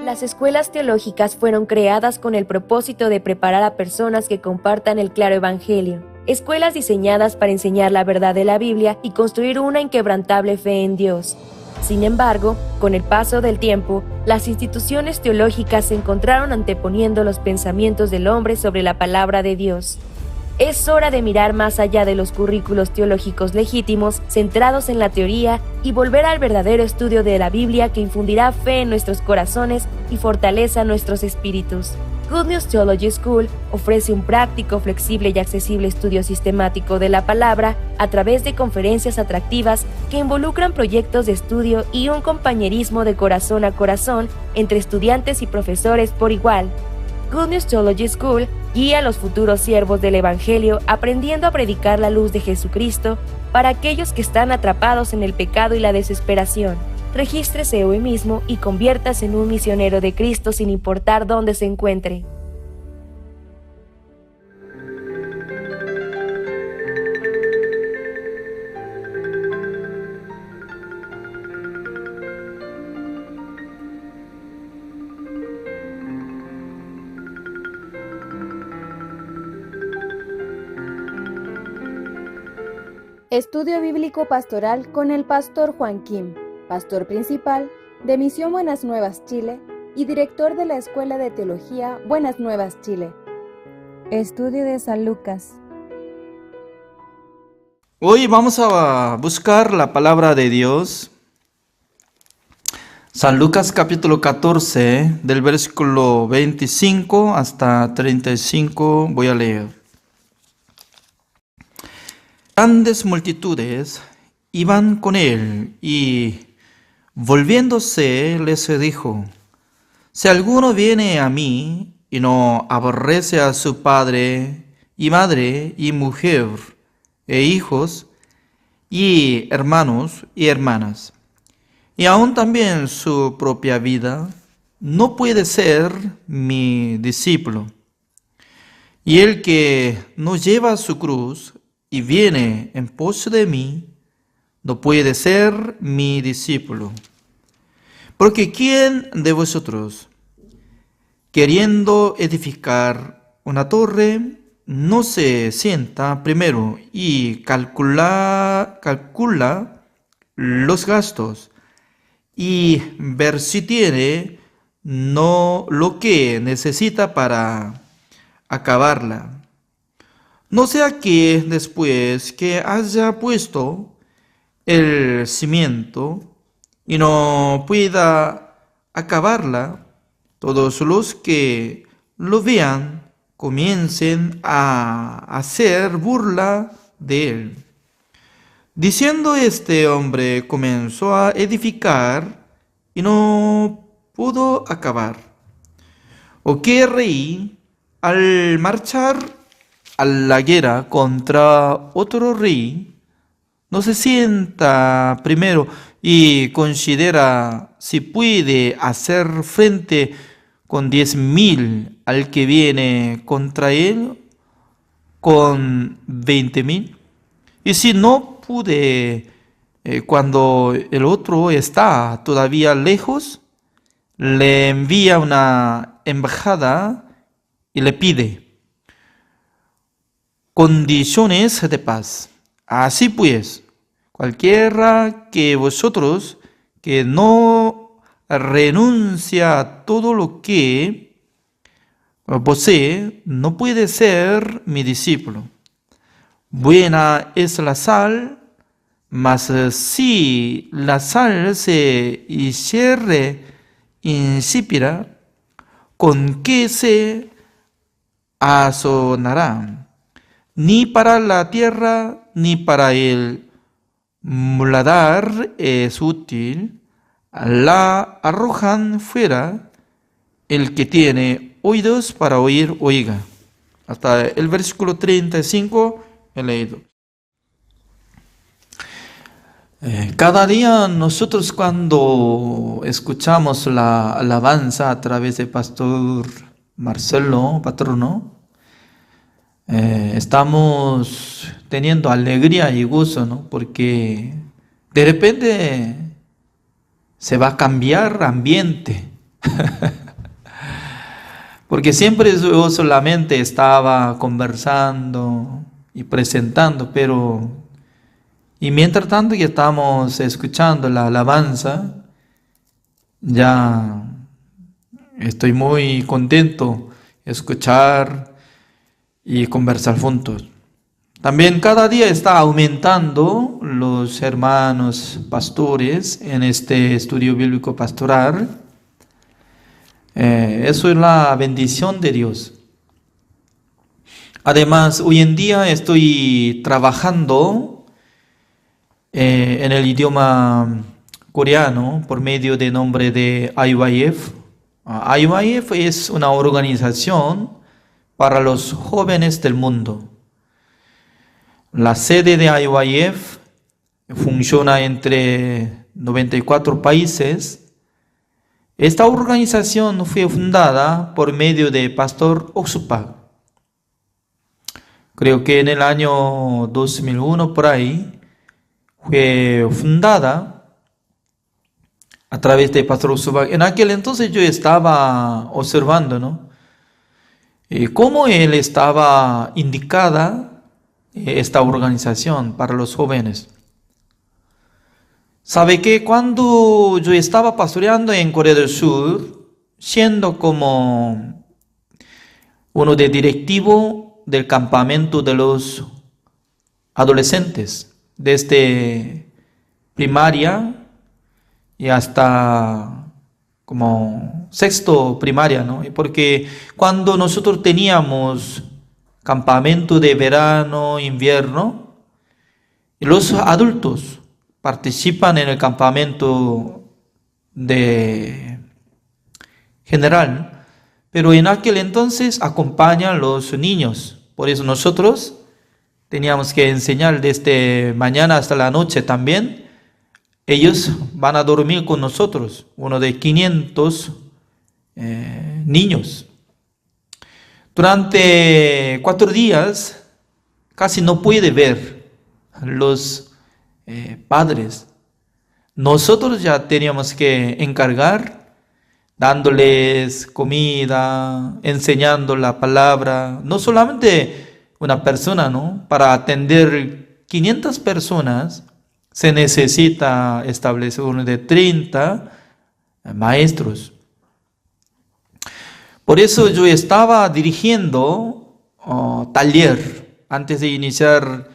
Las escuelas teológicas fueron creadas con el propósito de preparar a personas que compartan el claro evangelio. Escuelas diseñadas para enseñar la verdad de la Biblia y construir una inquebrantable fe en Dios. Sin embargo, con el paso del tiempo, las instituciones teológicas se encontraron anteponiendo los pensamientos del hombre sobre la palabra de Dios. Es hora de mirar más allá de los currículos teológicos legítimos, centrados en la teoría, y volver al verdadero estudio de la Biblia que infundirá fe en nuestros corazones y fortaleza nuestros espíritus. Good News Theology School ofrece un práctico, flexible y accesible estudio sistemático de la palabra a través de conferencias atractivas que involucran proyectos de estudio y un compañerismo de corazón a corazón entre estudiantes y profesores por igual. Good News Theology School guía a los futuros siervos del Evangelio aprendiendo a predicar la luz de Jesucristo para aquellos que están atrapados en el pecado y la desesperación. Regístrese hoy mismo y conviértase en un misionero de Cristo sin importar dónde se encuentre. Estudio Bíblico Pastoral con el Pastor Juan Kim, pastor principal de Misión Buenas Nuevas Chile y director de la Escuela de Teología Buenas Nuevas Chile. Estudio de San Lucas. Hoy vamos a buscar la palabra de Dios. San Lucas capítulo 14, del versículo 25 hasta 35, voy a leer. Grandes multitudes iban con él y, volviéndose, les dijo: si alguno viene a mí y no aborrece a su padre y madre y mujer e hijos y hermanos y hermanas, y aún también su propia vida, no puede ser mi discípulo. Y el que no lleva su cruz y viene en pos de mí, no puede ser mi discípulo. Porque ¿quién de vosotros, queriendo edificar una torre, no se sienta primero y calcula los gastos y ver si tiene no lo que necesita para acabarla? No sea que después que haya puesto el cimiento y no pueda acabarla, todos los que lo vean comiencen a hacer burla de él. Diciendo este hombre, comenzó a edificar y no pudo acabar. ¿O qué rey, al marchar a la guerra contra otro rey, no se sienta primero y considera si puede hacer frente con 10,000 al que viene contra él con 20,000? Y si no pude, cuando el otro está todavía lejos, le envía una embajada y le pide condiciones de paz. Así pues, cualquiera que vosotros que no renuncia a todo lo que posee, no puede ser mi discípulo. Buena es la sal, mas si la sal se hiciere insípida, ¿con qué se sazonará? Ni para la tierra, ni para el muladar es útil. La arrojan fuera. El que tiene oídos para oír, oiga. Hasta el versículo 35 he leído. Cada día nosotros, cuando escuchamos la alabanza a través de Pastor Marcelo Patrono, estamos teniendo alegría y gozo, ¿no? Porque de repente se va a cambiar ambiente. Porque siempre yo solamente estaba conversando y presentando, y mientras tanto que estamos escuchando la alabanza, ya estoy muy contento de escuchar y conversar juntos. También cada día está aumentando los hermanos pastores en este estudio bíblico pastoral. Eso es la bendición de Dios. Además, hoy en día estoy trabajando en el idioma coreano por medio del nombre de IYF. IYF es una organización para los jóvenes del mundo. La sede de IYF funciona entre 94 países. Esta organización fue fundada por medio de Pastor Oxupak. Creo que en el año 2001 por ahí fue fundada a través de Pastor Oxupak. En aquel entonces yo estaba observando, ¿no? Cómo él estaba indicada esta organización para los jóvenes. Sabe que cuando yo estaba pastoreando en Corea del Sur, siendo como uno de directivo del campamento de los adolescentes, desde primaria y hasta como sexto primaria, ¿no? Porque cuando nosotros teníamos campamento de verano, invierno, y los adultos participan en el campamento de general, pero en aquel entonces acompañan los niños. Por eso nosotros teníamos que enseñar desde mañana hasta la noche también. Ellos van a dormir con nosotros, uno de 500 niños. Durante 4 días casi no puede ver los padres. Nosotros ya teníamos que encargar, dándoles comida, enseñando la palabra. No solamente una persona, ¿no? Para atender 500 personas se necesita establecer uno de 30 maestros. Por eso yo estaba dirigiendo taller antes de iniciar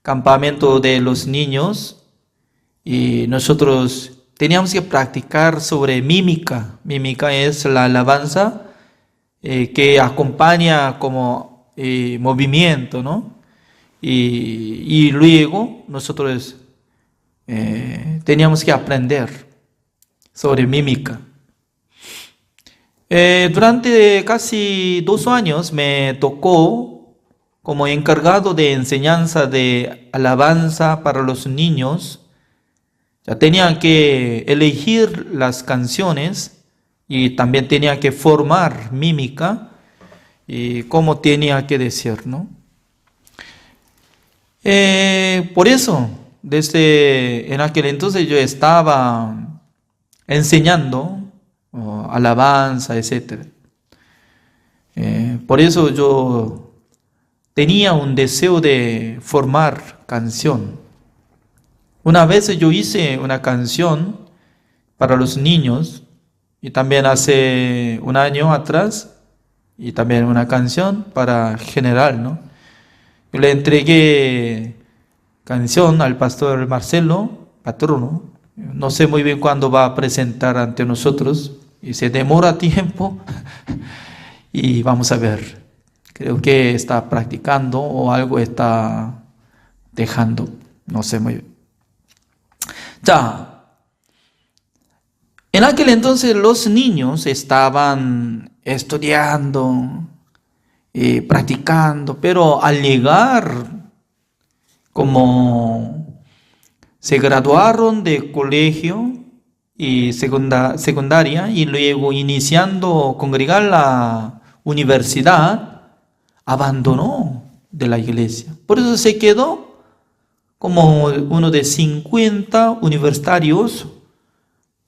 campamento de los niños, y nosotros teníamos que practicar sobre mímica. Mímica es la alabanza que acompaña como movimiento, ¿no? Y luego nosotros teníamos que aprender sobre mímica. Durante casi 2 años me tocó como encargado de enseñanza de alabanza para los niños. Ya tenía que elegir las canciones y también tenía que formar mímica y cómo tenía que decir, ¿no? Por eso, desde en aquel entonces yo estaba enseñando alabanza, etc. Por eso yo tenía un deseo de formar canción. Una vez yo hice una canción para los niños, y también hace 1 año atrás, y también una canción para general, ¿no? Yo le entregué canción al pastor Marcelo Patrono. No sé muy bien cuándo va a presentar ante nosotros, y se demora tiempo, y vamos a ver. Creo que está practicando o algo está dejando, no sé muy bien. Ya, en aquel entonces los niños estaban estudiando y practicando, pero al llegar, como se graduaron de colegio y secundaria, y luego iniciando congregar la universidad, abandonó de la iglesia. Por eso se quedó como uno de 50 universitarios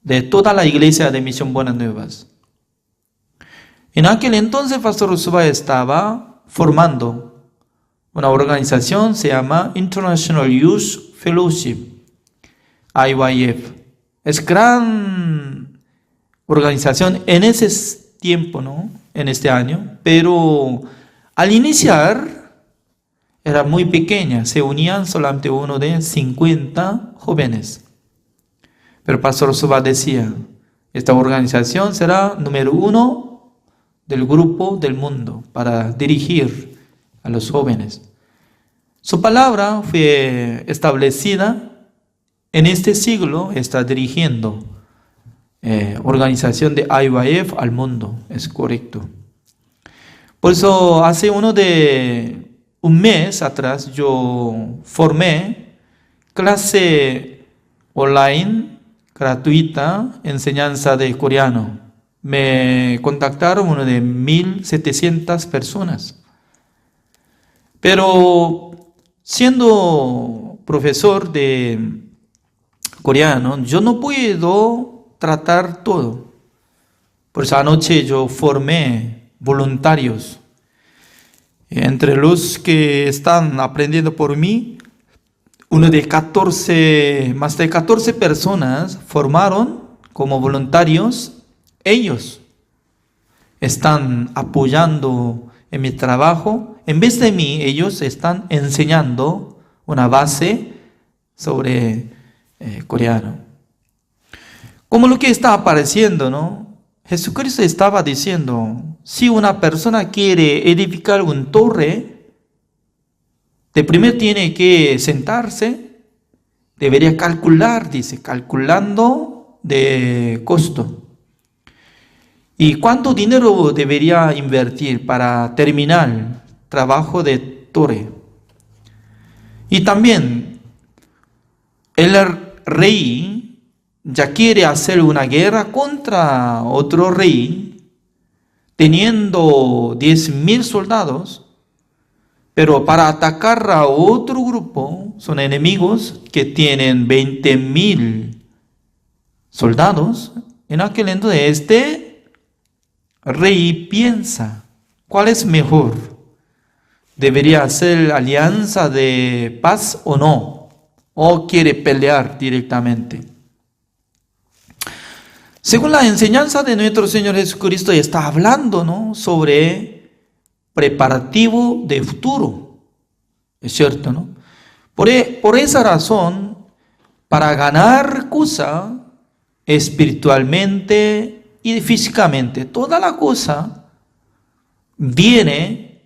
de toda la iglesia de Misión Buenas Nuevas. En aquel entonces Pastor Usuba estaba formando una organización, se llama International Youth Fellowship, IYF. Es gran organización en ese tiempo, ¿no? En este año, pero al iniciar era muy pequeña, se unían solamente uno de 50 jóvenes. Pero Pastor Usuba decía, esta organización será número 1 del grupo del mundo para dirigir a los jóvenes. Su palabra fue establecida en este siglo, está dirigiendo organización de IYF al mundo, es correcto. Por eso hace un mes atrás yo formé clase online gratuita, enseñanza de coreano. Me contactaron uno de 1,700 personas. Pero siendo profesor de coreano, yo no puedo tratar todo. Por eso anoche yo formé voluntarios. Entre los que están aprendiendo por mí, más de 14 personas formaron como voluntarios. Ellos están apoyando en mi trabajo. En vez de mí, ellos están enseñando una base sobre coreano. Como lo que está apareciendo, ¿no? Jesucristo estaba diciendo, si una persona quiere edificar una torre, de primero tiene que sentarse, debería calcular, dice, calculando de costo. ¿Y cuánto dinero debería invertir para terminar trabajo de torre? Y también el rey ya quiere hacer una guerra contra otro rey, teniendo 10,000 soldados, pero para atacar a otro grupo, son enemigos que tienen 20,000 soldados. En aquel entonces este rey piensa, ¿cuál es mejor? ¿Debería hacer alianza de paz o no? ¿O quiere pelear directamente? Según la enseñanza de nuestro Señor Jesucristo, está hablando, ¿no?, sobre preparativo de futuro. Es cierto, ¿no? Por esa razón, para ganar cosa espiritualmente y físicamente, toda la cosa viene,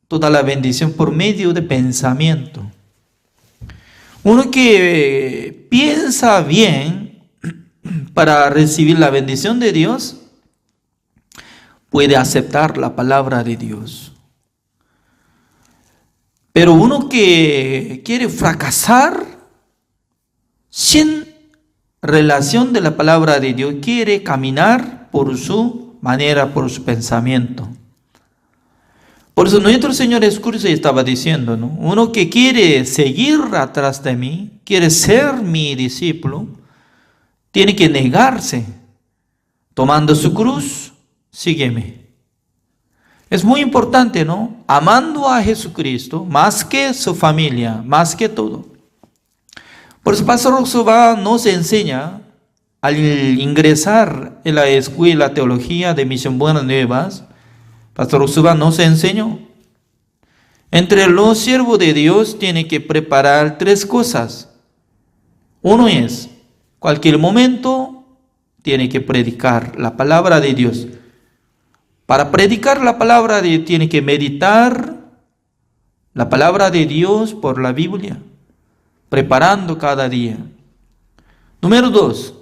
toda la bendición por medio de pensamiento. Uno que piensa bien para recibir la bendición de Dios, puede aceptar la palabra de Dios. Pero uno que quiere fracasar sin relación de la palabra de Dios, quiere caminar por su manera, por su pensamiento. Por eso nuestro Señor Jesucristo estaba diciendo, ¿no?, uno que quiere seguir atrás de mí, quiere ser mi discípulo, tiene que negarse, tomando su cruz, sígueme. Es muy importante, ¿no?, amando a Jesucristo más que su familia, más que todo. Por eso Pastor Usuba nos enseña, al ingresar en la escuela teología de Misión Buenas Nuevas, Pastor Usuba nos enseñó, entre los siervos de Dios tiene que preparar 3 cosas. Uno es, cualquier momento tiene que predicar la palabra de Dios. Para predicar la palabra de Dios tiene que meditar la palabra de Dios por la Biblia, preparando cada día. Número 2,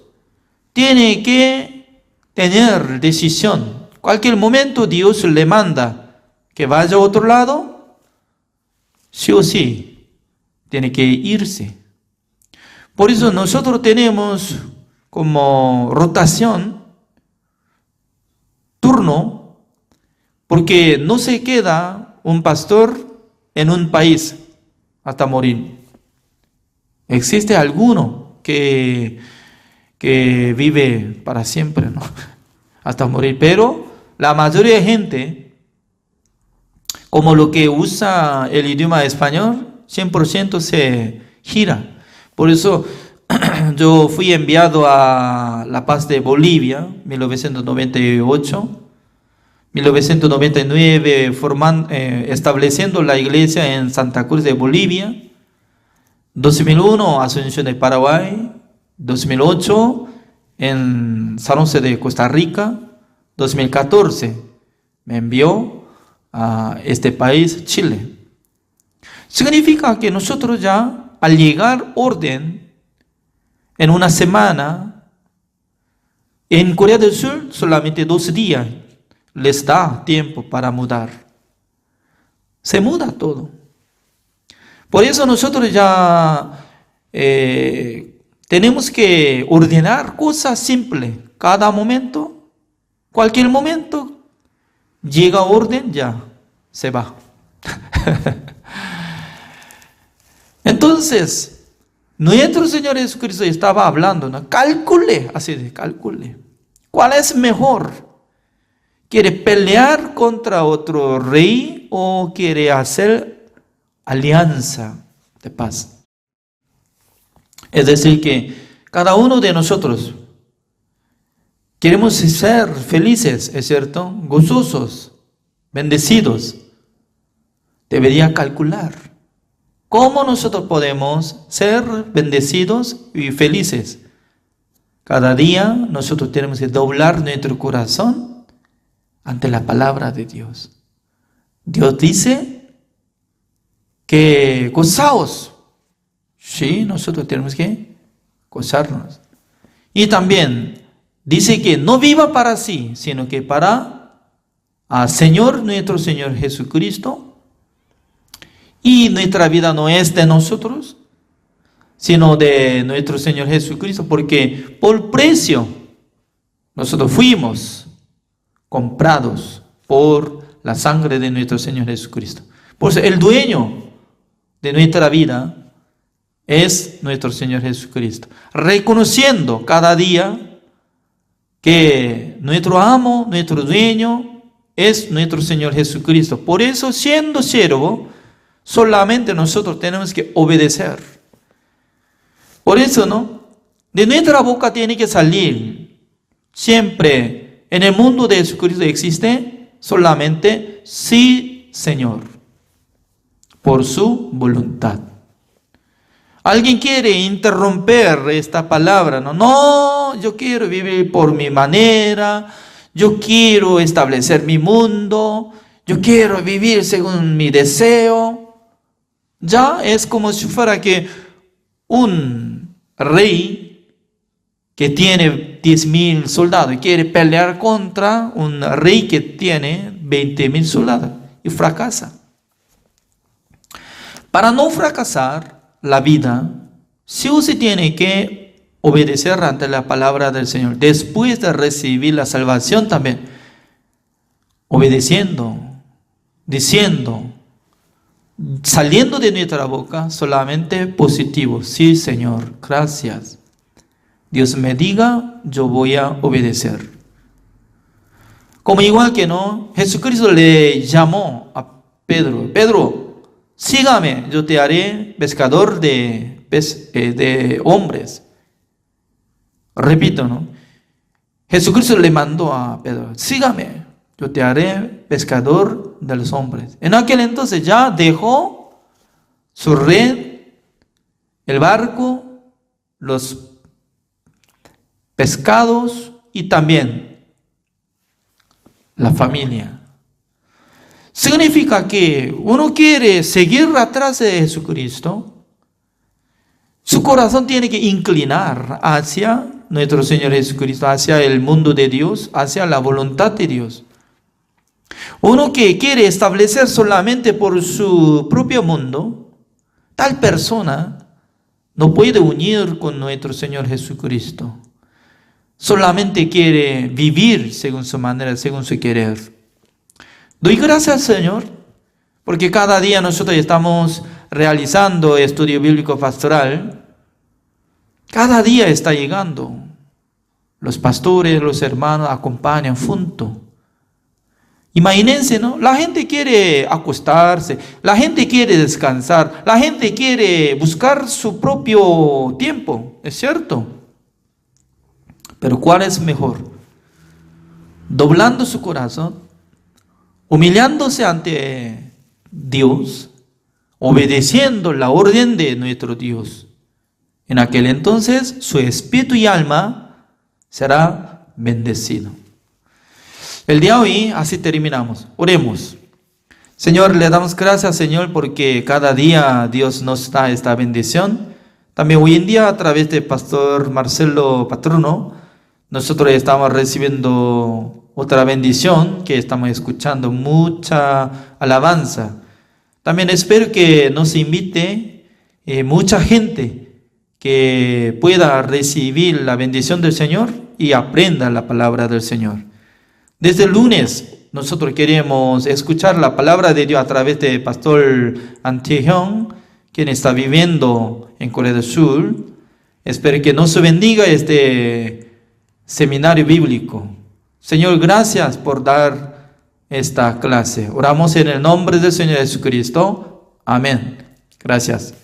tiene que tener decisión. Cualquier momento Dios le manda que vaya a otro lado, sí o sí, tiene que irse. Por eso nosotros tenemos como rotación, turno, porque no se queda un pastor en un país hasta morir. Existe alguno que vive para siempre, ¿no?, hasta morir, pero la mayoría de gente, como lo que usa el idioma español, 100% se gira. Por eso yo fui enviado a La Paz de Bolivia, 1998, 1999, estableciendo la iglesia en Santa Cruz de Bolivia, 2001, Asunción de Paraguay, 2008, en San José de Costa Rica, 2014, me envió a este país, Chile. Significa que nosotros ya, al llegar orden, en una semana, en Corea del Sur, solamente 2 días les da tiempo para mudar. Se muda todo. Por eso nosotros ya tenemos que ordenar cosas simples. Cada momento, cualquier momento, llega orden, ya se va. Entonces, nuestro Señor Jesucristo estaba hablando, ¿no? Calcule, así de calcule. ¿Cuál es mejor? ¿Quiere pelear contra otro rey o quiere hacer alianza de paz? Es decir, que cada uno de nosotros queremos ser felices, ¿es cierto? Gozosos, bendecidos. Debería calcular cómo nosotros podemos ser bendecidos y felices. Cada día nosotros tenemos que doblar nuestro corazón ante la palabra de Dios. Dios dice que gozaos. Sí, nosotros tenemos que gozarnos. Y también dice que no viva para sí, sino que para al Señor, nuestro Señor Jesucristo. Y nuestra vida no es de nosotros, sino de nuestro Señor Jesucristo, porque por precio nosotros fuimos comprados por la sangre de nuestro Señor Jesucristo. Por eso el dueño de nuestra vida es nuestro Señor Jesucristo. Reconociendo cada día que nuestro amo, nuestro dueño es nuestro Señor Jesucristo. Por eso, siendo siervo, solamente nosotros tenemos que obedecer. Por eso, ¿no? De nuestra boca tiene que salir siempre. En el mundo de Jesucristo existe solamente sí, Señor, por su voluntad. Alguien quiere interrumpir esta palabra, ¿no? No, yo quiero vivir por mi manera, yo quiero establecer mi mundo, yo quiero vivir según mi deseo. Ya es como si fuera que un rey que tiene 10,000 soldados y quiere pelear contra un rey que tiene 20,000 soldados y fracasa. Para no fracasar la vida, sí o sí tiene que obedecer ante la palabra del Señor. Después de recibir la salvación también, obedeciendo, diciendo, saliendo de nuestra boca solamente positivo. Sí, Señor, gracias. Dios me diga, yo voy a obedecer. Como igual que no, Jesucristo le llamó a Pedro. Pedro, sígame, yo te haré pescador de hombres. Repito, ¿no? Jesucristo le mandó a Pedro, sígame, yo te haré pescador de los hombres. En aquel entonces ya dejó su red, el barco, los pescados y también la familia. Significa que uno quiere seguir atrás de Jesucristo, su corazón tiene que inclinar hacia nuestro Señor Jesucristo, hacia el mundo de Dios, hacia la voluntad de Dios. Uno que quiere establecer solamente por su propio mundo, tal persona no puede unir con nuestro Señor Jesucristo. Solamente quiere vivir según su manera, según su querer. Doy gracias al Señor, porque cada día nosotros estamos realizando estudio bíblico pastoral. Cada día está llegando. Los pastores, los hermanos acompañan juntos. Imagínense, ¿no? La gente quiere acostarse, la gente quiere descansar, la gente quiere buscar su propio tiempo, ¿es cierto? Pero ¿cuál es mejor? Doblando su corazón, humillándose ante Dios, obedeciendo la orden de nuestro Dios. En aquel entonces su espíritu y alma será bendecido. El día de hoy así terminamos. Oremos. Señor, le damos gracias, Señor, porque cada día Dios nos da esta bendición. También hoy en día, a través de Pastor Marcelo Patrono, nosotros estamos recibiendo otra bendición, que estamos escuchando mucha alabanza. También espero que nos invite mucha gente que pueda recibir la bendición del Señor y aprenda la palabra del Señor. Desde el lunes nosotros queremos escuchar la palabra de Dios a través de Pastor Antehyung, quien está viviendo en Corea del Sur. Espero que nos bendiga este seminario bíblico. Señor, gracias por dar esta clase. Oramos en el nombre del Señor Jesucristo. Amén. Gracias.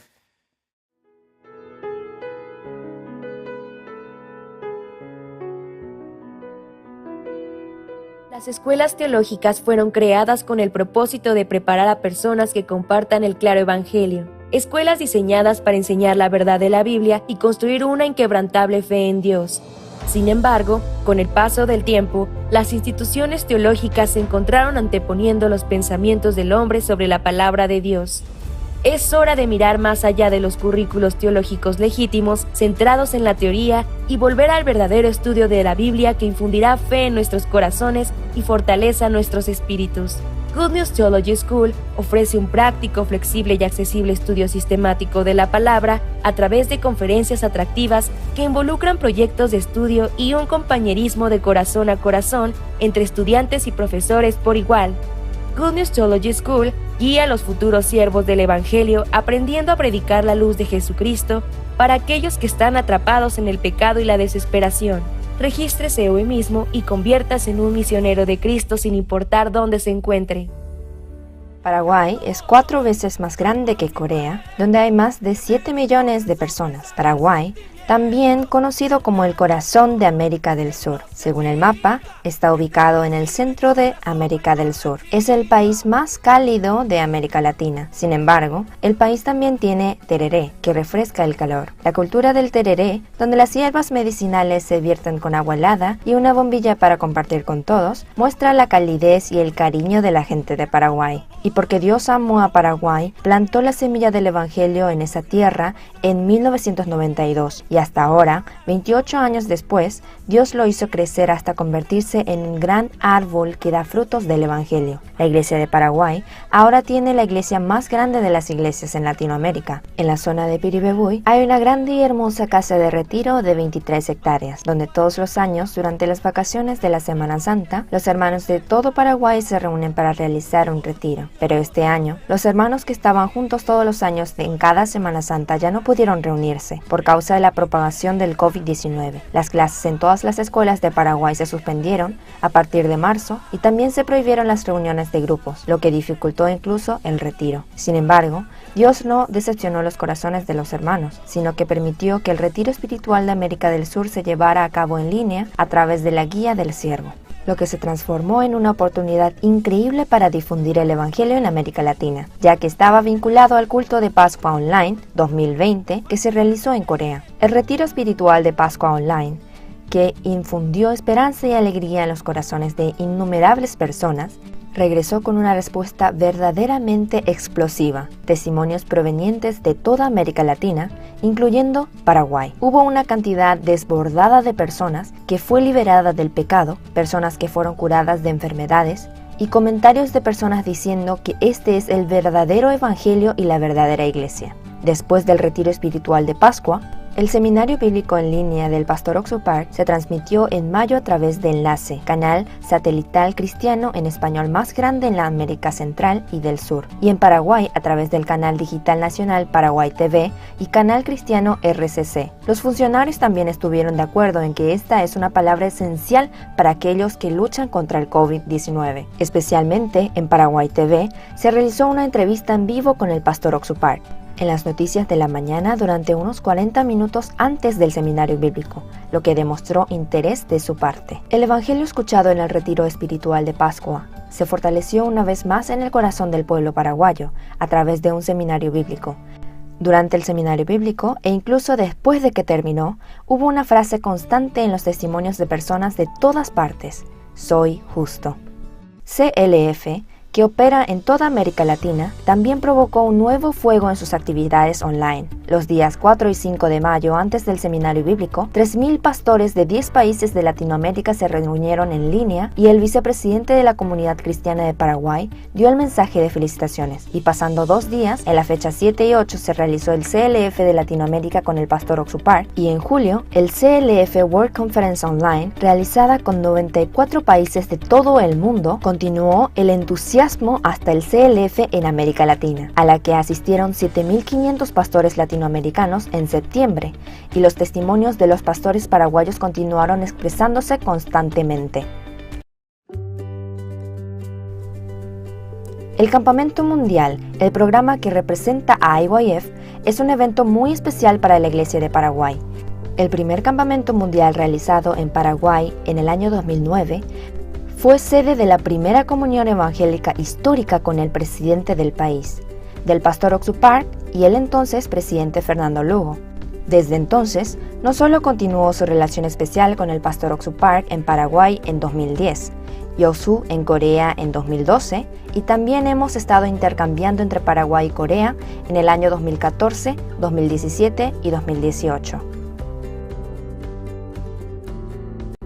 Las escuelas teológicas fueron creadas con el propósito de preparar a personas que compartan el claro evangelio. Escuelas diseñadas para enseñar la verdad de la Biblia y construir una inquebrantable fe en Dios. Sin embargo, con el paso del tiempo, las instituciones teológicas se encontraron anteponiendo los pensamientos del hombre sobre la palabra de Dios. Es hora de mirar más allá de los currículos teológicos legítimos, centrados en la teoría, y volver al verdadero estudio de la Biblia que infundirá fe en nuestros corazones y fortaleza nuestros espíritus. Good News Theology School ofrece un práctico, flexible y accesible estudio sistemático de la palabra a través de conferencias atractivas que involucran proyectos de estudio y un compañerismo de corazón a corazón entre estudiantes y profesores por igual. Good News Theology School guía a los futuros siervos del Evangelio aprendiendo a predicar la luz de Jesucristo para aquellos que están atrapados en el pecado y la desesperación. Regístrese hoy mismo y conviértase en un misionero de Cristo sin importar dónde se encuentre. Paraguay es 4 veces más grande que Corea, donde hay más de 7 millones de personas. Paraguay, también conocido como el corazón de América del Sur. Según el mapa, está ubicado en el centro de América del Sur. Es el país más cálido de América Latina. Sin embargo, el país también tiene tereré, que refresca el calor. La cultura del tereré, donde las hierbas medicinales se vierten con agua helada y una bombilla para compartir con todos, muestra la calidez y el cariño de la gente de Paraguay. Y porque Dios amó a Paraguay, plantó la semilla del Evangelio en esa tierra en 1992 y hasta ahora, 28 años después, Dios lo hizo crecer hasta convertirse en un gran árbol que da frutos del Evangelio. La Iglesia de Paraguay ahora tiene la iglesia más grande de las iglesias en Latinoamérica. En la zona de Piribebuy hay una grande y hermosa casa de retiro de 23 hectáreas, donde todos los años, durante las vacaciones de la Semana Santa, los hermanos de todo Paraguay se reúnen para realizar un retiro. Pero este año, los hermanos que estaban juntos todos los años en cada Semana Santa ya no pudieron reunirse por causa de la propagación del COVID-19. Las clases en todas las escuelas de Paraguay se suspendieron a partir de marzo y también se prohibieron las reuniones de grupos, lo que dificultó incluso el retiro. Sin embargo, Dios no decepcionó los corazones de los hermanos, sino que permitió que el retiro espiritual de América del Sur se llevara a cabo en línea a través de la guía del siervo, lo que se transformó en una oportunidad increíble para difundir el Evangelio en América Latina, ya que estaba vinculado al culto de Pascua Online 2020 que se realizó en Corea. El retiro espiritual de Pascua Online, que infundió esperanza y alegría en los corazones de innumerables personas, regresó con una respuesta verdaderamente explosiva, testimonios provenientes de toda América Latina, incluyendo Paraguay. Hubo una cantidad desbordada de personas que fue liberada del pecado, personas que fueron curadas de enfermedades, y comentarios de personas diciendo que este es el verdadero evangelio y la verdadera iglesia. Después del retiro espiritual de Pascua, El seminario bíblico en línea del pastor Oxupart se transmitió en mayo a través de Enlace, canal satelital cristiano en español más grande en la América Central y del Sur, y en Paraguay a través del canal digital nacional Paraguay TV y canal cristiano RCC. Los funcionarios también estuvieron de acuerdo en que esta es una palabra esencial para aquellos que luchan contra el COVID-19. Especialmente en Paraguay TV se realizó una entrevista en vivo con el pastor Oxupart en las noticias de la mañana durante unos 40 minutos antes del seminario bíblico, lo que demostró interés de su parte. El evangelio escuchado en el retiro espiritual de Pascua se fortaleció una vez más en el corazón del pueblo paraguayo a través de un seminario bíblico. Durante el seminario bíblico e incluso después de que terminó, hubo una frase constante en los testimonios de personas de todas partes: soy justo. CLF, que opera en toda América Latina, también provocó un nuevo fuego en sus actividades online. Los días 4 y 5 de mayo, antes del seminario bíblico, 3.000 pastores de 10 países de Latinoamérica se reunieron en línea y el vicepresidente de la Comunidad Cristiana de Paraguay dio el mensaje de felicitaciones. Y pasando 2 días, en la fecha 7 y 8 se realizó el CLF de Latinoamérica con el pastor Oxupart y en julio el CLF World Conference Online, realizada con 94 países de todo el mundo, continuó el entusiasmo hasta el CLF en América Latina, a la que asistieron 7.500 pastores latinoamericanos en septiembre, y los testimonios de los pastores paraguayos continuaron expresándose constantemente. El Campamento Mundial, el programa que representa a IYF, es un evento muy especial para la Iglesia de Paraguay. El primer campamento mundial realizado en Paraguay en el año 2009 fue sede de la primera comunión evangélica histórica con el presidente del país, del pastor Oxupart y el entonces presidente Fernando Lugo. Desde entonces, no solo continuó su relación especial con el pastor Oxupart en Paraguay en 2010, Yosu en Corea en 2012, y también hemos estado intercambiando entre Paraguay y Corea en el año 2014, 2017 y 2018.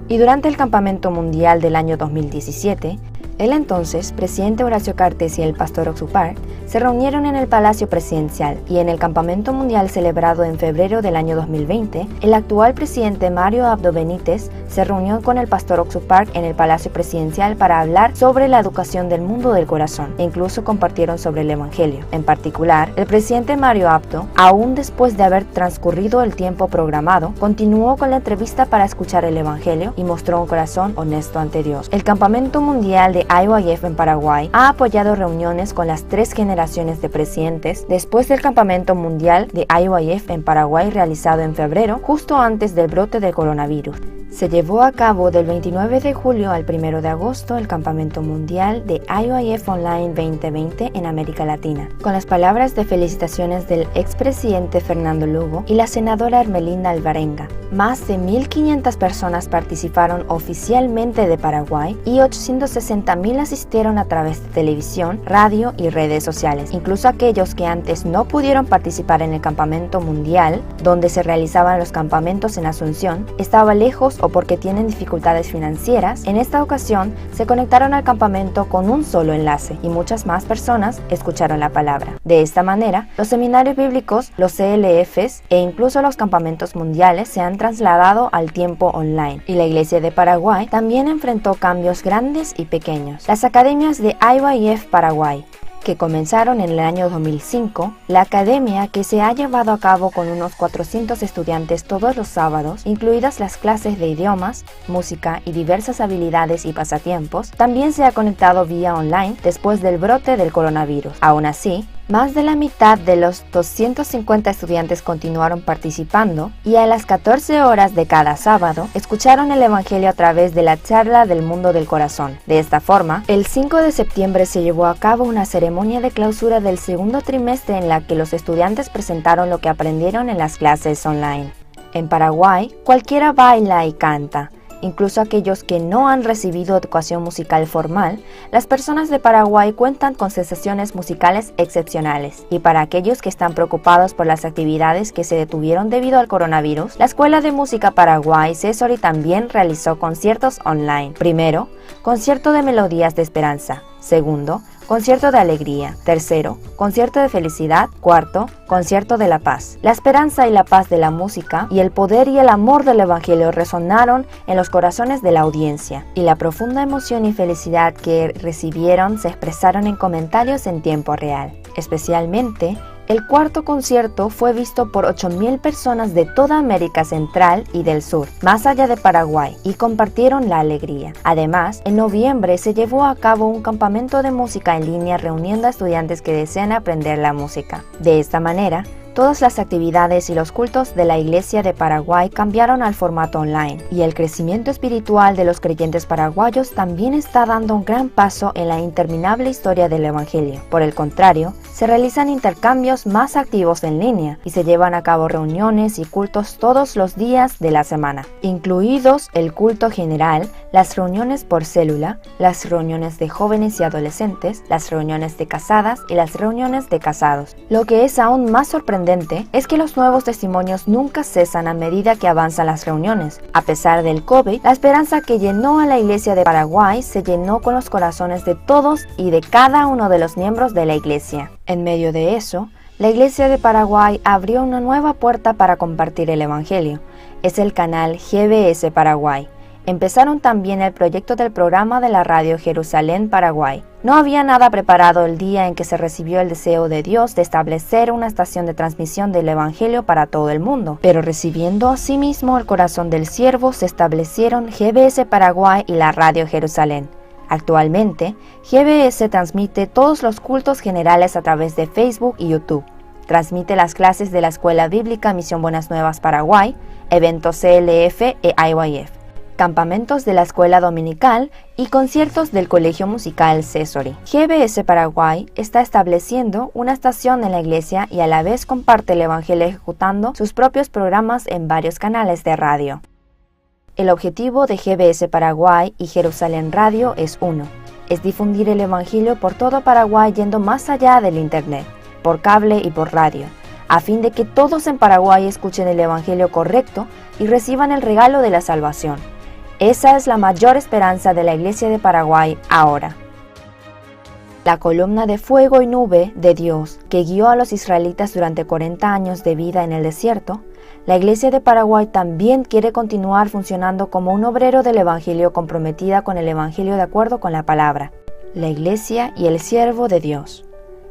Y durante el Campamento Mundial del año 2017, el entonces presidente Horacio Cartes y el pastor Oxupart se reunieron en el Palacio Presidencial, y en el Campamento Mundial celebrado en febrero del año 2020, el actual presidente Mario Abdo Benítez se reunió con el pastor Oxupart en el Palacio Presidencial para hablar sobre la educación del mundo del corazón, e incluso compartieron sobre el Evangelio. En particular, el presidente Mario Abdo, aún después de haber transcurrido el tiempo programado, continuó con la entrevista para escuchar el Evangelio y mostró un corazón honesto ante Dios. El Campamento Mundial de IYF en Paraguay ha apoyado reuniones con las 3 generaciones de presidentes después del Campamento Mundial de IYF en Paraguay realizado en febrero, justo antes del brote del coronavirus. Se llevó a cabo del 29 de julio al 1 de agosto el Campamento Mundial de IYF Online 2020 en América Latina, con las palabras de felicitaciones del expresidente Fernando Lugo y la senadora Ermelinda Alvarenga. Más de 1.500 personas participaron oficialmente de Paraguay y 860.000 asistieron a través de televisión, radio y redes sociales. Incluso aquellos que antes no pudieron participar en el Campamento Mundial, donde se realizaban los campamentos en Asunción, estaba lejos o porque tienen dificultades financieras, en esta ocasión se conectaron al campamento con un solo enlace y muchas más personas escucharon la palabra. De esta manera, los seminarios bíblicos, los CLFs e incluso los campamentos mundiales se han trasladado al tiempo online, y la Iglesia de Paraguay también enfrentó cambios grandes y pequeños. Las academias de IYF Paraguay, que comenzaron en el año 2005, la academia, que se ha llevado a cabo con unos 400 estudiantes todos los sábados, incluidas las clases de idiomas, música y diversas habilidades y pasatiempos, también se ha conectado vía online después del brote del coronavirus. Aún así, más de la mitad de los 250 estudiantes continuaron participando y a las 14 horas de cada sábado escucharon el Evangelio a través de la charla del mundo del corazón. De esta forma, el 5 de septiembre se llevó a cabo una ceremonia de clausura del segundo trimestre en la que los estudiantes presentaron lo que aprendieron en las clases online. En Paraguay, cualquiera baila y canta. Incluso aquellos que no han recibido educación musical formal, las personas de Paraguay cuentan con sensaciones musicales excepcionales. Y para aquellos que están preocupados por las actividades que se detuvieron debido al coronavirus, la Escuela de Música Paraguay CESORI también realizó conciertos online. Primero, concierto de Melodías de Esperanza, Segundo, concierto de alegría. Tercero, concierto de felicidad. Cuarto, concierto de la paz. La esperanza y la paz de la música y el poder y el amor del Evangelio resonaron en los corazones de la audiencia, y la profunda emoción y felicidad que recibieron se expresaron en comentarios en tiempo real. Especialmente, el cuarto concierto fue visto por 8.000 personas de toda América Central y del Sur, más allá de Paraguay, y compartieron la alegría. Además, en noviembre se llevó a cabo un campamento de música en línea reuniendo a estudiantes que desean aprender la música. De esta manera, todas las actividades y los cultos de la Iglesia de Paraguay cambiaron al formato online, y el crecimiento espiritual de los creyentes paraguayos también está dando un gran paso en la interminable historia del Evangelio. Por el contrario, se realizan intercambios más activos en línea y se llevan a cabo reuniones y cultos todos los días de la semana, incluidos el culto general, las reuniones por célula, las reuniones de jóvenes y adolescentes, las reuniones de casadas y las reuniones de casados. Lo que es aún más sorprendente es que los nuevos testimonios nunca cesan a medida que avanzan las reuniones. A pesar del COVID, la esperanza que llenó a la Iglesia de Paraguay se llenó con los corazones de todos y de cada uno de los miembros de la Iglesia. En medio de eso, la Iglesia de Paraguay abrió una nueva puerta para compartir el Evangelio. Es el canal GBS Paraguay. Empezaron también el proyecto del programa de la radio Jerusalén Paraguay. No había nada preparado el día en que se recibió el deseo de Dios de establecer una estación de transmisión del Evangelio para todo el mundo, pero recibiendo asimismo el corazón del siervo se establecieron GBS Paraguay y la radio Jerusalén. Actualmente, GBS transmite todos los cultos generales a través de Facebook y YouTube. Transmite las clases de la Escuela Bíblica Misión Buenas Nuevas Paraguay, eventos CLF e IYF, campamentos de la Escuela Dominical y conciertos del Colegio Musical Cesori. GBS Paraguay está estableciendo una estación en la iglesia y a la vez comparte el Evangelio ejecutando sus propios programas en varios canales de radio. El objetivo de GBS Paraguay y Jerusalén Radio es uno: es difundir el Evangelio por todo Paraguay yendo más allá del Internet, por cable y por radio, a fin de que todos en Paraguay escuchen el Evangelio correcto y reciban el regalo de la salvación. Esa es la mayor esperanza de la Iglesia de Paraguay ahora. La columna de fuego y nube de Dios que guió a los israelitas durante 40 años de vida en el desierto, la Iglesia de Paraguay también quiere continuar funcionando como un obrero del Evangelio comprometida con el Evangelio de acuerdo con la palabra, la Iglesia y el siervo de Dios.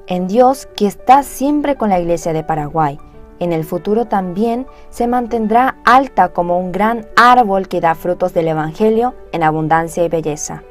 En Dios, que está siempre con la Iglesia de Paraguay, en el futuro también se mantendrá alta como un gran árbol que da frutos del Evangelio en abundancia y belleza.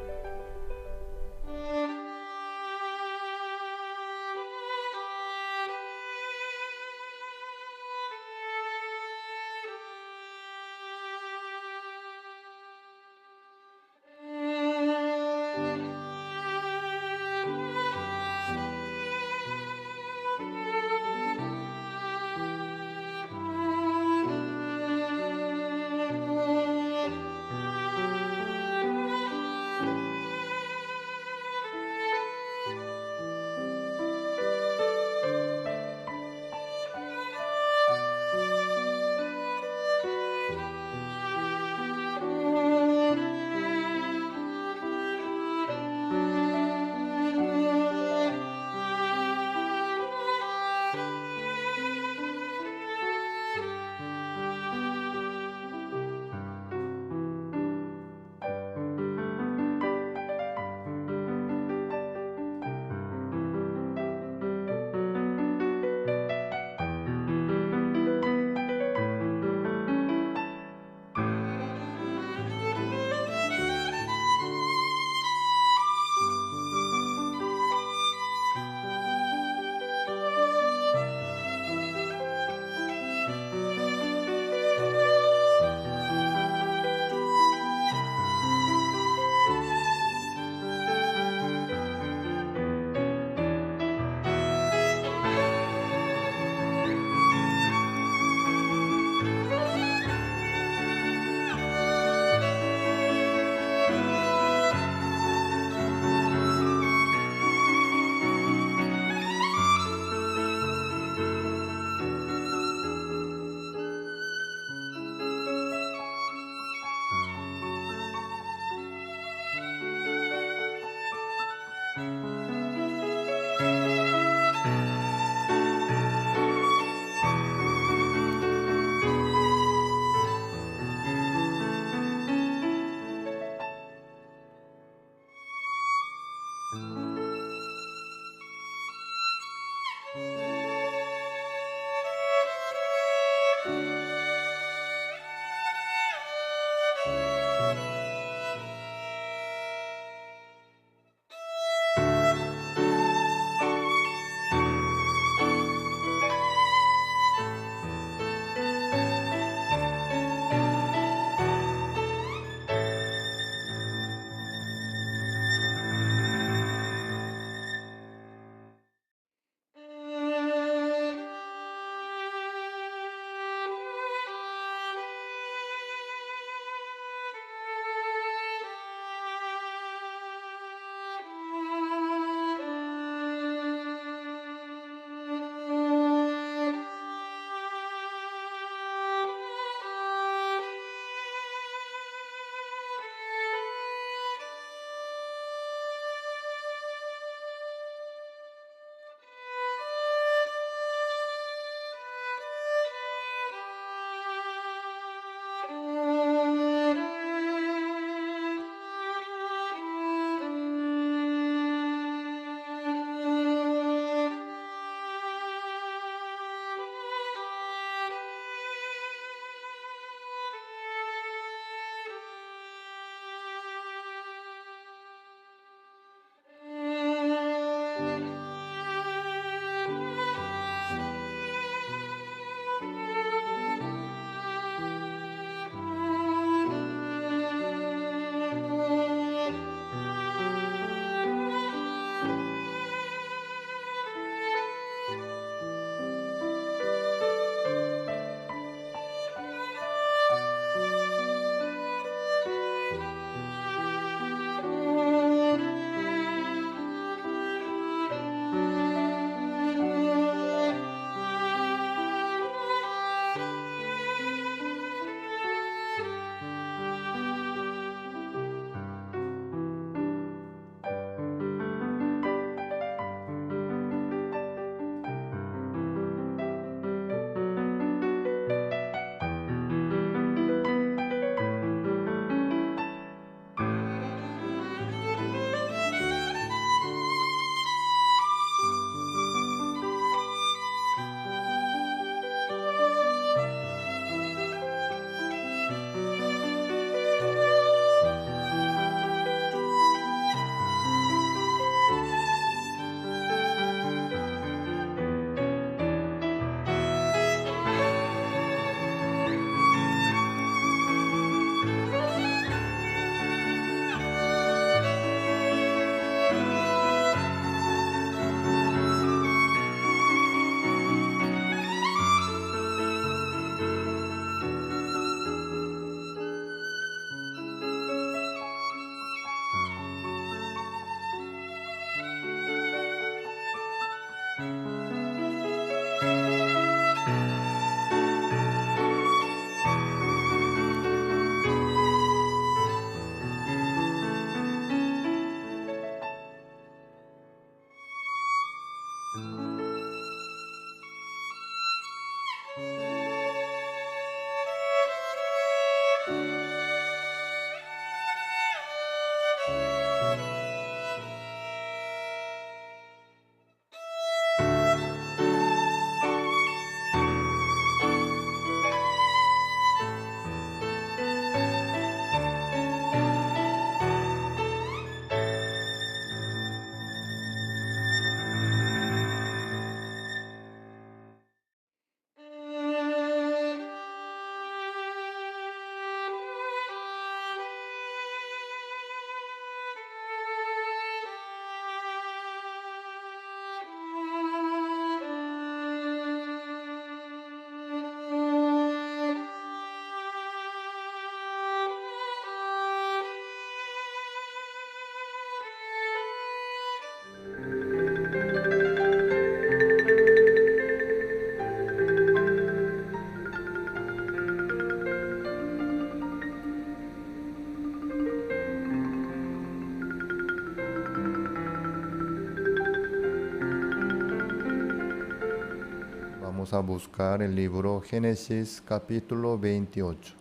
Vamos a buscar el libro Génesis capítulo 28.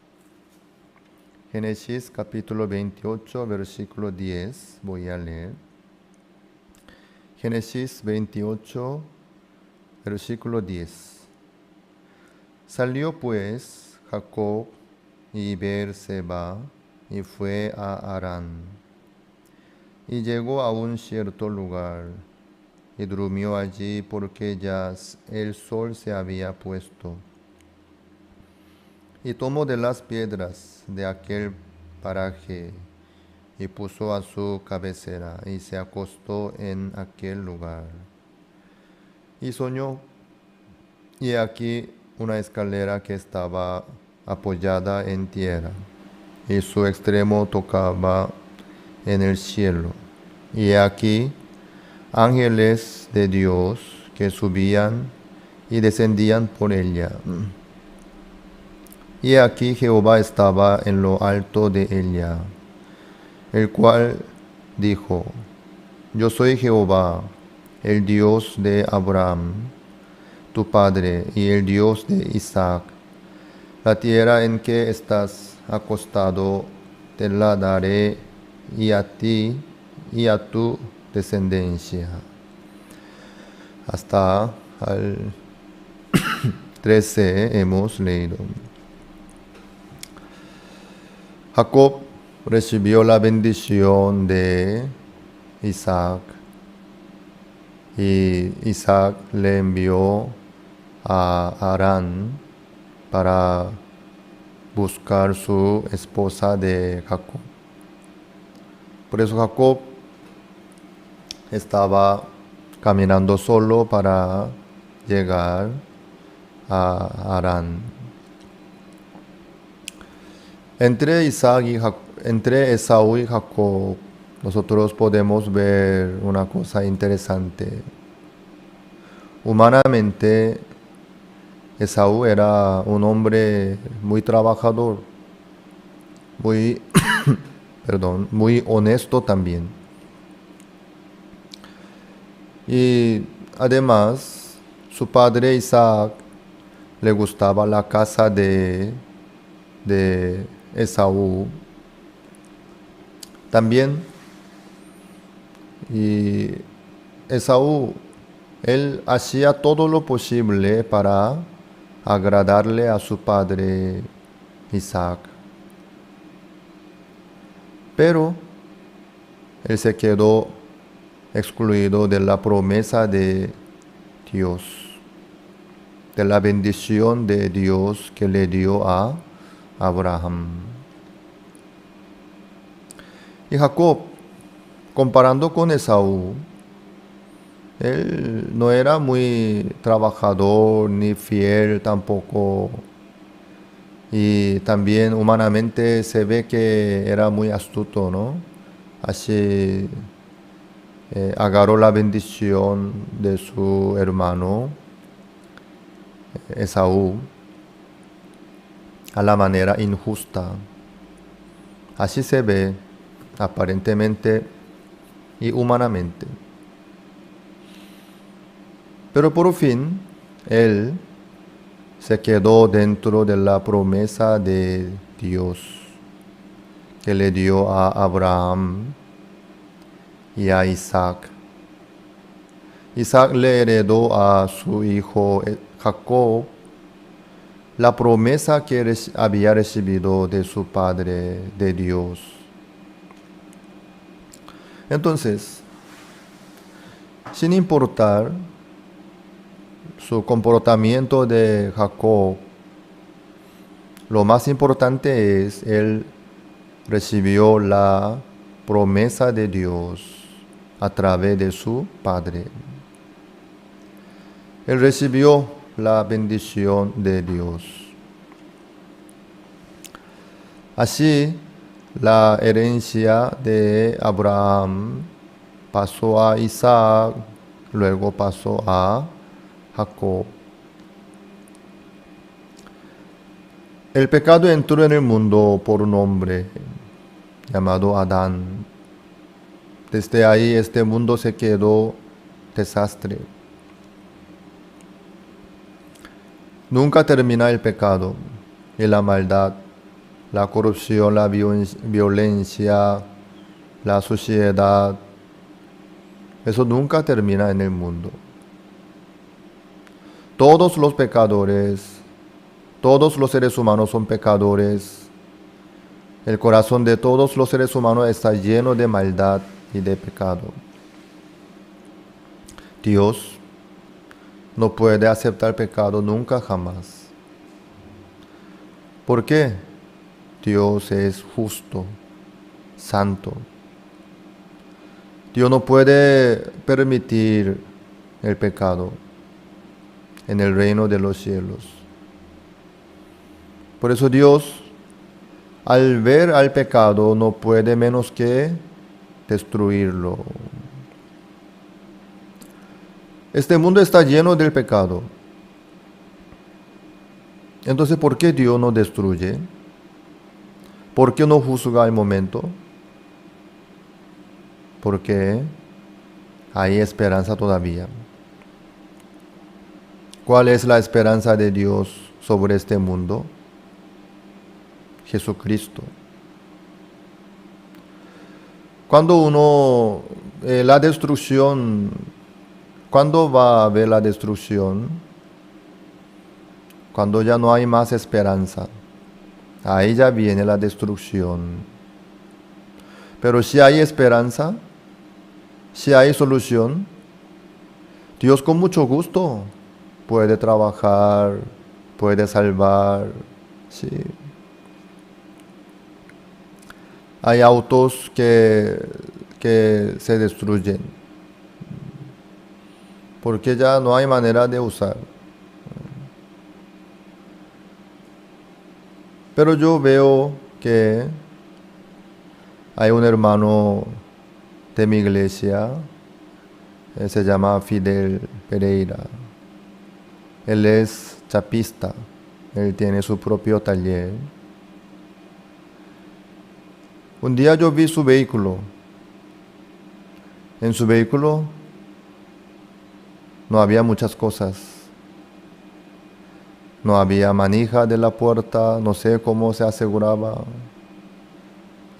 Génesis capítulo 28, versículo 10, voy a leer. Génesis 28, versículo 10. Salió pues Jacob y Beerseba y fue a Harán. Y llegó a un cierto lugar y durmió allí porque ya el sol se había puesto. Y tomó de las piedras de aquel paraje y puso a su cabecera y se acostó en aquel lugar. Y soñó, y aquí una escalera que estaba apoyada en tierra, y su extremo tocaba en el cielo. Y aquí ángeles de Dios que subían y descendían por ella. Y aquí Jehová estaba en lo alto de ella, el cual dijo: Yo soy Jehová, el Dios de Abraham, tu padre, y el Dios de Isaac. La tierra en que estás acostado te la daré, y a ti y a tu descendencia. Hasta al 13 hemos leído. Jacob recibió la bendición de Isaac y Isaac le envió a Harán para buscar su esposa de Jacob. Por eso Jacob estaba caminando solo para llegar a Harán. Entre Esaú y Jacob, nosotros podemos ver una cosa interesante. Humanamente, Esaú era un hombre muy trabajador, muy honesto también. Y además, su padre Isaac le gustaba la casa de Esaú también. Y Esaú, él hacía todo lo posible para agradarle a su padre Isaac. Pero él se quedó excluido de la promesa de Dios, de la bendición de Dios que le dio a Abraham. Y Jacob, comparando con Esaú, él no era muy trabajador ni fiel tampoco. Y también humanamente se ve que era muy astuto, ¿no? Así agarró la bendición de su hermano Esaú a la manera injusta. Así se ve aparentemente y humanamente. Pero por fin, él se quedó dentro de la promesa de Dios que le dio a Abraham y a Isaac. Isaac le heredó a su hijo Jacob la promesa que había recibido de su padre, de Dios. Entonces, sin importar su comportamiento de Jacob, lo más importante es él recibió la promesa de Dios a través de su padre. Él recibió la bendición de Dios. Así, la herencia de Abraham pasó a Isaac, luego pasó a Jacob. El pecado entró en el mundo por un hombre llamado Adán. Desde ahí este mundo se quedó desastre. Nunca termina el pecado y la maldad, la corrupción, la violencia, la suciedad, Eso nunca termina en el mundo. Todos los pecadores, todos los seres humanos son pecadores. El corazón de todos los seres humanos está lleno de maldad y de pecado. Dios no puede aceptar pecado nunca jamás. ¿Por qué? Dios es justo, santo. Dios no puede permitir el pecado en el reino de los cielos. Por eso Dios, al ver al pecado, no puede menos que destruirlo. Este mundo está lleno del pecado. Entonces, ¿por qué Dios no destruye? ¿Por qué no juzga al momento? Porque hay esperanza todavía. ¿Cuál es la esperanza de Dios sobre este mundo? Jesucristo. Cuando la destrucción, ¿cuándo va a haber la destrucción? Cuando ya no hay más esperanza. Ahí ya viene la destrucción. Pero si hay esperanza, si hay solución, Dios con mucho gusto puede trabajar, puede salvar. Sí. Hay autos que se destruyen porque ya no hay manera de usar. Pero yo veo que hay un hermano de mi iglesia, se llama Fidel Pereira. Él es chapista, él tiene su propio taller. Un día yo vi su vehículo. En su vehículo no había muchas cosas. No había manija de la puerta, no sé cómo se aseguraba.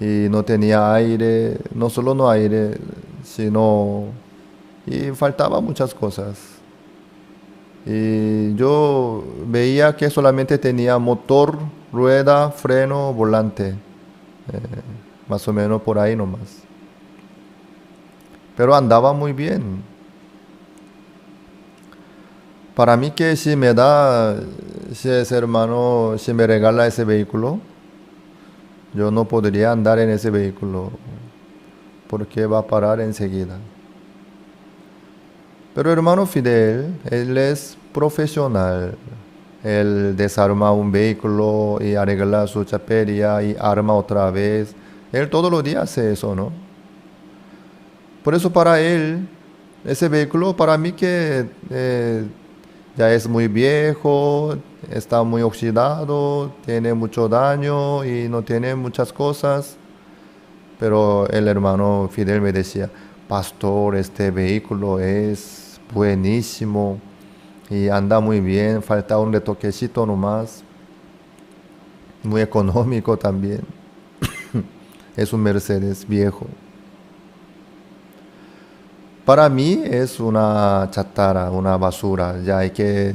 Y no tenía aire, no solo no aire, sino... Y faltaba muchas cosas. Y yo veía que solamente tenía motor, rueda, freno, volante. Más o menos por ahí nomás. Pero andaba muy bien. Para mí que si ese hermano, si me regala ese vehículo, yo no podría andar en ese vehículo porque va a parar enseguida. Pero hermano Fidel, él es profesional. Él desarma un vehículo y arregla su chapería y arma otra vez. Él todos los días hace eso, ¿no? Por eso para él, ese vehículo para mí que ya es muy viejo, está muy oxidado, tiene mucho daño y no tiene muchas cosas. Pero el hermano Fidel me decía, pastor, este vehículo es buenísimo y anda muy bien, falta un retoquecito nomás. Muy económico también. Es un Mercedes viejo. Para mí es una chatarra, una basura. Ya hay que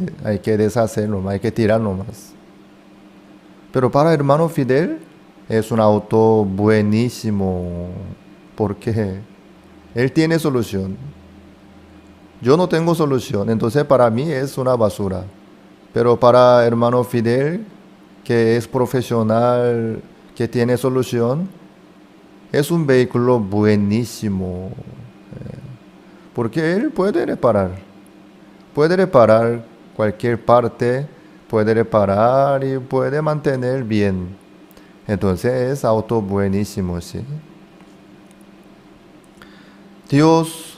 deshacerlo, hay que tirarlo más. Pero para hermano Fidel es un auto buenísimo. Porque él tiene solución. Yo no tengo solución. Entonces para mí es una basura. Pero para hermano Fidel, que es profesional, que tiene solución, es un vehículo buenísimo. Porque él puede reparar cualquier parte, puede reparar y puede mantener bien. Entonces es auto buenísimo, ¿sí? Dios,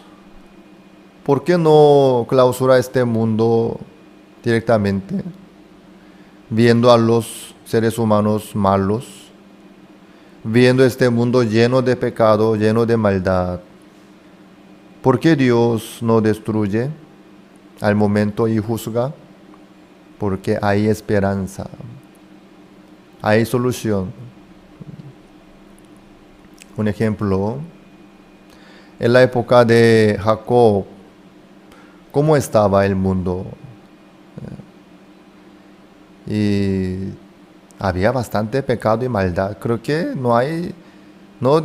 ¿por qué no clausura este mundo directamente, viendo a los seres humanos malos, viendo este mundo lleno de pecado, lleno de maldad? ¿Por qué Dios no destruye al momento y juzga? Porque hay esperanza, hay solución. Un ejemplo, en la época de Jacob, ¿cómo estaba el mundo? Y había bastante pecado y maldad. Creo que no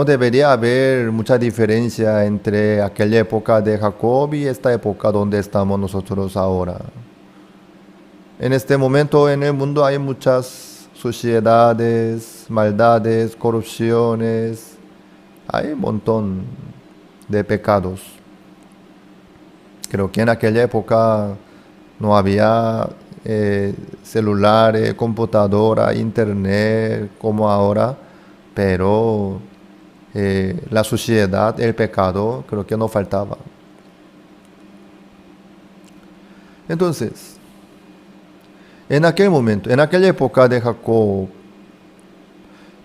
debería haber mucha diferencia entre aquella época de Jacob y esta época donde estamos nosotros ahora. En este momento en el mundo hay muchas suciedades, maldades, corrupciones, hay un montón de pecados. Creo que en aquella época no había celulares, computadora, internet como ahora, pero la suciedad, el pecado, creo que no faltaba. Entonces, en aquel momento, en aquella época de Jacob,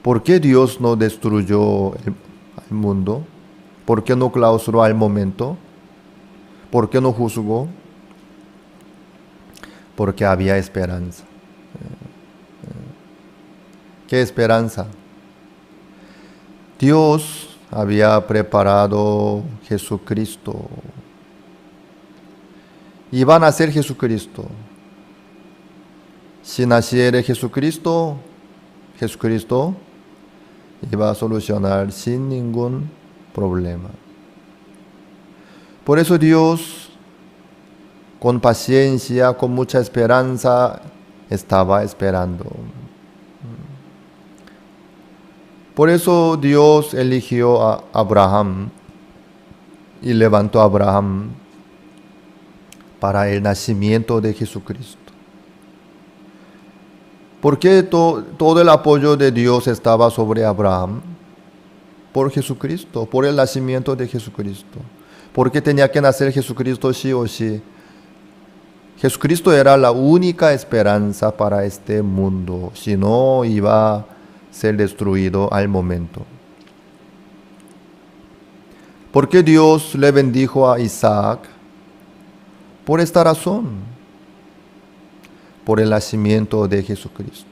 ¿por qué Dios no destruyó el mundo? ¿Por qué no clausuró al momento? ¿Por qué no juzgó? Porque había esperanza. ¿Qué esperanza? Dios había preparado Jesucristo. Iba a nacer Jesucristo. Si naciera Jesucristo iba a solucionar sin ningún problema. Por eso Dios, con paciencia, con mucha esperanza, estaba esperando. Por eso Dios eligió a Abraham y levantó a Abraham para el nacimiento de Jesucristo. ¿Por qué todo el apoyo de Dios estaba sobre Abraham? Por Jesucristo, por el nacimiento de Jesucristo. ¿Por qué tenía que nacer Jesucristo sí o sí? Jesucristo era la única esperanza para este mundo, si no iba a ser destruido al momento. ¿Por qué Dios le bendijo a Isaac? Por esta razón. Por el nacimiento de Jesucristo.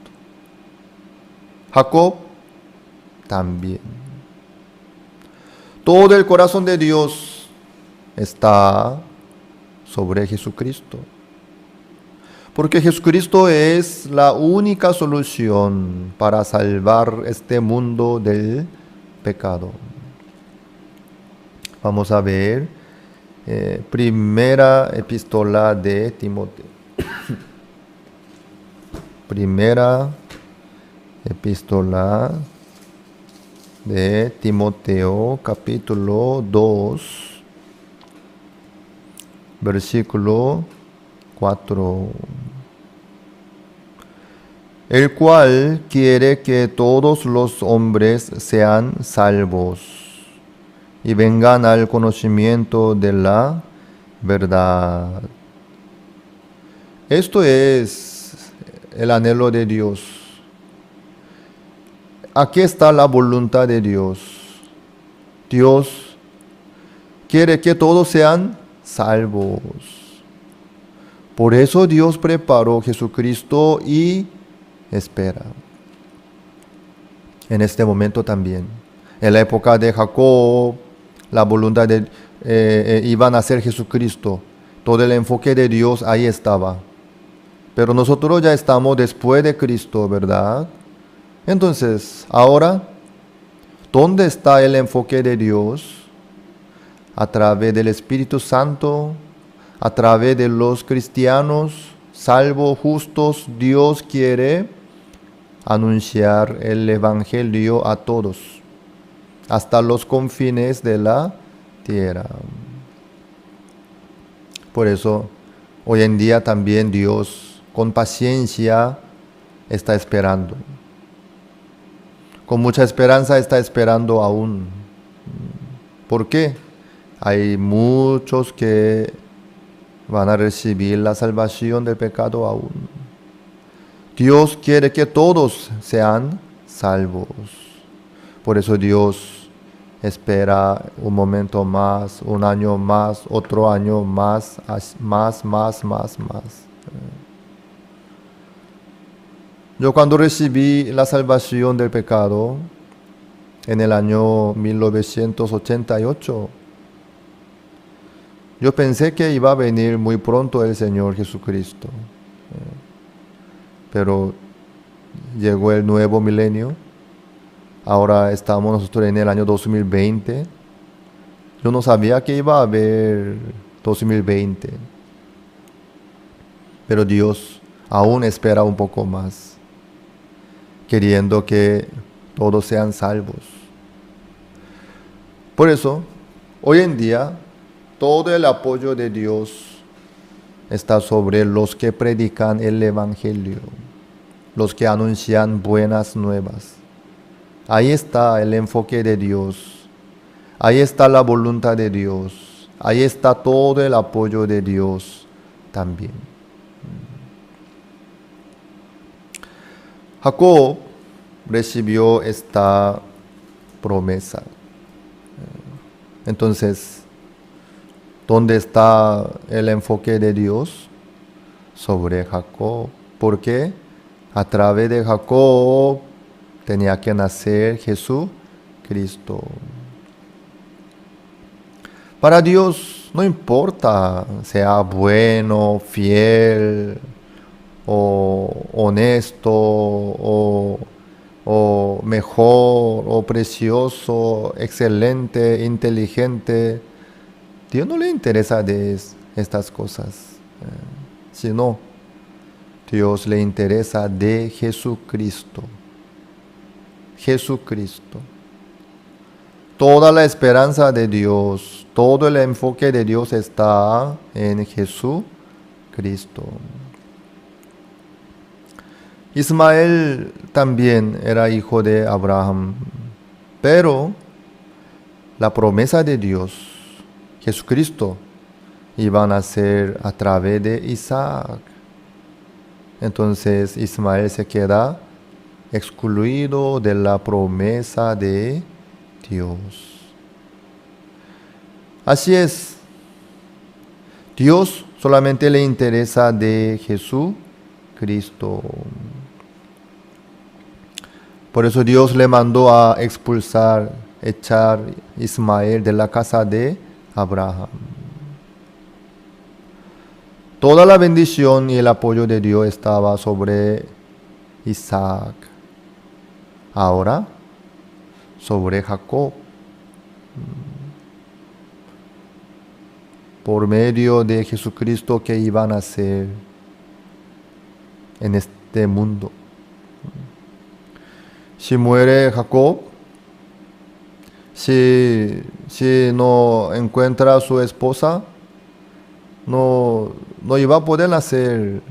Jacob también. Todo el corazón de Dios está sobre Jesucristo. Porque Jesucristo es la única solución para salvar este mundo del pecado. Vamos a ver primera epístola de Timoteo. Primera epístola de Timoteo, capítulo 2, versículo 4. El cual quiere que todos los hombres sean salvos y vengan al conocimiento de la verdad. Esto es el anhelo de Dios. Aquí está la voluntad de Dios. Dios quiere que todos sean salvos. Por eso Dios preparó Jesucristo y espera. En este momento también. En la época de Jacob, la voluntad de iba a nacer Jesucristo. Todo el enfoque de Dios ahí estaba. Pero nosotros ya estamos después de Cristo, ¿verdad? Entonces, ahora, ¿dónde está el enfoque de Dios? A través del Espíritu Santo, a través de los cristianos, salvos, justos, Dios quiere anunciar el Evangelio a todos, hasta los confines de la tierra. Por eso, hoy en día también Dios, con paciencia, está esperando. Con mucha esperanza está esperando aún. ¿Por qué? Hay muchos que van a recibir la salvación del pecado aún. Dios quiere que todos sean salvos. Por eso Dios espera un momento más, un año más, otro año más. Yo cuando recibí la salvación del pecado, en el año 1988. Yo pensé que iba a venir muy pronto el Señor Jesucristo, pero llegó el nuevo milenio. Ahora estamos nosotros en el año 2020. Yo no sabía que iba a haber 2020, pero Dios aún espera un poco más, queriendo que todos sean salvos. Por eso, hoy en día, todo el apoyo de Dios está sobre los que predican el Evangelio, los que anuncian buenas nuevas. Ahí está el enfoque de Dios, ahí está la voluntad de Dios, ahí está todo el apoyo de Dios también. Jacob recibió esta promesa. Entonces, ¿dónde está el enfoque de Dios? Sobre Jacob. ¿Por qué? A través de Jacob tenía que nacer Jesucristo. Para Dios no importa sea bueno, fiel, o honesto, o mejor, o precioso, excelente, inteligente. Dios no le interesa de estas cosas, sino Dios le interesa de Jesucristo. Jesucristo. Toda la esperanza de Dios, todo el enfoque de Dios está en Jesucristo. Ismael también era hijo de Abraham, pero la promesa de Dios, Jesucristo, iba a nacer a través de Isaac. Entonces Ismael se queda excluido de la promesa de Dios. Así es. Dios solamente le interesa de Jesucristo. Por eso Dios le mandó a echar Ismael de la casa de Abraham. Toda la bendición y el apoyo de Dios estaba sobre Isaac. Ahora, sobre Jacob. Por medio de Jesucristo que iba a nacer en este mundo. Si muere Jacob, si no encuentra a su esposa, no iba a poder nacer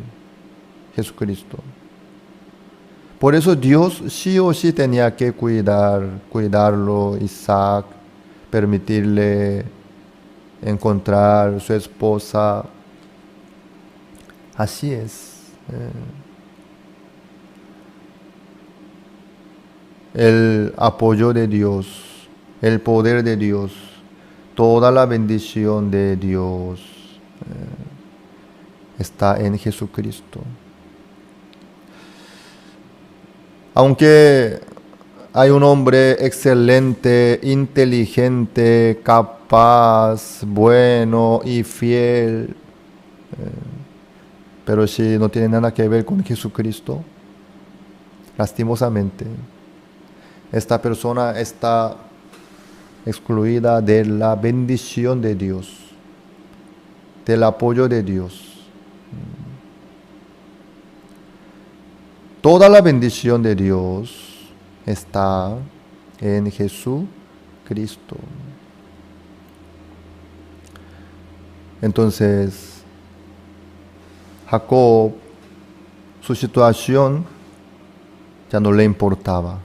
Jesucristo. Por eso Dios sí o sí tenía que cuidarlo, Isaac, permitirle encontrar su esposa. Así es. El apoyo de Dios, el poder de Dios, toda la bendición de Dios está en Jesucristo. Aunque hay un hombre excelente, inteligente, capaz, bueno y fiel, pero si no tiene nada que ver con Jesucristo, lastimosamente, esta persona está excluida de la bendición de Dios, del apoyo de Dios. Toda la bendición de Dios está en Jesucristo. Entonces, Jacob, su situación ya no le importaba.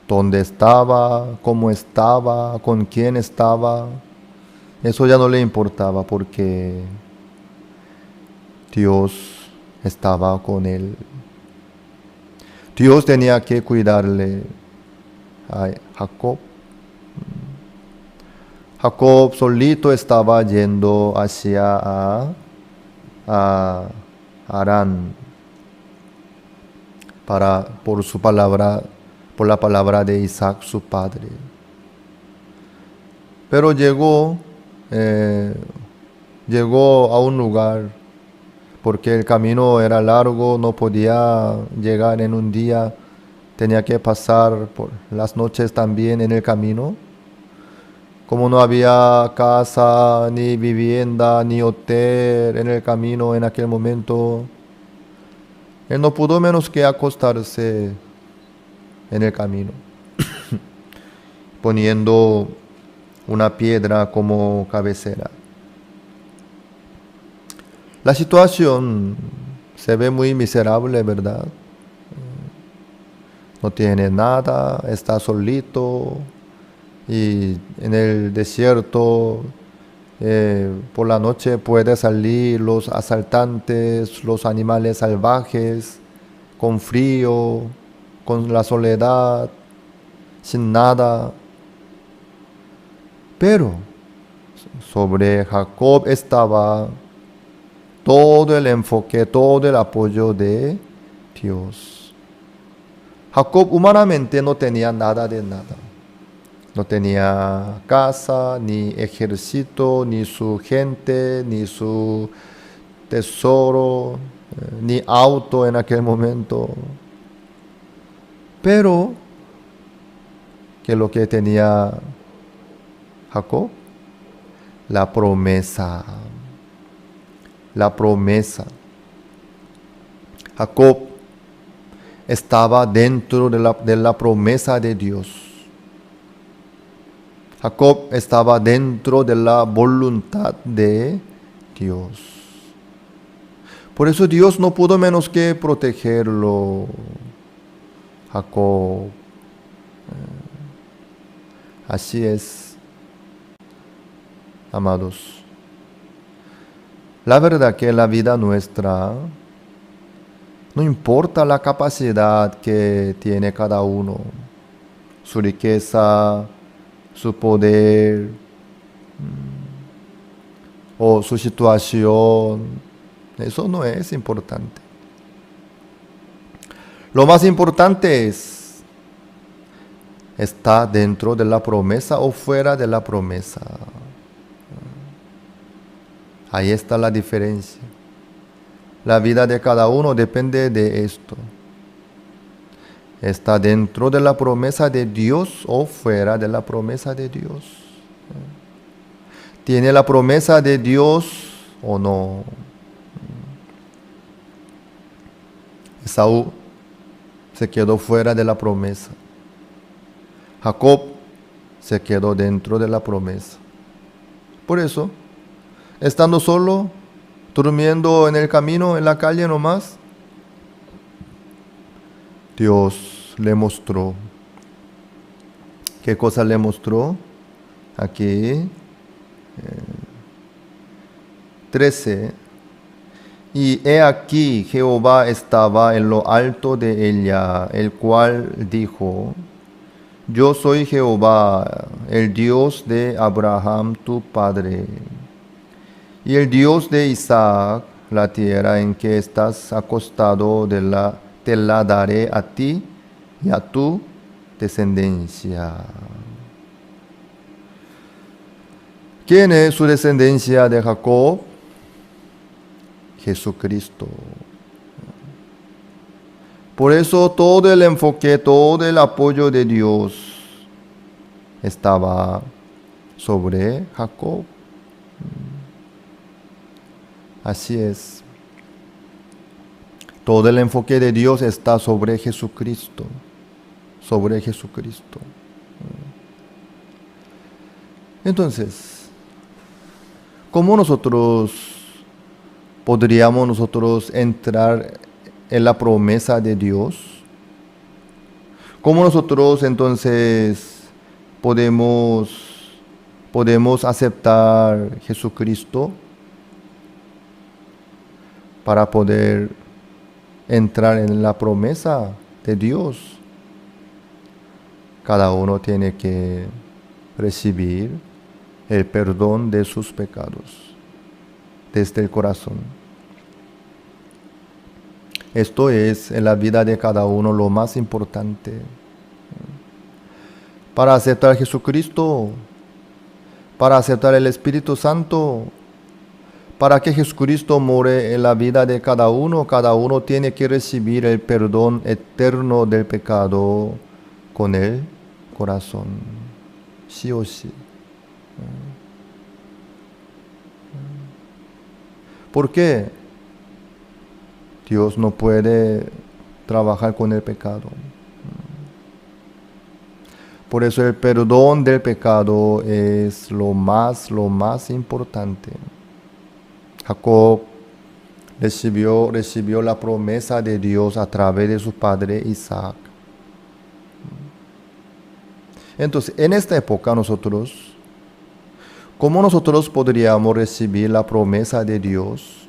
Dónde estaba, cómo estaba, con quién estaba, eso ya no le importaba porque Dios estaba con él. Dios tenía que cuidarle a Jacob. Jacob solito estaba yendo hacia a Harán por por la palabra de Isaac, su padre. Pero llegó a un lugar, porque el camino era largo, no podía llegar en un día, tenía que pasar por las noches también en el camino. Como no había casa, ni vivienda, ni hotel en el camino en aquel momento, él no pudo menos que acostarse en el camino, poniendo una piedra como cabecera. La situación se ve muy miserable, ¿verdad? No tiene nada, está solito y en el desierto por la noche pueden salir los asaltantes, los animales salvajes, con frío, con la soledad, sin nada. Pero sobre Jacob estaba todo el enfoque, todo el apoyo de Dios. Jacob humanamente no tenía nada de nada. No tenía casa, ni ejército, ni su gente, ni su tesoro, ni auto en aquel momento. Pero, ¿qué es lo que tenía Jacob? La promesa. La promesa. Jacob estaba dentro de la promesa de Dios. Jacob estaba dentro de la voluntad de Dios. Por eso Dios no pudo menos que protegerlo. Jacob. Así es, amados. La verdad que la vida nuestra, no importa la capacidad que tiene cada uno, su riqueza, su poder o su situación, eso no es importante. Lo más importante es, ¿está dentro de la promesa o fuera de la promesa? Ahí está la diferencia. La vida de cada uno depende de esto. ¿Está dentro de la promesa de Dios o fuera de la promesa de Dios? ¿Tiene la promesa de Dios o no? Esaú se quedó fuera de la promesa. Jacob se quedó dentro de la promesa. Por eso, estando solo, durmiendo en el camino, en la calle nomás, Dios le mostró. ¿Qué cosa le mostró? Aquí, 13. Y he aquí Jehová estaba en lo alto de ella, el cual dijo: Yo soy Jehová, el Dios de Abraham tu padre, y el Dios de Isaac. La tierra en que estás acostado te la daré a ti y a tu descendencia. ¿Quién es su descendencia de Jacob? Jesucristo. Por eso todo el enfoque, todo el apoyo de Dios estaba sobre Jacob. Así es. Todo el enfoque de Dios está sobre Jesucristo. Sobre Jesucristo. Entonces, ¿cómo podríamos entrar en la promesa de Dios? ¿Cómo nosotros entonces podemos aceptar Jesucristo para poder entrar en la promesa de Dios? Cada uno tiene que recibir el perdón de sus pecados desde el corazón. Esto es en la vida de cada uno lo más importante. para aceptar a Jesucristo, para aceptar el Espíritu Santo, para que Jesucristo more en la vida de cada uno tiene que recibir el perdón eterno del pecado con el corazón, sí o sí. ¿Por qué? Dios no puede trabajar con el pecado. Por eso el perdón del pecado es lo más importante. Jacob recibió la promesa de Dios a través de su padre Isaac. Entonces, en esta época ¿cómo nosotros podríamos recibir la promesa de Dios?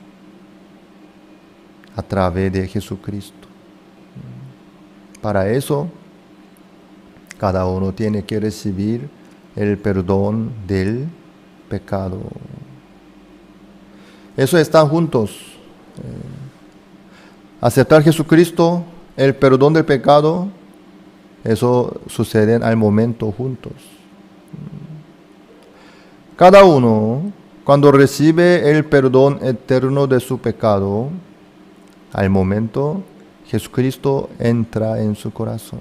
A través de Jesucristo. Para eso, cada uno tiene que recibir el perdón del pecado. Eso están juntos. Aceptar Jesucristo, el perdón del pecado, eso sucede al momento juntos. Cada uno, cuando recibe el perdón eterno de su pecado, al momento Jesucristo entra en su corazón.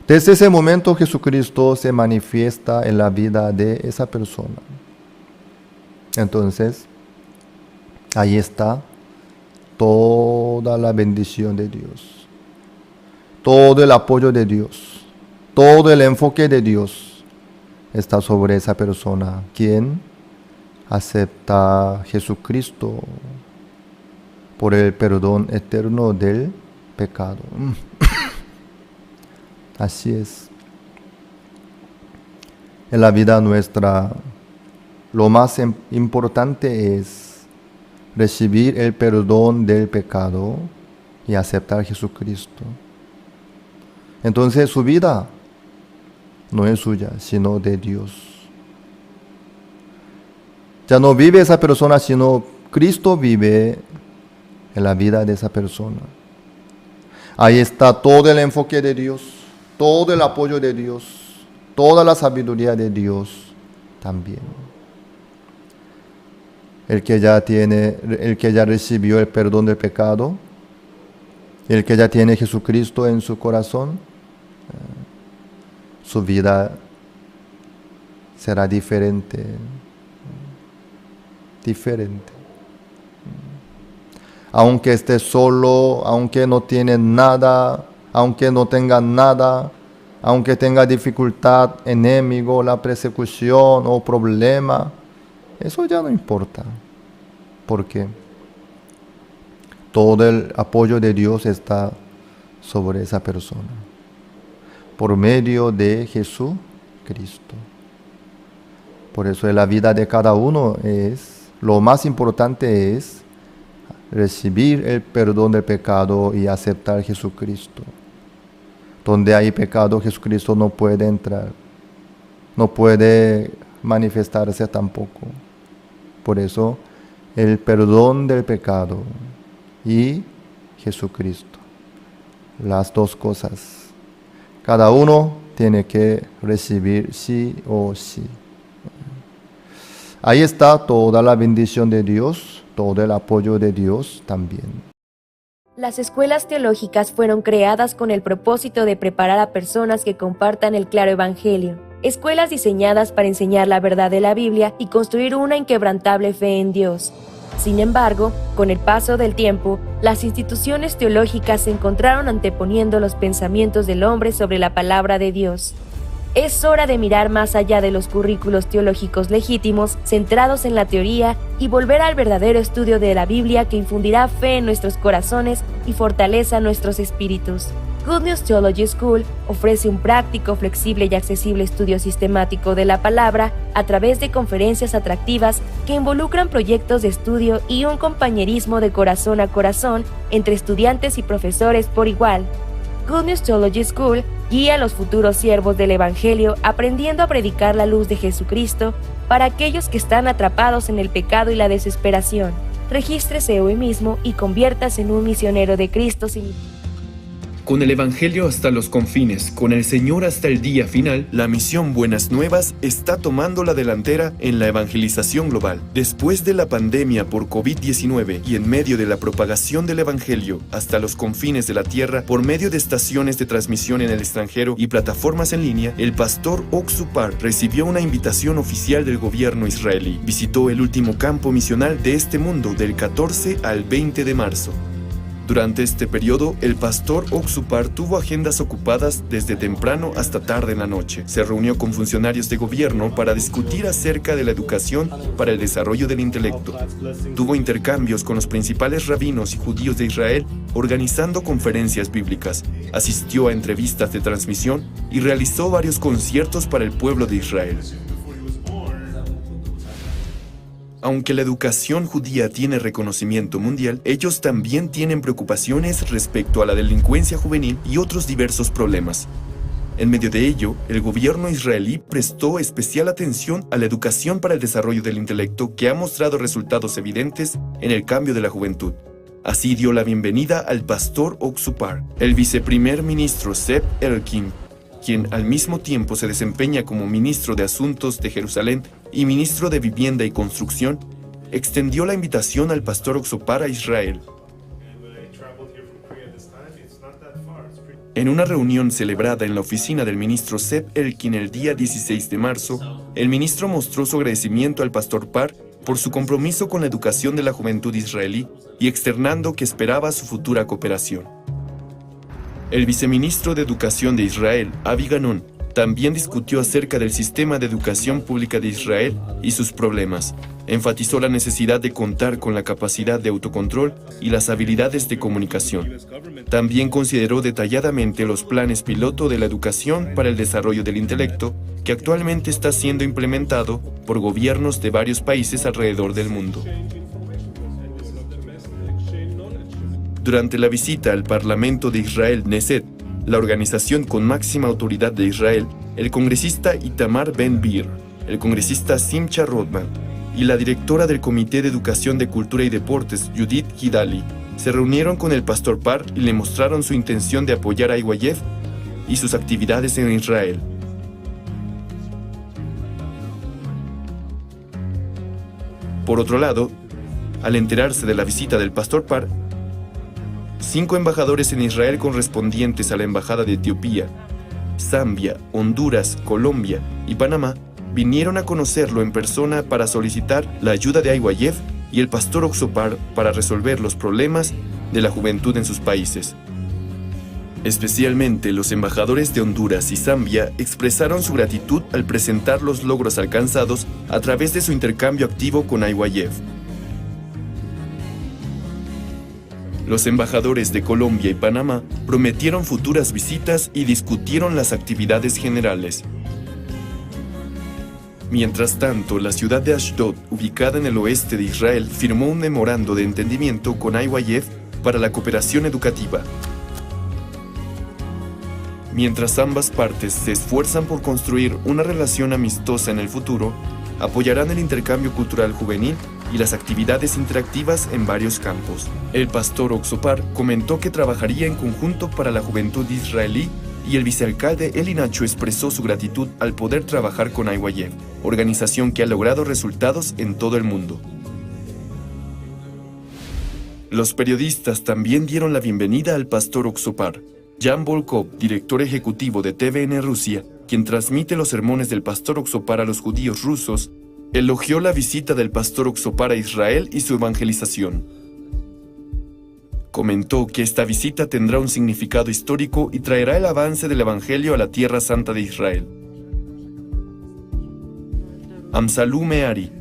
Desde ese momento Jesucristo se manifiesta en la vida de esa persona. Entonces, ahí está toda la bendición de Dios, todo el apoyo de Dios, todo el enfoque de Dios está sobre esa persona, quien acepta a Jesucristo por el perdón eterno del pecado. Así es. En la vida nuestra, lo más importante es recibir el perdón del pecado y aceptar a Jesucristo. Entonces su vida no es suya, sino de Dios. Ya no vive esa persona, sino Cristo vive en la vida de esa persona. Ahí está todo el enfoque de Dios, todo el apoyo de Dios, toda la sabiduría de Dios también. El que ya recibió el perdón del pecado, el que ya tiene Jesucristo en su corazón, su vida será diferente. Aunque esté solo, aunque no tiene nada, aunque no tenga nada, aunque tenga dificultad, enemigo, la persecución o problema, eso ya no importa. Porque todo el apoyo de Dios está sobre esa persona, por medio de Jesucristo. Por eso en la vida de cada uno lo más importante es recibir el perdón del pecado y aceptar a Jesucristo. Donde hay pecado, Jesucristo no puede entrar, no puede manifestarse tampoco. Por eso, el perdón del pecado y Jesucristo. Las dos cosas. Cada uno tiene que recibir sí o sí. Ahí está toda la bendición de Dios, todo el apoyo de Dios también. Las escuelas teológicas fueron creadas con el propósito de preparar a personas que compartan el claro evangelio. Escuelas diseñadas para enseñar la verdad de la Biblia y construir una inquebrantable fe en Dios. Sin embargo, con el paso del tiempo, las instituciones teológicas se encontraron anteponiendo los pensamientos del hombre sobre la palabra de Dios. Es hora de mirar más allá de los currículos teológicos legítimos, centrados en la teoría, y volver al verdadero estudio de la Biblia que infundirá fe en nuestros corazones y fortaleza nuestros espíritus. Good News Theology School ofrece un práctico, flexible y accesible estudio sistemático de la palabra a través de conferencias atractivas que involucran proyectos de estudio y un compañerismo de corazón a corazón entre estudiantes y profesores por igual. Good News Theology School guía a los futuros siervos del Evangelio aprendiendo a predicar la luz de Jesucristo para aquellos que están atrapados en el pecado y la desesperación. Regístrese hoy mismo y conviértase en un misionero de Cristo sin... Con el Evangelio hasta los confines, con el Señor hasta el día final, la misión Buenas Nuevas está tomando la delantera en la evangelización global. Después de la pandemia por COVID-19 y en medio de la propagación del Evangelio hasta los confines de la tierra por medio de estaciones de transmisión en el extranjero y plataformas en línea, el pastor Oxupar recibió una invitación oficial del gobierno israelí. Visitó el último campo misional de este mundo del 14 al 20 de marzo. Durante este periodo, el pastor Oxupar tuvo agendas ocupadas desde temprano hasta tarde en la noche. Se reunió con funcionarios de gobierno para discutir acerca de la educación para el desarrollo del intelecto. Tuvo intercambios con los principales rabinos y judíos de Israel, organizando conferencias bíblicas. Asistió a entrevistas de transmisión y realizó varios conciertos para el pueblo de Israel. Aunque la educación judía tiene reconocimiento mundial, ellos también tienen preocupaciones respecto a la delincuencia juvenil y otros diversos problemas. En medio de ello, el gobierno israelí prestó especial atención a la educación para el desarrollo del intelecto, que ha mostrado resultados evidentes en el cambio de la juventud. Así dio la bienvenida al pastor Oxupar. El viceprimer ministro Zeev Elkin, quien al mismo tiempo se desempeña como ministro de Asuntos de Jerusalén y ministro de Vivienda y Construcción, extendió la invitación al pastor Oxupar a Israel. En una reunión celebrada en la oficina del ministro Zeev Elkin el día 16 de marzo, el ministro mostró su agradecimiento al pastor Par por su compromiso con la educación de la juventud israelí y externando que esperaba su futura cooperación. El viceministro de Educación de Israel, Avi Ganon, también discutió acerca del sistema de educación pública de Israel y sus problemas. Enfatizó la necesidad de contar con la capacidad de autocontrol y las habilidades de comunicación. También consideró detalladamente los planes piloto de la educación para el desarrollo del intelecto, que actualmente está siendo implementado por gobiernos de varios países alrededor del mundo. Durante la visita al Parlamento de Israel, Knesset, la organización con máxima autoridad de Israel, el congresista Itamar Ben-Gvir, el congresista Simcha Rodman y la directora del Comité de Educación de Cultura y Deportes, Judith Gidali, se reunieron con el pastor Par y le mostraron su intención de apoyar a IYF y sus actividades en Israel. Por otro lado, al enterarse de la visita del pastor Par, 5 embajadores en Israel correspondientes a la Embajada de Etiopía, Zambia, Honduras, Colombia y Panamá vinieron a conocerlo en persona para solicitar la ayuda de IYF y el pastor Oxupar para resolver los problemas de la juventud en sus países. Especialmente los embajadores de Honduras y Zambia expresaron su gratitud al presentar los logros alcanzados a través de su intercambio activo con IYF. Los embajadores de Colombia y Panamá prometieron futuras visitas y discutieron las actividades generales. Mientras tanto, la ciudad de Ashdod, ubicada en el oeste de Israel, firmó un memorando de entendimiento con IYF para la cooperación educativa. Mientras ambas partes se esfuerzan por construir una relación amistosa en el futuro, apoyarán el intercambio cultural juvenil y las actividades interactivas en varios campos. El pastor Oxupar comentó que trabajaría en conjunto para la juventud israelí y el vicealcalde Eli Nacho expresó su gratitud al poder trabajar con IYF, organización que ha logrado resultados en todo el mundo. Los periodistas también dieron la bienvenida al pastor Oxupar. Jan Volkov, director ejecutivo de TVN Rusia, quien transmite los sermones del pastor Oxupar a los judíos rusos, elogió la visita del pastor Oxupar a Israel y su evangelización. Comentó que esta visita tendrá un significado histórico y traerá el avance del Evangelio a la Tierra Santa de Israel. Amsalú Meari,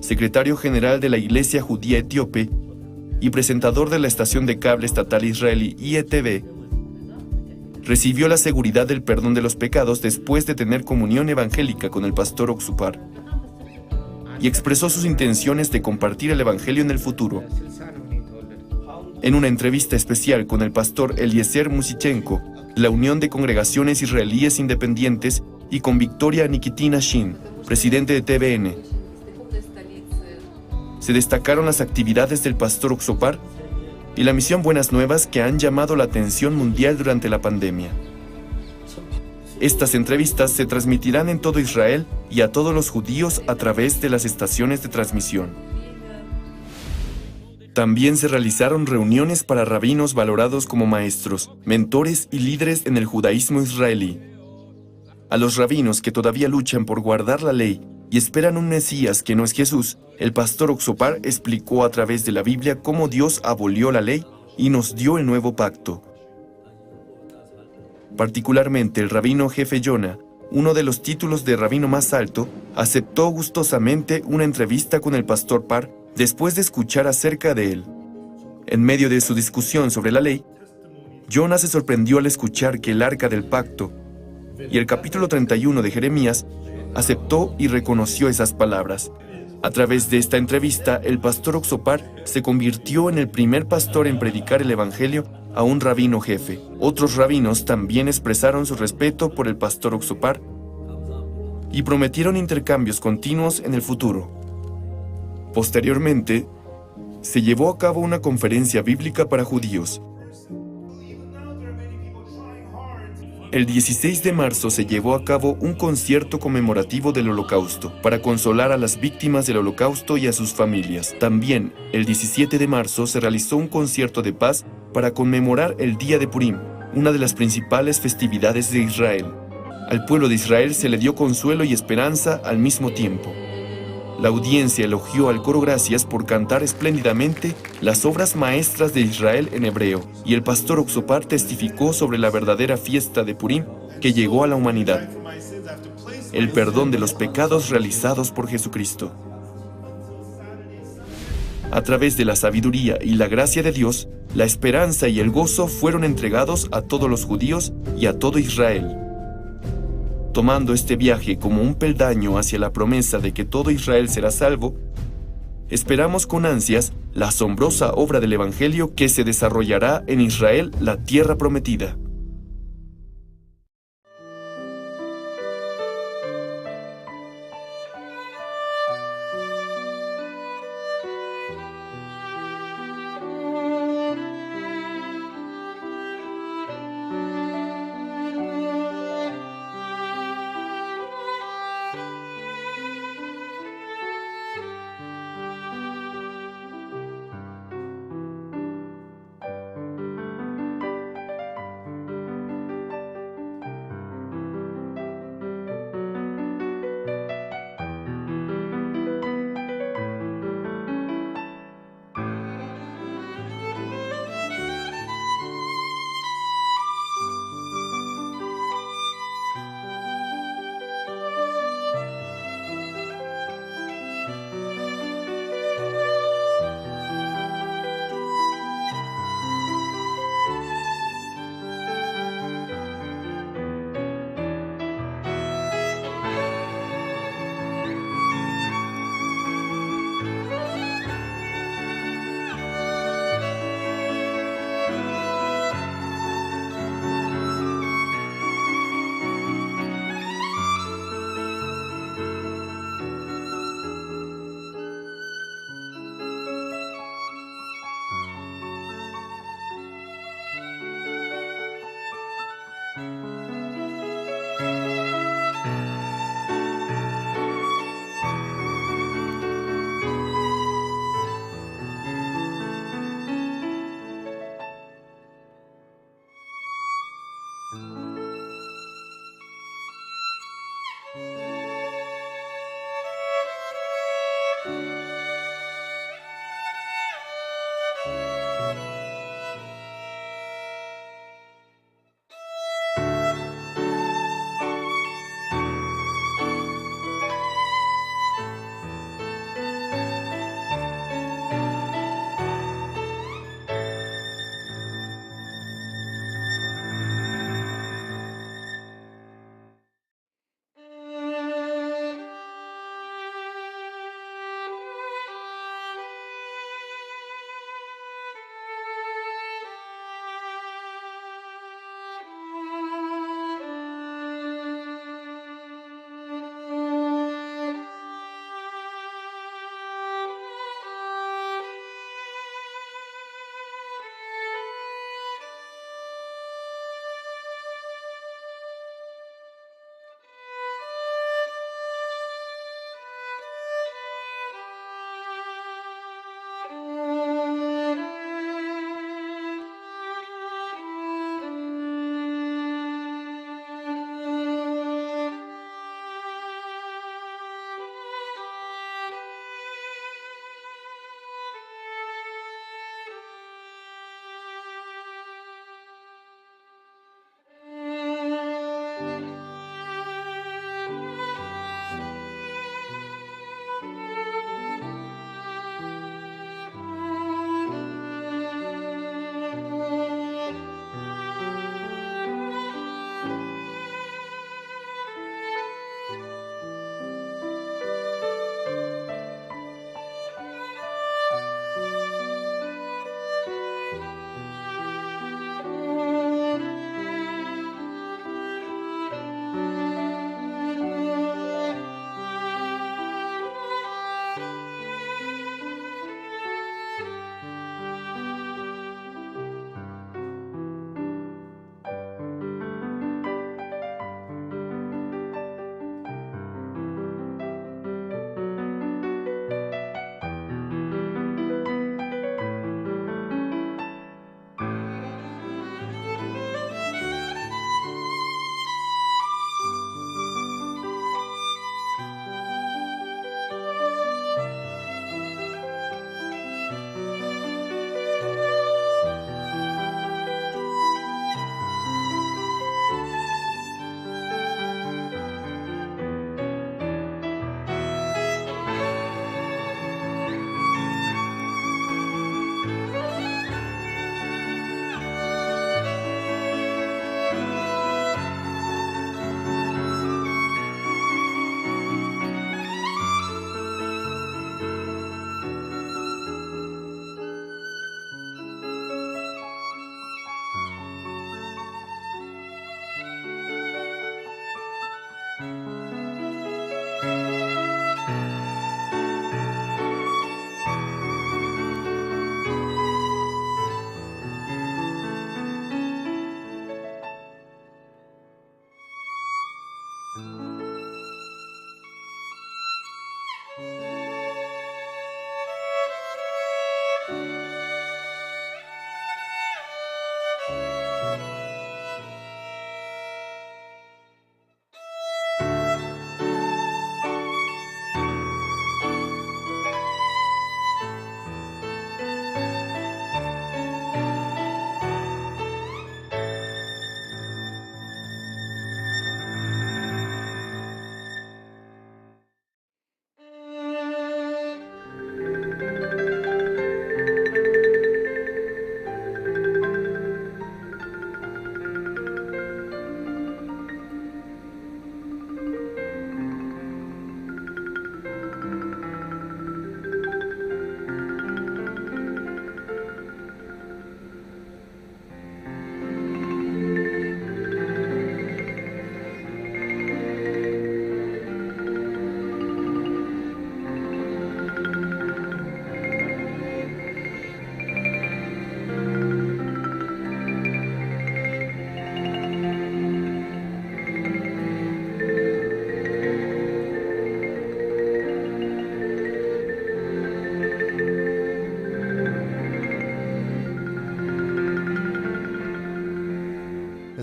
secretario general de la Iglesia Judía Etíope y presentador de la estación de cable estatal israelí IETV, recibió la seguridad del perdón de los pecados después de tener comunión evangélica con el pastor Oxupar y expresó sus intenciones de compartir el Evangelio en el futuro. En una entrevista especial con el pastor Eliezer Musichenko, de la Unión de Congregaciones Israelíes Independientes, y con Victoria Nikitina Shin, presidente de TVN, se destacaron las actividades del pastor Oxupar, y la misión Buenas Nuevas que han llamado la atención mundial durante la pandemia. Estas entrevistas se transmitirán en todo Israel y a todos los judíos a través de las estaciones de transmisión. También se realizaron reuniones para rabinos valorados como maestros, mentores y líderes en el judaísmo israelí. A los rabinos que todavía luchan por guardar la ley y esperan un Mesías que no es Jesús, el pastor Oxopar explicó a través de la Biblia cómo Dios abolió la ley y nos dio el nuevo pacto. Particularmente el rabino jefe Yonah, uno de los títulos de rabino más alto, aceptó gustosamente una entrevista con el pastor Parr después de escuchar acerca de él. En medio de su discusión sobre la ley, Yonah se sorprendió al escuchar que el arca del pacto y el capítulo 31 de Jeremías aceptó y reconoció esas palabras. A través de esta entrevista, el pastor Oxopar se convirtió en el primer pastor en predicar el evangelio a un rabino jefe. Otros rabinos también expresaron su respeto por el pastor Oxopar y prometieron intercambios continuos en el futuro. Posteriormente, se llevó a cabo una conferencia bíblica para judíos. El 16 de marzo se llevó a cabo un concierto conmemorativo del Holocausto para consolar a las víctimas del Holocausto y a sus familias. También, el 17 de marzo se realizó un concierto de paz para conmemorar el Día de Purim, una de las principales festividades de Israel. Al pueblo de Israel se le dio consuelo y esperanza al mismo tiempo. La audiencia elogió al coro Gracias por cantar espléndidamente las obras maestras de Israel en hebreo, y el pastor Oxopar testificó sobre la verdadera fiesta de Purim que llegó a la humanidad, el perdón de los pecados realizados por Jesucristo. A través de la sabiduría y la gracia de Dios, la esperanza y el gozo fueron entregados a todos los judíos y a todo Israel. Tomando este viaje como un peldaño hacia la promesa de que todo Israel será salvo, esperamos con ansias la asombrosa obra del Evangelio que se desarrollará en Israel, la tierra prometida.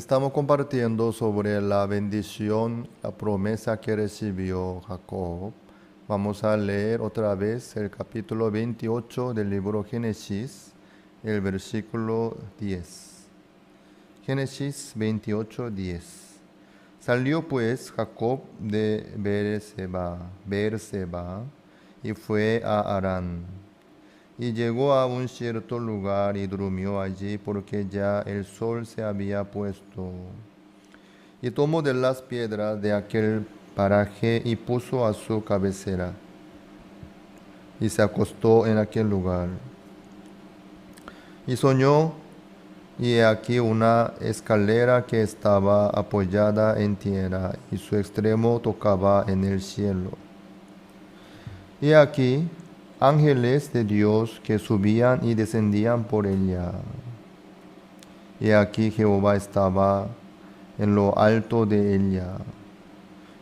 Estamos compartiendo sobre la bendición, la promesa que recibió Jacob. Vamos a leer otra vez el capítulo 28 del libro Génesis, el versículo 10. Génesis 28, 10. Salió pues Jacob de Beerseba y fue a Harán. Y llegó a un cierto lugar y durmió allí porque ya el sol se había puesto. Y tomó de las piedras de aquel paraje y puso a su cabecera. Y se acostó en aquel lugar. Y soñó, y he aquí una escalera que estaba apoyada en tierra, y su extremo tocaba en el cielo. Y aquí ángeles de Dios que subían y descendían por ella. Y aquí Jehová estaba en lo alto de ella,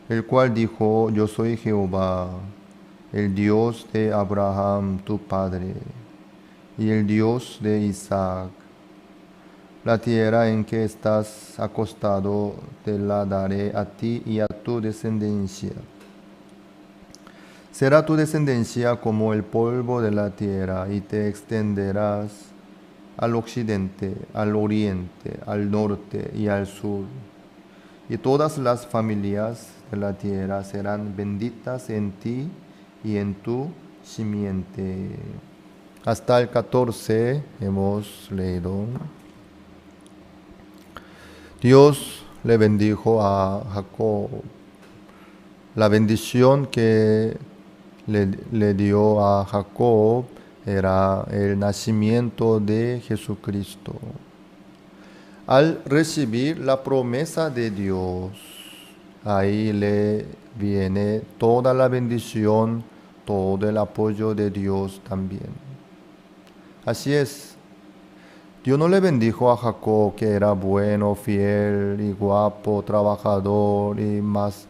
el cual dijo: Yo soy Jehová, el Dios de Abraham tu padre, y el Dios de Isaac. La tierra en que estás acostado te la daré a ti y a tu descendencia. Será tu descendencia como el polvo de la tierra, y te extenderás al occidente, al oriente, al norte y al sur. Y todas las familias de la tierra serán benditas en ti y en tu simiente. Hasta el 14 hemos leído. Dios le bendijo a Jacob. La bendición que le dio a Jacob era el nacimiento de Jesucristo. Al recibir la promesa de Dios, ahí le viene toda la bendición, todo el apoyo de Dios también. Así es. Dios no le bendijo a Jacob que era bueno, fiel y guapo, trabajador y más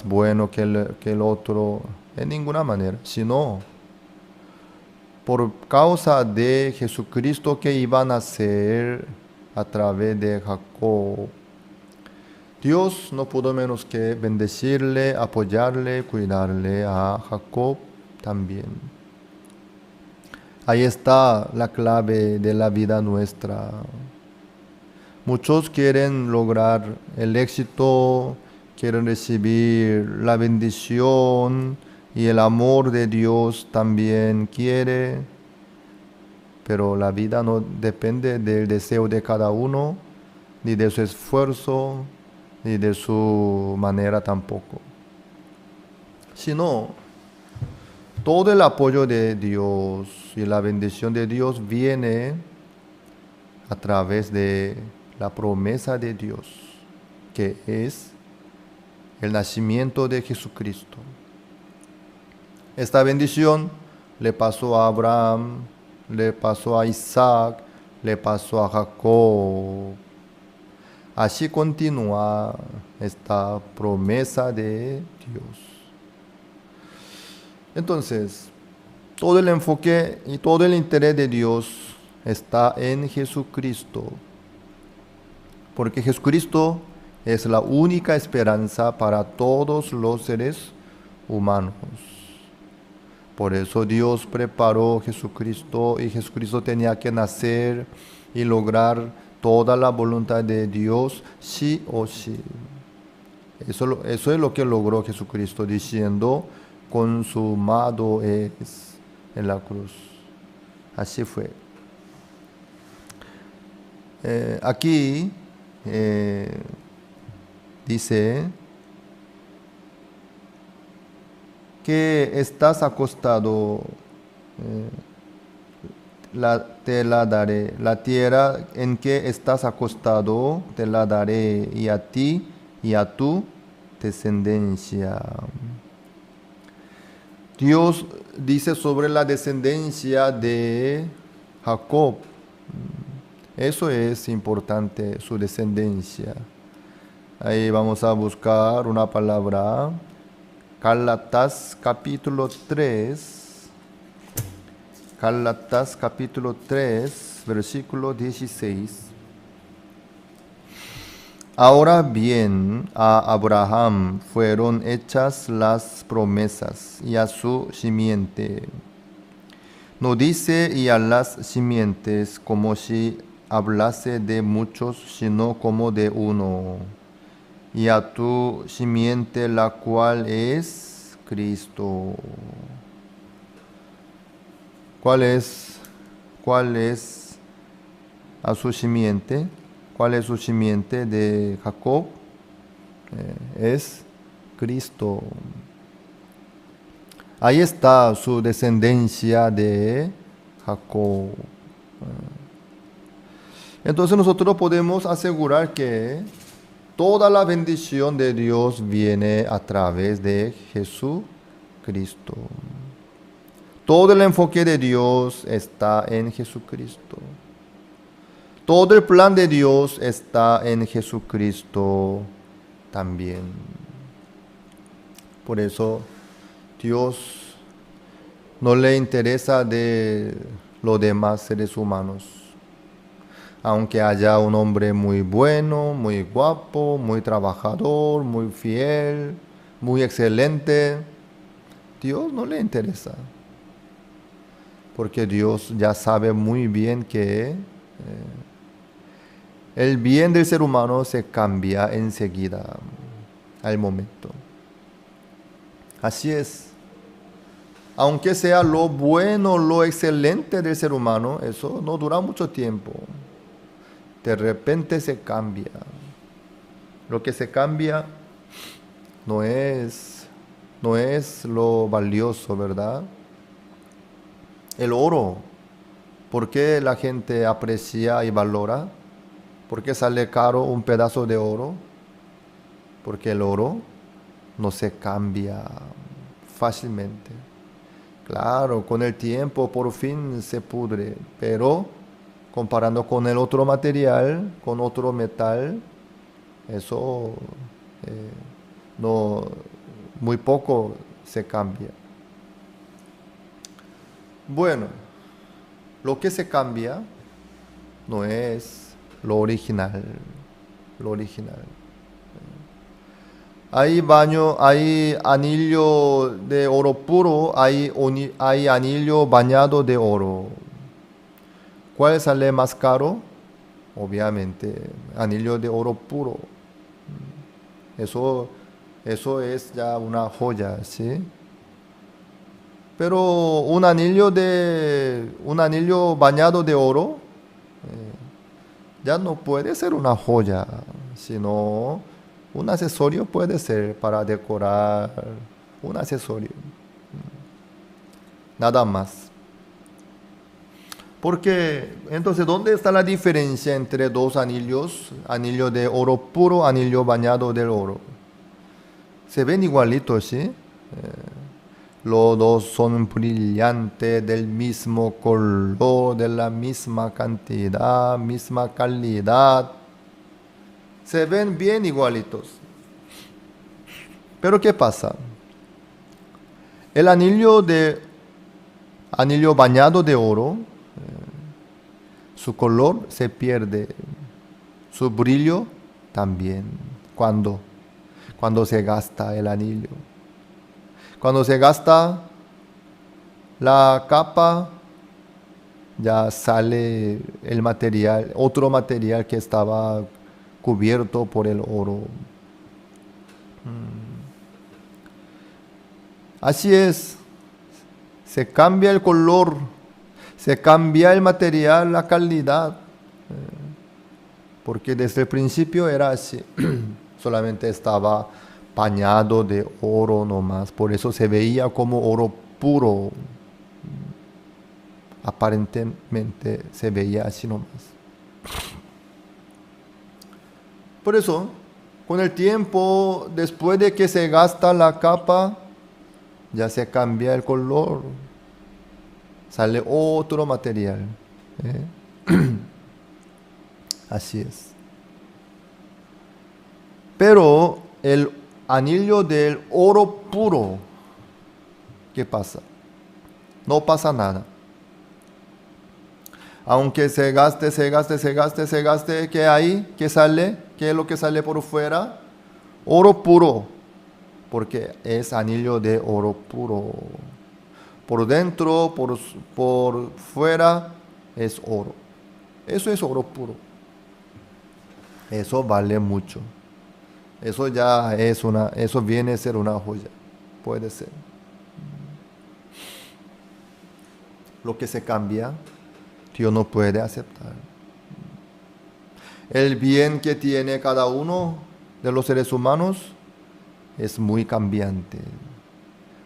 bueno que el otro, en ninguna manera, sino por causa de Jesucristo que iba a nacer a través de Jacob. Dios no pudo menos que bendecirle, apoyarle, cuidarle a Jacob también. Ahí está la clave de la vida nuestra. Muchos quieren lograr el éxito, quieren recibir la bendición y el amor de Dios también quiere, pero la vida no depende del deseo de cada uno, ni de su esfuerzo, ni de su manera tampoco. Sino, todo el apoyo de Dios y la bendición de Dios viene a través de la promesa de Dios, que es el nacimiento de Jesucristo. Esta bendición le pasó a Abraham, le pasó a Isaac, le pasó a Jacob. Así continúa esta promesa de Dios. Entonces, todo el enfoque y todo el interés de Dios está en Jesucristo, porque Jesucristo es la única esperanza para todos los seres humanos. Por eso Dios preparó a Jesucristo y Jesucristo tenía que nacer y lograr toda la voluntad de Dios sí o sí. Eso es lo que logró Jesucristo diciendo: consumado es, en la cruz. Así fue. Aquí dice que estás acostado, te la daré. La tierra en que estás acostado te la daré, y a ti y a tu descendencia. Dios dice sobre la descendencia de Jacob. Eso es importante, su descendencia. Ahí vamos a buscar una palabra. Gálatas capítulo 3. Gálatas capítulo 3, versículo 16. Ahora bien, a Abraham fueron hechas las promesas y a su simiente. No dice y a las simientes como si hablase de muchos, sino como de uno. Y a tu simiente, la cual es Cristo. ¿Cuál es a su simiente? ¿Cuál es su simiente de Jacob? Es Cristo. Ahí está su descendencia de Jacob. Entonces nosotros podemos asegurar que toda la bendición de Dios viene a través de Jesucristo. Todo el enfoque de Dios está en Jesucristo. Todo el plan de Dios está en Jesucristo también. Por eso Dios no le interesa de los demás seres humanos. Aunque haya un hombre muy bueno, muy guapo, muy trabajador, muy fiel, muy excelente, Dios no le interesa. Porque Dios ya sabe muy bien que el bien del ser humano se cambia enseguida, al momento. Así es. Aunque sea lo bueno, lo excelente del ser humano, eso no dura mucho tiempo. De repente se cambia. Lo que se cambia no es lo valioso, ¿verdad? El oro. ¿Por qué la gente aprecia y valora? ¿Por qué sale caro un pedazo de oro? Porque el oro no se cambia fácilmente. Claro, con el tiempo por fin se pudre, pero comparando con el otro material, con otro metal, eso no, muy poco se cambia. Bueno, lo que se cambia no es lo original. Hay anillo de oro puro, hay anillo bañado de oro. ¿Cuál sale más caro? Obviamente, anillo de oro puro. Eso es ya una joya, ¿sí? Pero un anillo bañado de oro ya no puede ser una joya, sino un accesorio puede ser para decorar, un accesorio. Nada más. Porque, entonces, ¿dónde está la diferencia entre dos anillos? Anillo de oro puro, anillo bañado del oro. Se ven igualitos, ¿sí? Los dos son brillantes, del mismo color, de la misma cantidad, misma calidad. Se ven bien igualitos. Pero ¿qué pasa? El anillo bañado de oro, su color se pierde, su brillo también. ¿Cuándo? Cuando se gasta el anillo. Cuando se gasta la capa, ya sale el material, otro material que estaba cubierto por el oro. Así es, se cambia el color, se cambia el material, la calidad, porque desde el principio era así, solamente estaba bañado de oro nomás, por eso se veía como oro puro, aparentemente se veía así nomás. Por eso, con el tiempo, después de que se gasta la capa, ya se cambia el color, sale otro material. Así es. Pero el anillo del oro puro, ¿qué pasa? No pasa nada. Aunque se gaste, ¿qué hay? ¿Qué sale? ¿Qué es lo que sale por fuera? Oro puro, porque es anillo de oro puro. Por dentro, por fuera, es oro. Eso es oro puro. Eso vale mucho. Eso ya es eso viene a ser una joya. Puede ser. Lo que se cambia, Dios no puede aceptar. El bien que tiene cada uno de los seres humanos es muy cambiante,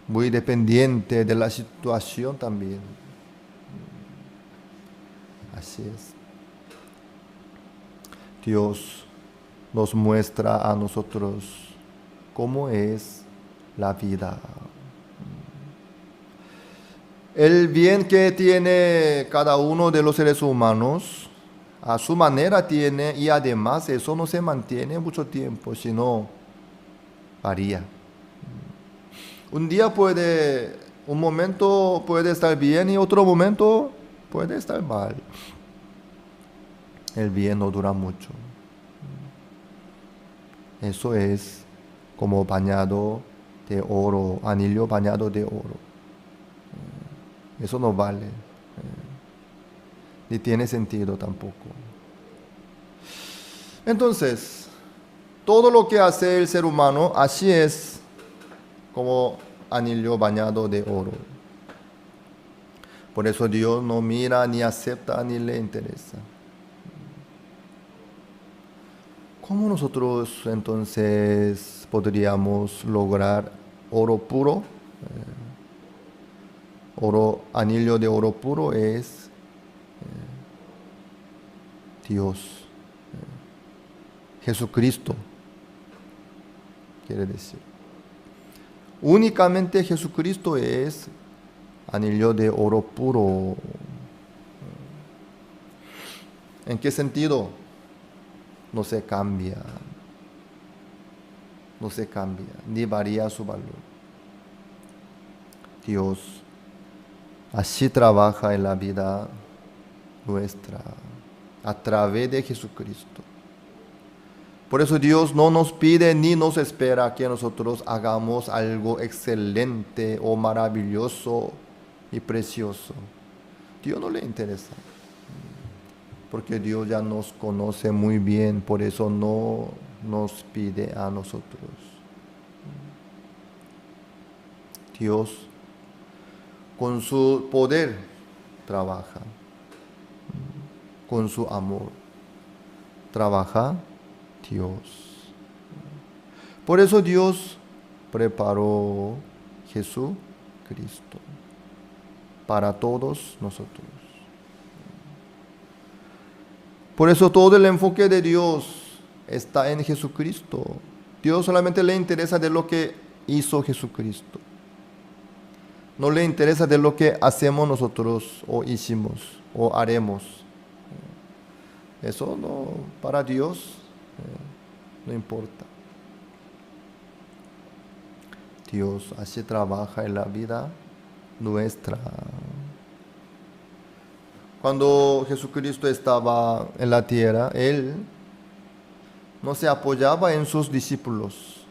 muy dependiente de la situación también. Así es. Dios nos muestra a nosotros cómo es la vida. El bien que tiene cada uno de los seres humanos, a su manera tiene, y además eso no se mantiene mucho tiempo, sino varía. Un momento puede estar bien y otro momento puede estar mal. El bien no dura mucho. Eso es como bañado de oro, anillo bañado de oro. Eso no vale, ni tiene sentido tampoco. Entonces, todo lo que hace el ser humano, así es como anillo bañado de oro. Por eso Dios no mira, ni acepta, ni le interesa. ¿Cómo nosotros entonces podríamos lograr oro puro? Anillo de oro puro es Dios, Jesucristo, quiere decir. Únicamente Jesucristo es anillo de oro puro. ¿En qué sentido? No se cambia, ni varía su valor. Dios así trabaja en la vida nuestra, a través de Jesucristo. Por eso Dios no nos pide ni nos espera que nosotros hagamos algo excelente o maravilloso y precioso. Dios no le interesa, porque Dios ya nos conoce muy bien, por eso no nos pide a nosotros. Dios con su poder trabaja, con su amor trabaja Dios. Por eso Dios preparó Jesucristo para todos nosotros. Por eso todo el enfoque de Dios está en Jesucristo. Dios solamente le interesa de lo que hizo Jesucristo. No le interesa de lo que hacemos nosotros o hicimos o haremos. Eso no, para Dios no importa. Dios así trabaja en la vida nuestra. Cuando Jesucristo estaba en la tierra, Él no se apoyaba en sus discípulos.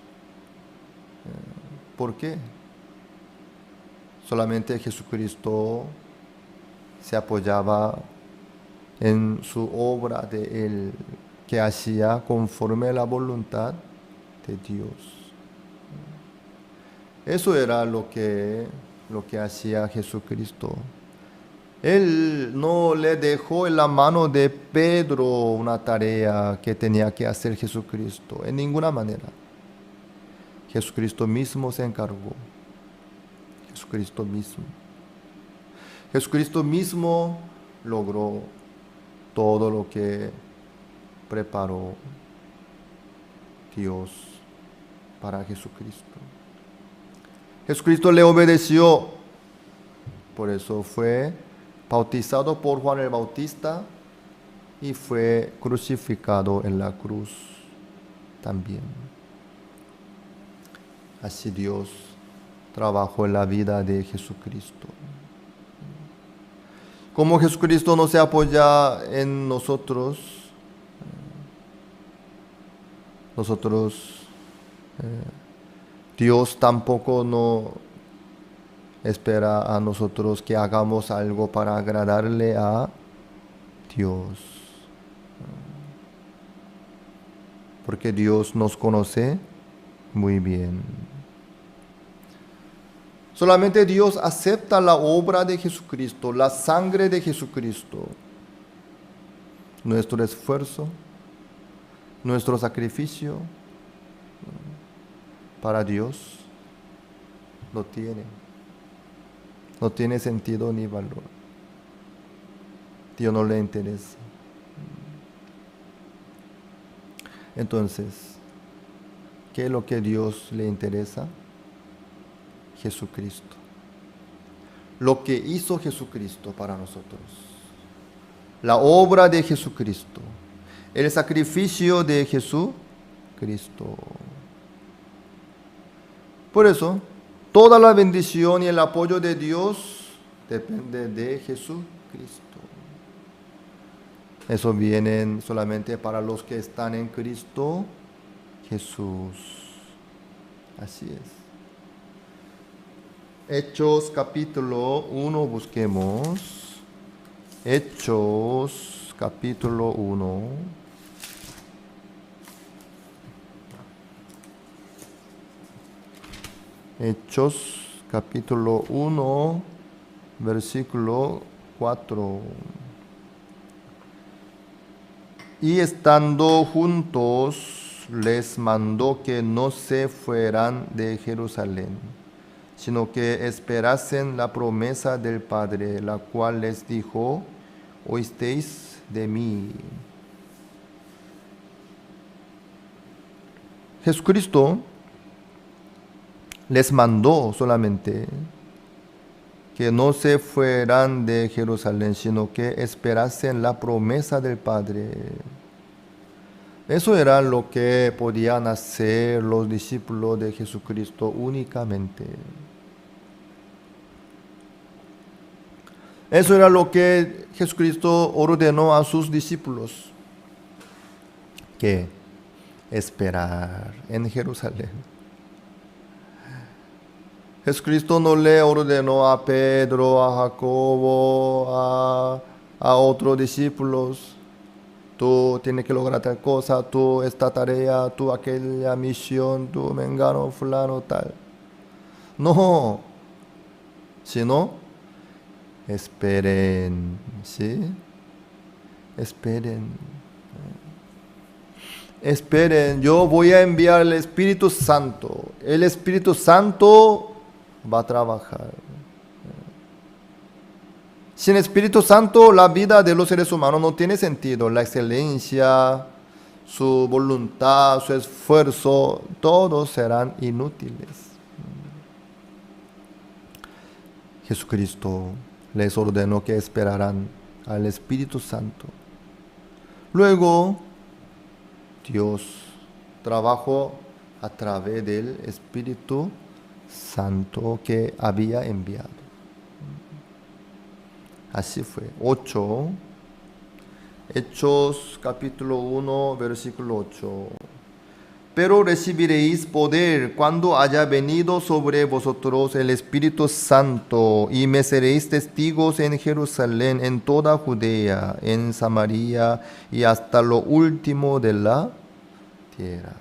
¿Por qué? Solamente Jesucristo se apoyaba en su obra de Él, que hacía conforme a la voluntad de Dios. Eso era lo que hacía Jesucristo. Él no le dejó en la mano de Pedro una tarea que tenía que hacer Jesucristo, en ninguna manera. Jesucristo mismo se encargó. Jesucristo mismo logró todo lo que preparó Dios para Jesucristo. Jesucristo le obedeció, por eso fue bautizado por Juan el Bautista y fue crucificado en la cruz también. Así Dios trabajó en la vida de Jesucristo. como Jesucristo no se apoya en nosotros, Dios tampoco no espera a nosotros que hagamos algo para agradarle a Dios. Porque Dios nos conoce muy bien. Solamente Dios acepta la obra de Jesucristo, la sangre de Jesucristo. Nuestro esfuerzo, nuestro sacrificio, para Dios no tiene sentido ni valor. Dios no le interesa. Entonces, ¿qué es lo que Dios le interesa? Jesucristo. Lo que hizo Jesucristo para nosotros. La obra de Jesucristo. El sacrificio de Jesucristo. Por eso, toda la bendición y el apoyo de Dios depende de Jesucristo. Eso viene solamente para los que están en Cristo Jesús. Así es. Hechos capítulo 1, busquemos. Hechos capítulo 1. Hechos capítulo 1, versículo 4. Y estando juntos, les mandó que no se fueran de Jerusalén, sino que esperasen la promesa del Padre, la cual les dijo: oísteis de mí. Jesucristo les mandó solamente que no se fueran de Jerusalén, sino que esperasen la promesa del Padre. Eso era lo que podían hacer los discípulos de Jesucristo únicamente. Eso era lo que Jesucristo ordenó a sus discípulos, que esperar en Jerusalén. Jesucristo no le ordenó a Pedro, a Jacobo, a otros discípulos: tú tienes que lograr tal cosa, tú esta tarea, tú aquella misión, tú mengano, fulano, tal. No, sino esperen, ¿sí? Esperen. Esperen, yo voy a enviar el Espíritu Santo. El Espíritu Santo va a trabajar. Sin Espíritu Santo, la vida de los seres humanos no tiene sentido. La excelencia, su voluntad, su esfuerzo, todos serán inútiles. Jesucristo les ordenó que esperaran al Espíritu Santo. Luego, Dios trabajó a través del Espíritu Santo que había enviado. Así fue. 8. Hechos capítulo 1, versículo 8. Pero recibiréis poder cuando haya venido sobre vosotros el Espíritu Santo, y me seréis testigos en Jerusalén, en toda Judea, en Samaria y hasta lo último de la tierra.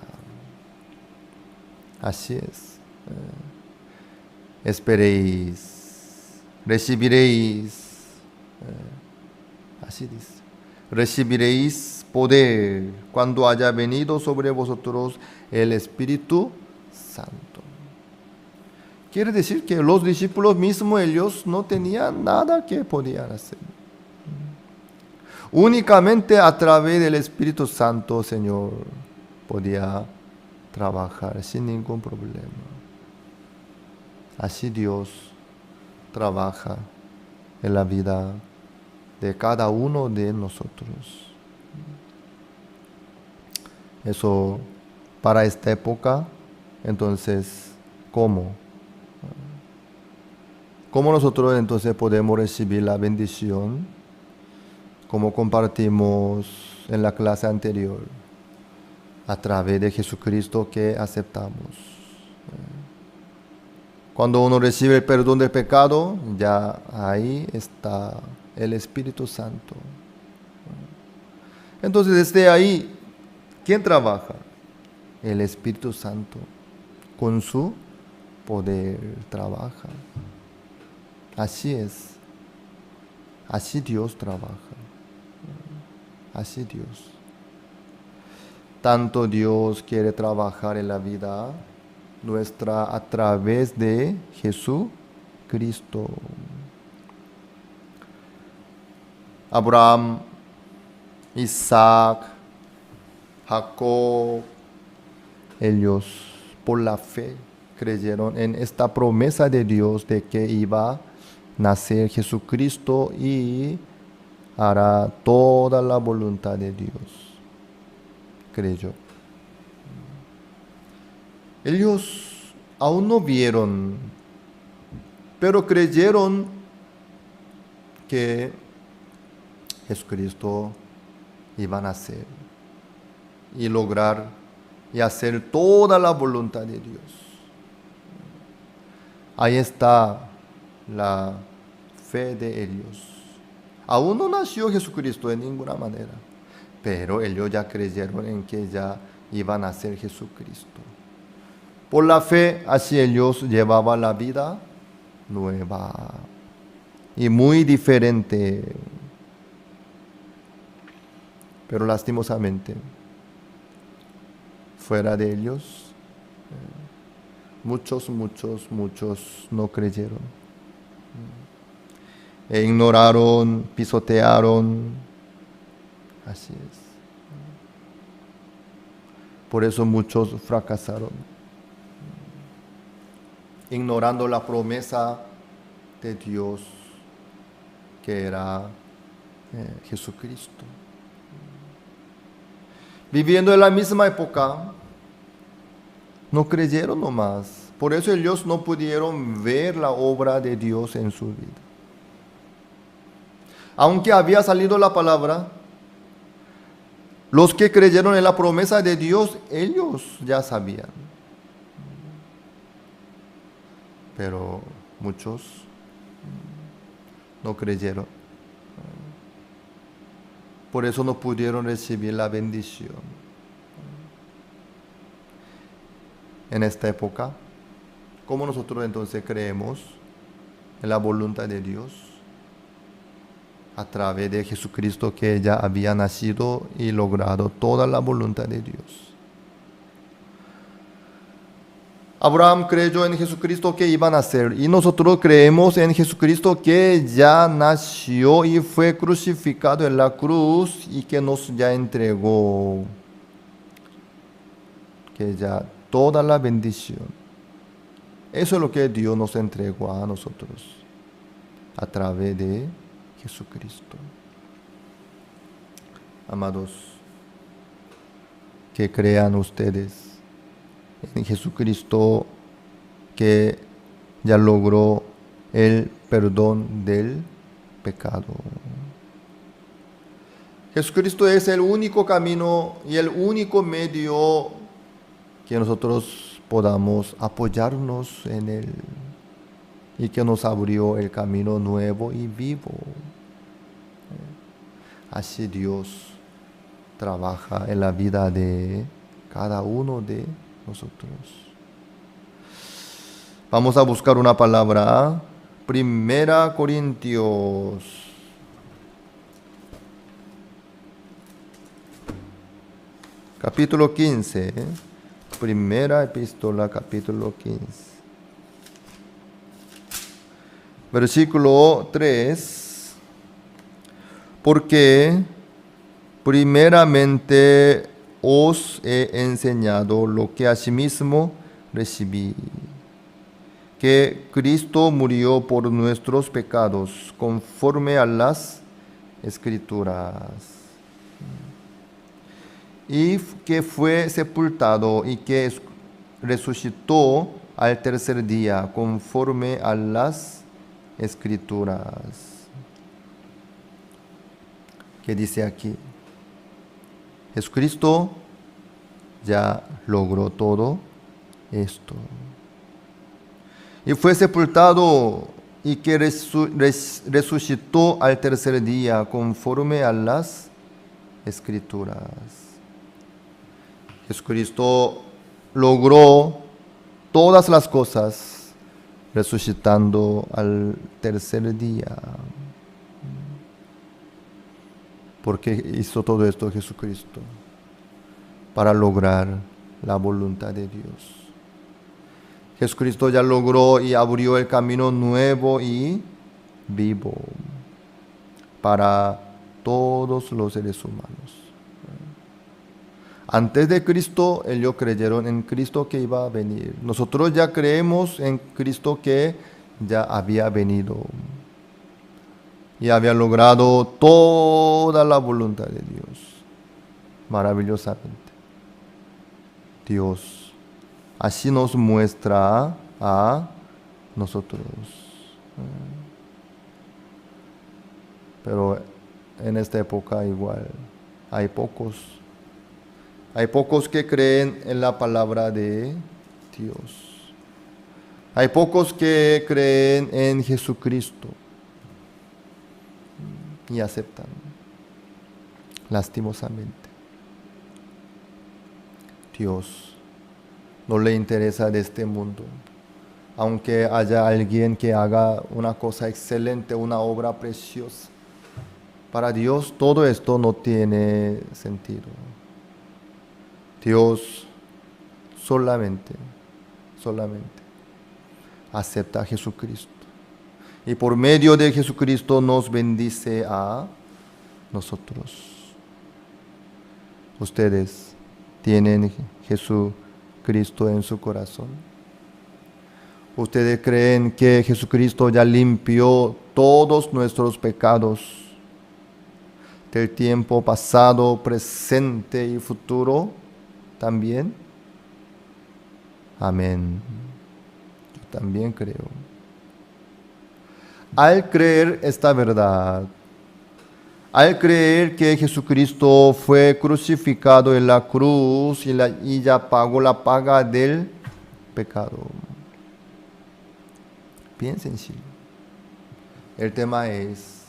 Así es. Esperéis, recibiréis. Así dice: recibiréis poder cuando haya venido sobre vosotros el Espíritu Santo. Quiere decir que los discípulos mismos, ellos no tenían nada que podían hacer. Únicamente a través del Espíritu Santo, Señor, podía trabajar sin ningún problema. Así Dios trabaja en la vida de cada uno de nosotros. Eso para esta época. Entonces, ¿cómo? ¿Cómo nosotros entonces podemos recibir la bendición? Como compartimos en la clase anterior, a través de Jesucristo que aceptamos. Cuando uno recibe el perdón del pecado, ya ahí está el Espíritu Santo. Entonces desde ahí, ¿quién trabaja? El Espíritu Santo. Con su poder trabaja. Así es. Así Dios trabaja. Así Dios. Tanto Dios quiere trabajar en la vida nuestra a través de Jesucristo. Abraham, Isaac, Jacob, ellos por la fe creyeron en esta promesa de Dios de que iba a nacer Jesucristo y hará toda la voluntad de Dios. Creyó. Ellos aún no vieron, pero creyeron que Jesucristo iba a nacer y lograr y hacer toda la voluntad de Dios. Ahí está la fe de ellos. Aún no nació Jesucristo de ninguna manera, pero ellos ya creyeron en que ya iba a nacer Jesucristo. Por la fe, así ellos llevaban la vida nueva y muy diferente. Pero lastimosamente, fuera de ellos, muchos no creyeron. E ignoraron, pisotearon. Así es. Por eso muchos fracasaron. Ignorando la promesa de Dios que era Jesucristo. Viviendo en la misma época, no creyeron nomás. Por eso ellos no pudieron ver la obra de Dios en su vida. Aunque había salido la palabra, los que creyeron en la promesa de Dios, ellos ya sabían. Pero muchos no creyeron. Por eso no pudieron recibir la bendición. En esta época, ¿cómo nosotros entonces creemos en la voluntad de Dios? A través de Jesucristo que ya había nacido y logrado toda la voluntad de Dios. Abraham creyó en Jesucristo que iba a nacer y nosotros creemos en Jesucristo que ya nació y fue crucificado en la cruz y que nos ya entregó que ya toda la bendición. Eso es lo que Dios nos entregó a nosotros a través de Jesucristo. Amados, que crean ustedes en Jesucristo que ya logró el perdón del pecado. Jesucristo es el único camino y el único medio que nosotros podamos apoyarnos en Él y que nos abrió el camino nuevo y vivo. Así Dios trabaja en la vida de cada uno de nosotros. Vamos a buscar una palabra. 1 Corintios. Capítulo 15. Primera epístola, capítulo 15. Versículo 3. Porque primeramente os he enseñado lo que asimismo recibí, que Cristo murió por nuestros pecados conforme a las Escrituras, y que fue sepultado y que resucitó al tercer día conforme a las escrituras. ¿Qué dice aquí? Jesucristo ya logró todo esto. Y fue sepultado y que resucitó al tercer día conforme a las escrituras. Jesucristo logró todas las cosas resucitando al tercer día. ¿Por qué hizo todo esto Jesucristo? Para lograr la voluntad de Dios. Jesucristo ya logró y abrió el camino nuevo y vivo para todos los seres humanos. Antes de Cristo, ellos creyeron en Cristo que iba a venir. Nosotros ya creemos en Cristo que ya había venido y había logrado toda la voluntad de Dios. Maravillosamente. Dios así nos muestra a nosotros. Pero en esta época igual hay pocos que creen en la palabra de Dios. Hay pocos que creen en Jesucristo y aceptan, lastimosamente. Dios no le interesa de este mundo. Aunque haya alguien que haga una cosa excelente, una obra preciosa, para Dios todo esto no tiene sentido. Dios solamente acepta a Jesucristo. Y por medio de Jesucristo nos bendice a nosotros. Ustedes tienen Jesucristo en su corazón. Ustedes creen que Jesucristo ya limpió todos nuestros pecados del tiempo pasado, presente y futuro también. Amén. Yo también creo. Al creer esta verdad, al creer que Jesucristo fue crucificado en la cruz y ya pagó la paga del pecado. Bien sencillo. El tema es,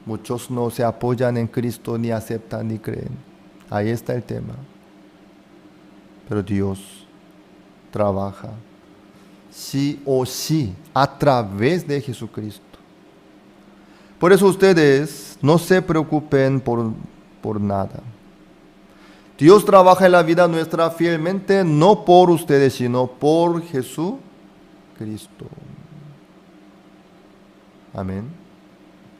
muchos no se apoyan en Cristo, ni aceptan, ni creen. Ahí está el tema. Pero Dios trabaja sí o sí a través de Jesucristo. Por eso ustedes no se preocupen por nada. Dios trabaja en la vida nuestra fielmente, no por ustedes, sino por Jesucristo. Amén.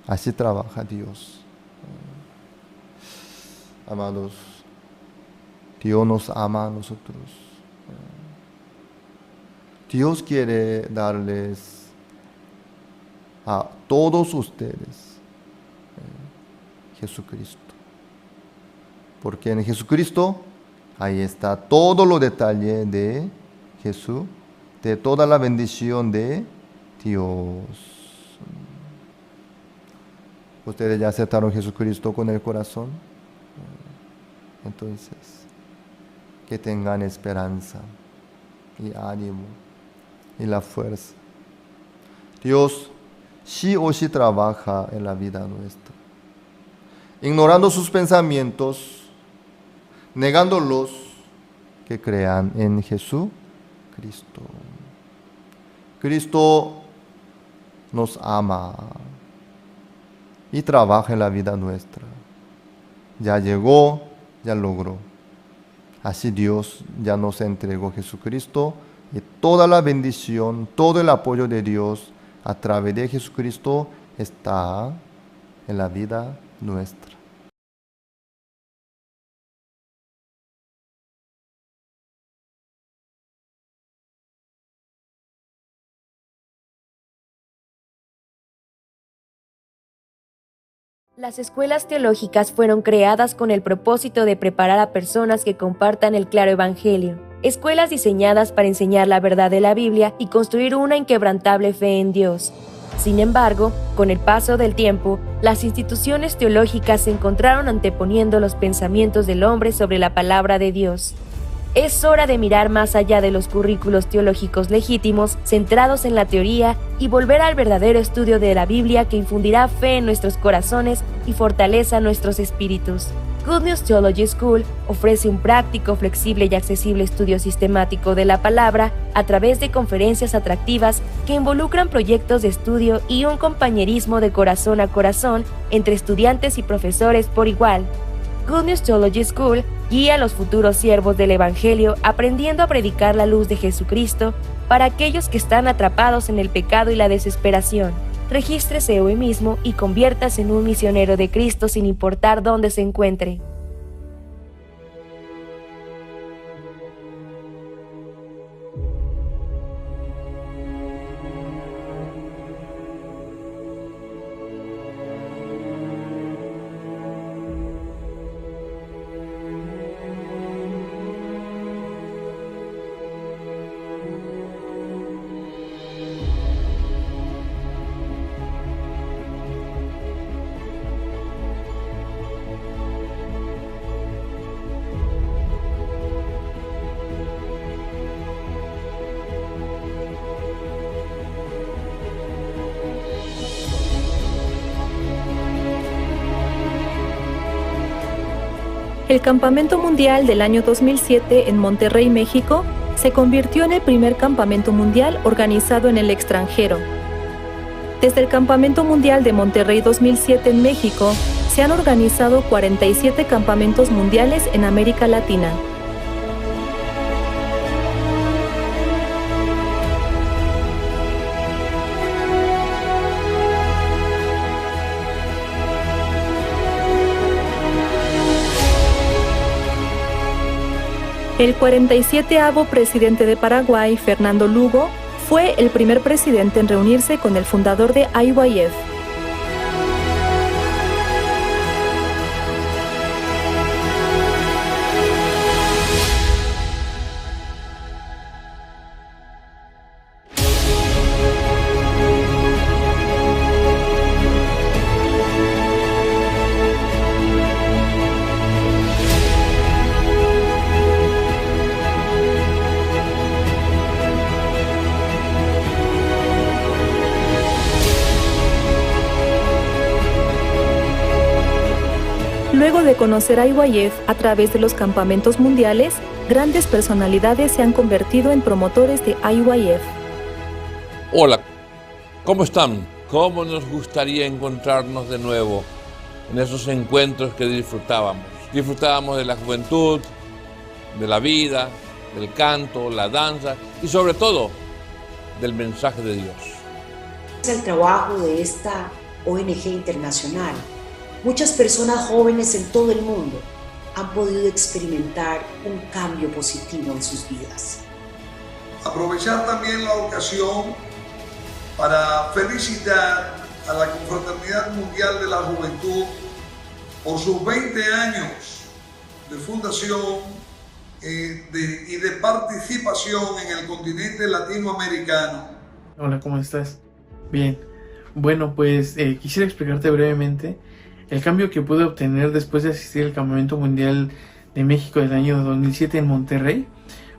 Así trabaja Dios. Amados, Dios nos ama a nosotros. Dios quiere darles a todos ustedes Jesucristo. Porque en Jesucristo ahí está todo lo detalle de Jesús, de toda la bendición de Dios. Ustedes ya aceptaron a Jesucristo con el corazón. Entonces, que tengan esperanza y ánimo y la fuerza. Dios sí o sí trabaja en la vida nuestra. Ignorando sus pensamientos, negándolos, que crean en Jesucristo. Cristo nos ama y trabaja en la vida nuestra. Ya llegó, ya logró. Así Dios ya nos entregó Jesucristo y toda la bendición, todo el apoyo de Dios a través de Jesucristo está en la vida nuestra. Las escuelas teológicas fueron creadas con el propósito de preparar a personas que compartan el claro evangelio. Escuelas diseñadas para enseñar la verdad de la Biblia y construir una inquebrantable fe en Dios. Sin embargo, con el paso del tiempo, las instituciones teológicas se encontraron anteponiendo los pensamientos del hombre sobre la palabra de Dios. Es hora de mirar más allá de los currículos teológicos legítimos, centrados en la teoría, y volver al verdadero estudio de la Biblia que infundirá fe en nuestros corazones y fortaleza nuestros espíritus. Good News Theology School ofrece un práctico, flexible y accesible estudio sistemático de la palabra a través de conferencias atractivas que involucran proyectos de estudio y un compañerismo de corazón a corazón entre estudiantes y profesores por igual. Good News Theology School guía a los futuros siervos del Evangelio aprendiendo a predicar la luz de Jesucristo para aquellos que están atrapados en el pecado y la desesperación. Regístrese hoy mismo y conviértase en un misionero de Cristo sin importar dónde se encuentre. El Campamento Mundial del año 2007 en Monterrey, México, se convirtió en el primer campamento mundial organizado en el extranjero. Desde el Campamento Mundial de Monterrey 2007 en México, se han organizado 47 campamentos mundiales en América Latina. El 47avo presidente de Paraguay, Fernando Lugo, fue el primer presidente en reunirse con el fundador de IYF. Luego de conocer a IYF a través de los campamentos mundiales, grandes personalidades se han convertido en promotores de IYF. Hola, ¿cómo están? ¿Cómo nos gustaría encontrarnos de nuevo en esos encuentros que disfrutábamos? Disfrutábamos de la juventud, de la vida, del canto, la danza y sobre todo del mensaje de Dios. Es el trabajo de esta ONG internacional. Muchas personas jóvenes en todo el mundo han podido experimentar un cambio positivo en sus vidas. Aprovechar también la ocasión para felicitar a la Confraternidad Mundial de la Juventud por sus 20 años de fundación y de participación en el continente latinoamericano. Hola, ¿cómo estás? Bien. Bueno, pues quisiera explicarte brevemente el cambio que pude obtener después de asistir al Campamento Mundial de México del año 2007 en Monterrey.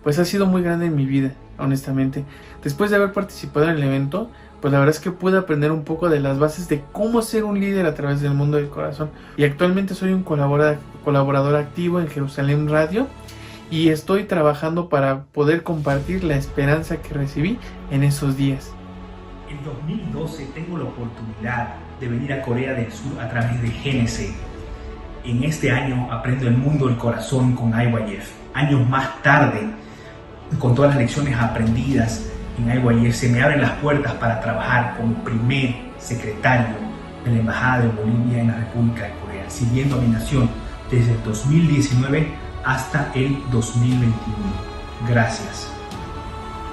Pues ha sido muy grande en mi vida, honestamente. Después de haber participado en el evento, pues la verdad es que pude aprender un poco de las bases de cómo ser un líder a través del mundo del corazón. Y actualmente soy un colaborador activo en Jerusalén Radio y estoy trabajando para poder compartir la esperanza que recibí en esos días. En 2012 tengo la oportunidad de venir a Corea del Sur a través de GNC. En este año aprendo el mundo del corazón con IYF. Años más tarde, con todas las lecciones aprendidas en IYF, se me abren las puertas para trabajar como primer secretario de la Embajada de Bolivia en la República de Corea, sirviendo a mi nación desde el 2019 hasta el 2021. Gracias.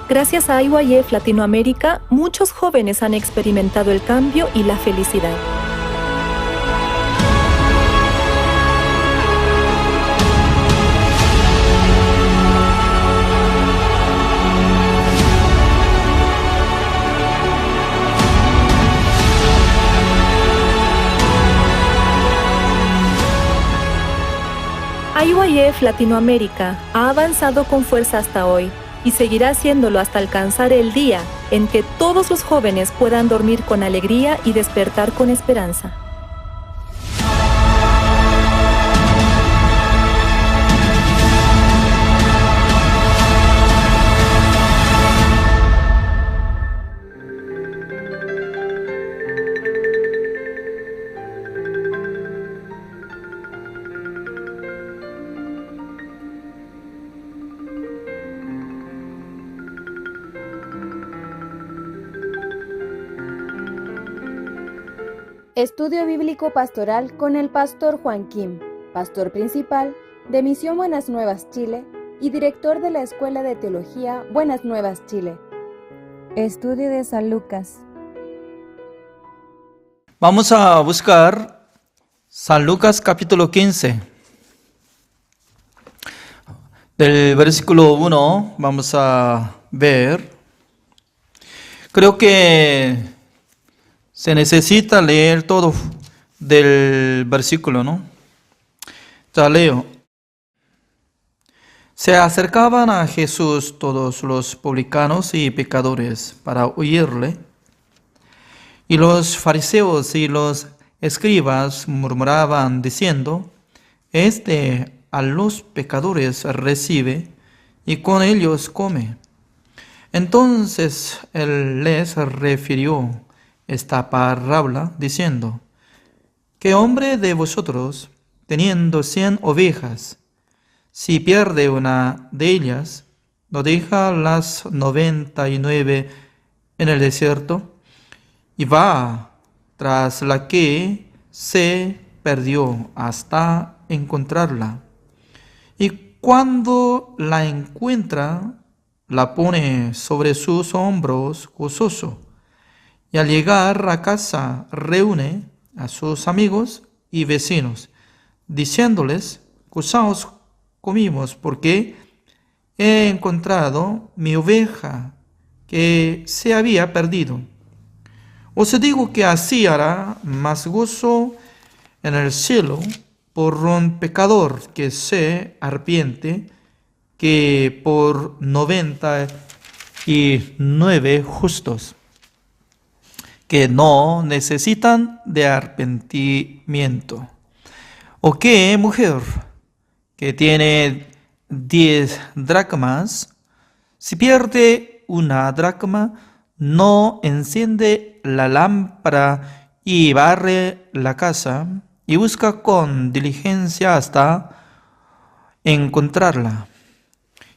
Gracias a IYF Latinoamérica, muchos jóvenes han experimentado el cambio y la felicidad. IYF Latinoamérica ha avanzado con fuerza hasta hoy y seguirá haciéndolo hasta alcanzar el día en que todos los jóvenes puedan dormir con alegría y despertar con esperanza. Estudio Bíblico Pastoral con el Pastor Juan Kim, Pastor Principal de Misión Buenas Nuevas Chile y Director de la Escuela de Teología Buenas Nuevas Chile. Estudio de San Lucas. Vamos a buscar San Lucas capítulo 15. Del versículo 1 vamos a ver. Creo que se necesita leer todo del versículo, ¿no? Ya leo. Se acercaban a Jesús todos los publicanos y pecadores para oírle, y los fariseos y los escribas murmuraban diciendo: Este a los pecadores recibe y con ellos come. Entonces él les refirió esta parábola diciendo: ¿Qué hombre de vosotros, teniendo 100 ovejas, si pierde una de ellas, no deja las 99 en el desierto y va tras la que se perdió hasta encontrarla? Y cuando la encuentra, la pone sobre sus hombros gozoso. Y al llegar a casa reúne a sus amigos y vecinos, diciéndoles: Gozaos comimos, porque he encontrado mi oveja que se había perdido. Os digo que así hará más gozo en el cielo por un pecador que se arrepiente que por 99 justos que no necesitan de arrepentimiento. ¿O qué mujer que tiene 10 dracmas, si pierde una dracma, no enciende la lámpara y barre la casa y busca con diligencia hasta encontrarla?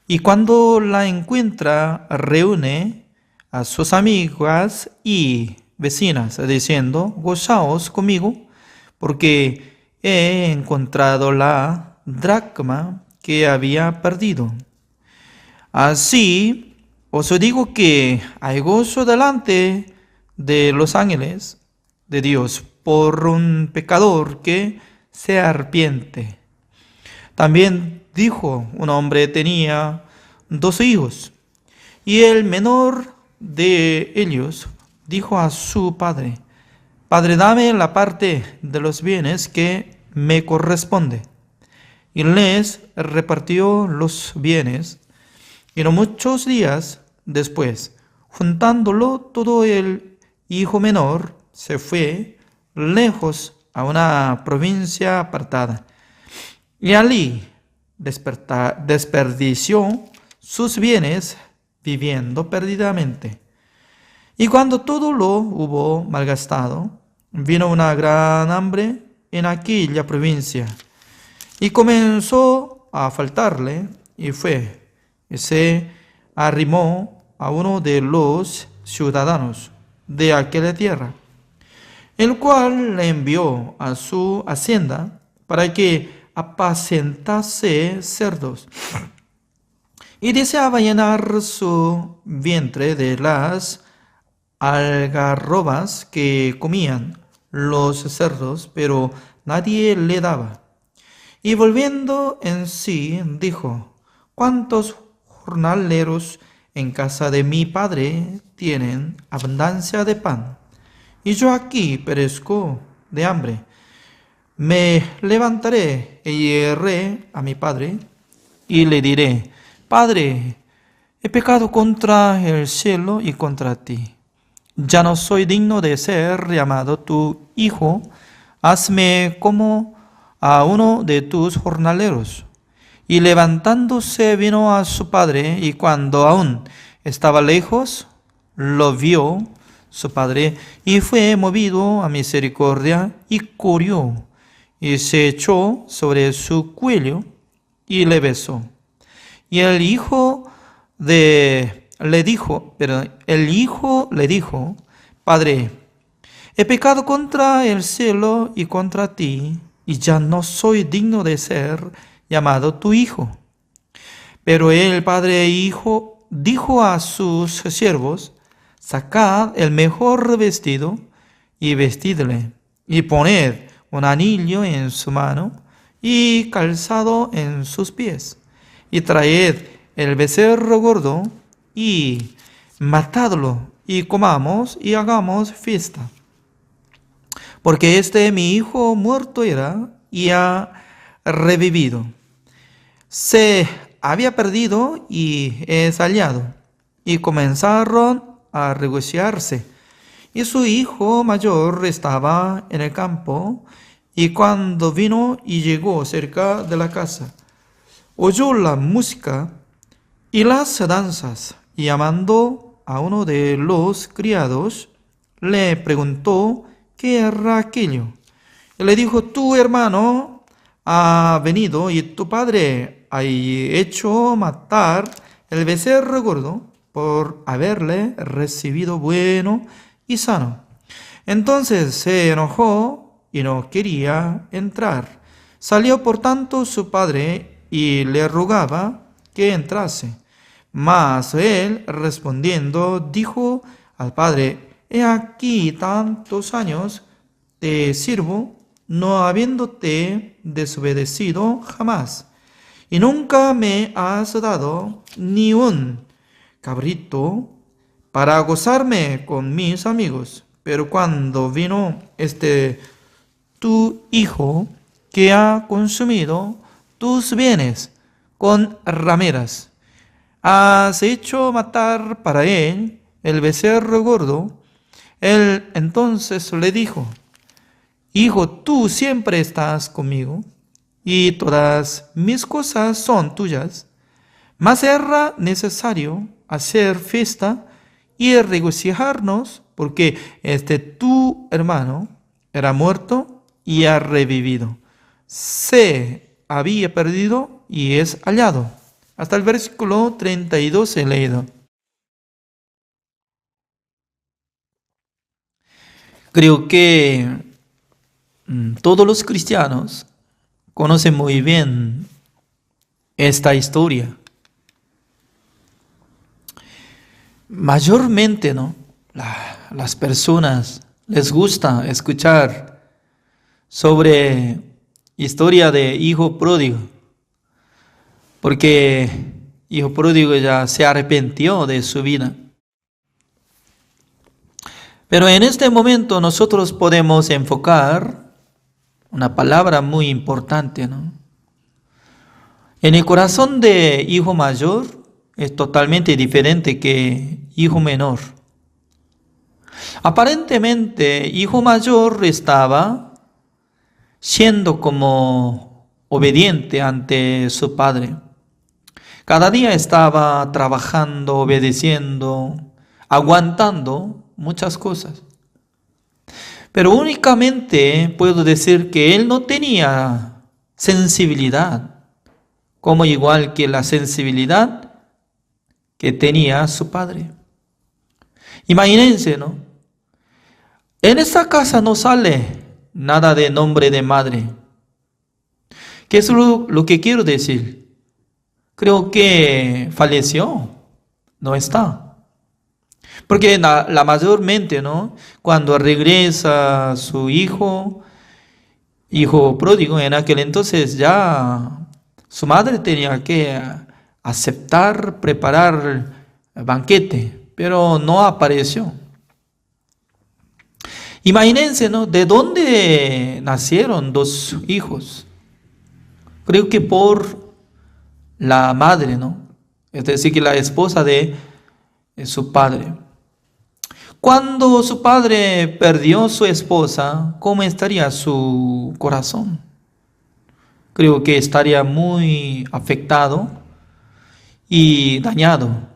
Y cuando la encuentra, reúne a sus amigas y vecinas, diciendo: Gozaos conmigo, porque he encontrado la dracma que había perdido. Así os digo que hay gozo delante de los ángeles de Dios por un pecador que se arrepiente. También dijo: un hombre tenía 2 hijos, y el menor de ellos dijo a su padre: Padre, dame la parte de los bienes que me corresponde. Y les repartió los bienes. Y no muchos días después, juntándolo todo, el hijo menor se fue lejos a una provincia apartada, y allí desperdició sus bienes viviendo perdidamente. Y cuando todo lo hubo malgastado, vino una gran hambre en aquella provincia, y comenzó a faltarle, y fue y se arrimó a uno de los ciudadanos de aquella tierra, el cual le envió a su hacienda para que apacentase cerdos, y deseaba llenar su vientre de las algarrobas que comían los cerdos, pero nadie le daba. Y volviendo en sí, dijo: ¿Cuántos jornaleros en casa de mi padre tienen abundancia de pan, y yo aquí perezco de hambre? me levantaré y iré a mi padre y le diré: Padre, he pecado contra el cielo y contra ti. Ya no soy digno de ser llamado tu hijo. Hazme como a uno de tus jornaleros. Y levantándose vino a su padre, y cuando aún estaba lejos, lo vio su padre, y fue movido a misericordia, y corrió, y se echó sobre su cuello, y le besó. Y el hijo le dijo, Padre, he pecado contra el cielo y contra ti, y ya no soy digno de ser llamado tu hijo. Pero el padre e hijo dijo a sus siervos: Sacad el mejor vestido y vestidle, y poned un anillo en su mano y calzado en sus pies, y traed el becerro gordo y matadlo, y comamos y hagamos fiesta. Porque mi hijo muerto era y ha revivido. Se había perdido y es hallado. Y comenzaron a regocijarse. Y su hijo mayor estaba en el campo, y cuando vino y llegó cerca de la casa, oyó la música y las danzas, y llamando a uno de los criados, le preguntó qué era aquello. Y le dijo: tu hermano ha venido y tu padre ha hecho matar el becerro gordo por haberle recibido bueno y sano. Entonces se enojó y no quería entrar. Salió por tanto su padre y le rogaba que entrase. Mas él, respondiendo, dijo al padre: He aquí tantos años te sirvo, no habiéndote desobedecido jamás, y nunca me has dado ni un cabrito para gozarme con mis amigos. Pero cuando vino tu hijo, que ha consumido tus bienes con rameras, has hecho matar para él el becerro gordo. Él entonces le dijo: Hijo, tú siempre estás conmigo, y todas mis cosas son tuyas, mas era necesario hacer fiesta y regocijarnos, porque tu hermano era muerto y ha revivido. Se había perdido y es hallado. Hasta el versículo 32 he leído. Creo que todos los cristianos conocen muy bien esta historia. Mayormente, ¿no? Las personas les gusta escuchar sobre historia de hijo pródigo, porque hijo pródigo ya se arrepintió de su vida. Pero en este momento nosotros podemos enfocar una palabra muy importante, ¿no? En el corazón de hijo mayor es totalmente diferente que hijo menor. Aparentemente, hijo mayor estaba siendo como obediente ante su padre. Cada día estaba trabajando, obedeciendo, aguantando muchas cosas. Pero únicamente puedo decir que él no tenía sensibilidad, como igual que la sensibilidad que tenía su padre. Imagínense, ¿no? En esta casa no sale nada de nombre de madre. ¿Qué es lo que quiero decir? Creo que falleció, no está. Porque la mayormente, ¿no? Cuando regresa su hijo pródigo, en aquel entonces ya su madre tenía que aceptar, preparar el banquete, pero no apareció. Imagínense, ¿no? ¿De dónde nacieron dos hijos? Creo que por la madre, ¿no? Es decir, que la esposa de su padre. Cuando su padre perdió su esposa, ¿cómo estaría su corazón? Creo que estaría muy afectado y dañado.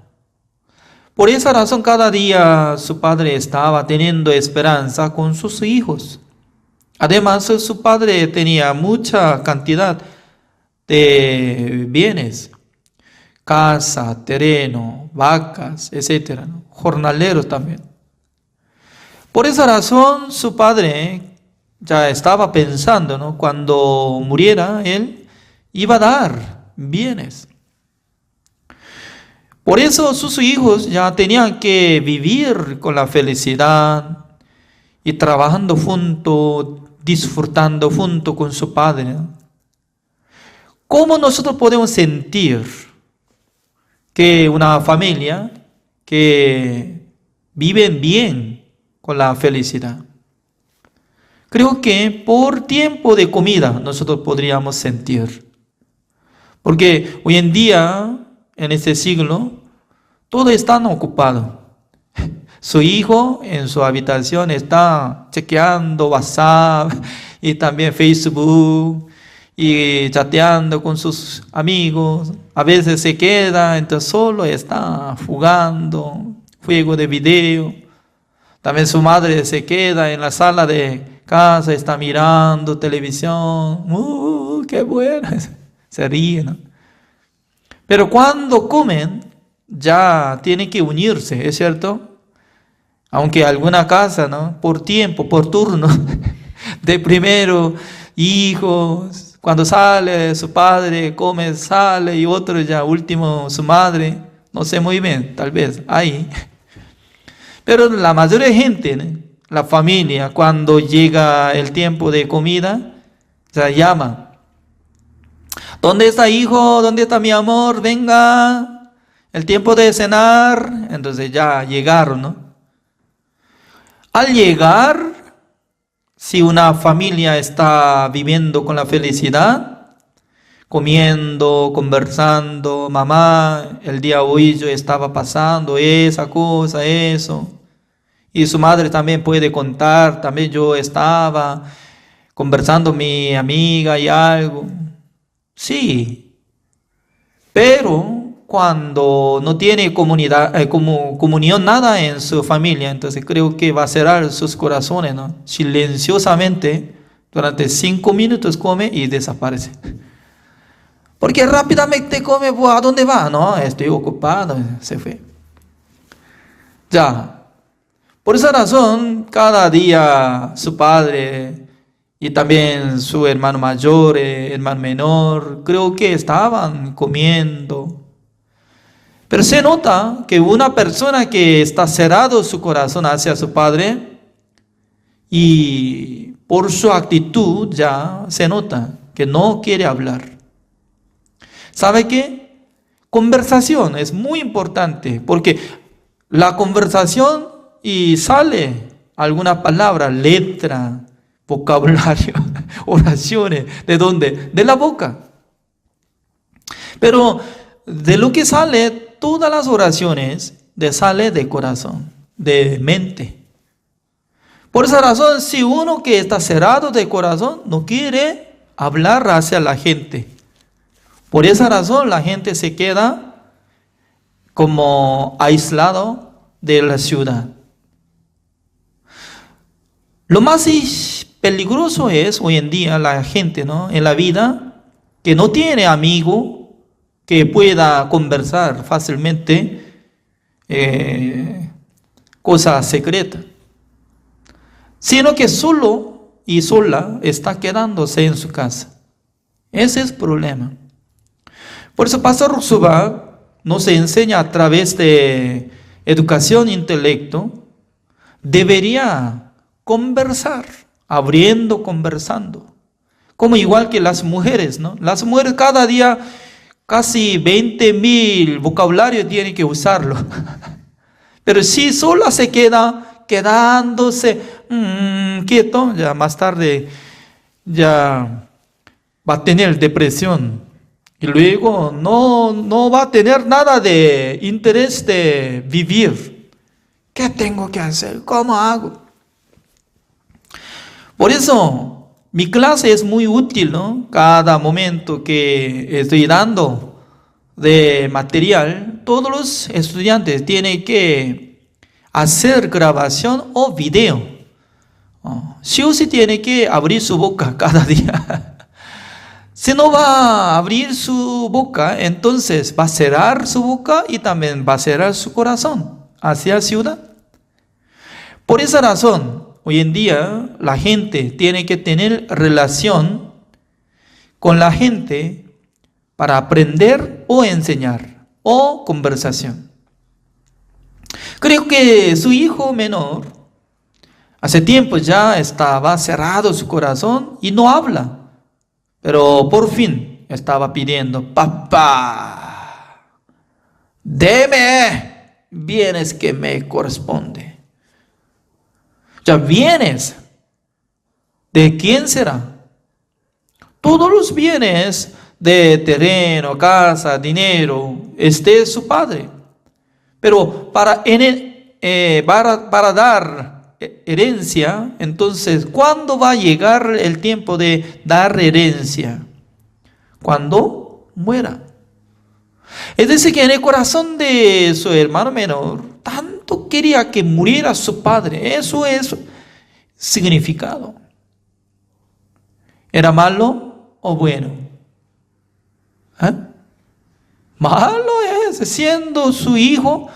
Por esa razón, cada día su padre estaba teniendo esperanza con sus hijos. Además, su padre tenía mucha cantidad de bienes, casa, terreno, vacas, etc., ¿no? Jornaleros también. Por esa razón, su padre ya estaba pensando, ¿no? Cuando muriera, él iba a dar bienes. Por eso sus hijos ya tenían que vivir con la felicidad y trabajando junto, disfrutando junto con su padre, ¿no? ¿Cómo nosotros podemos sentir que una familia que vive bien con la felicidad? Creo que por tiempo de comida nosotros podríamos sentir. Porque hoy en día, en este siglo, todos están ocupados. Su hijo en su habitación está chequeando WhatsApp y también Facebook y chateando con sus amigos. A veces se queda, entonces solo está jugando, juego de video. También su madre se queda en la sala de casa, está mirando televisión. ¡Qué buena! Se ríe, ¿no? Pero cuando comen, ya tienen que unirse, ¿es cierto? Aunque alguna casa, ¿no? Por tiempo, por turno, de primero hijos, cuando sale su padre, come, sale, y otro ya último su madre, no sé muy bien, tal vez, ahí. Pero la mayoría de gente, ¿no? La familia, cuando llega el tiempo de comida, se llama. ¿Dónde está hijo? ¿Dónde está mi amor? Venga, el tiempo de cenar. Entonces ya llegaron, ¿no? Al llegar, si una familia está viviendo con la felicidad, comiendo, conversando, mamá, el día hoy yo estaba pasando esa cosa, eso. Y su madre también puede contar, también yo estaba conversando con mi amiga y algo. Sí, pero cuando no tiene comunión nada en su familia, entonces creo que va a cerrar sus corazones, ¿no? Silenciosamente, durante 5 minutos come y desaparece. Porque rápidamente come, pues, ¿a dónde va? No, estoy ocupado, se fue. Ya. Por esa razón, cada día su padre y también su hermano mayor, hermano menor, creo que estaban comiendo. Pero se nota que una persona que está cerrado su corazón hacia su padre, y por su actitud ya se nota que no quiere hablar. ¿Sabe qué? Conversación es muy importante, porque la conversación y sale alguna palabra, letra, vocabulario, oraciones. ¿De dónde? De la boca. Pero de lo que sale, todas las oraciones sale de corazón, de mente. Por esa razón, si uno que está cerrado de corazón no quiere hablar hacia la gente, por esa razón la gente se queda como aislado de la ciudad. Lo más peligroso es hoy en día la gente, ¿no? En la vida, que no tiene amigo que pueda conversar fácilmente cosas secretas, sino que solo y sola está quedándose en su casa. Ese es el problema. Por eso Pastor Ruxubá nos enseña a través de educación e intelecto, debería conversar, abriendo, conversando. Como igual que las mujeres, ¿no? Las mujeres cada día casi 20,000 vocabularios tienen que usarlo. Pero si sola se queda quedándose quieto, ya más tarde ya va a tener depresión. Y luego no va a tener nada de interés de vivir. ¿Qué tengo que hacer? ¿Cómo hago? Por eso, mi clase es muy útil, ¿no? Cada momento que estoy dando de material, todos los estudiantes tienen que hacer grabación o video. Sí o sí tiene que abrir su boca cada día. Si no va a abrir su boca, entonces va a cerrar su boca y también va a cerrar su corazón hacia ciudad. Por esa razón, hoy en día la gente tiene que tener relación con la gente para aprender o enseñar o conversación. Creo que su hijo menor hace tiempo ya estaba cerrado su corazón y no habla. Pero por fin estaba pidiendo: papá, deme bienes que me corresponde. Ya bienes, ¿de quién será? Todos los bienes de terreno, casa, dinero, este es su padre. Pero para dar herencia, entonces, ¿cuándo va a llegar el tiempo de dar herencia? Cuando muera. Es decir, que en el corazón de su hermano menor, tanto quería que muriera su padre. Eso es significado. ¿Era malo o bueno? Malo es, siendo su hijo,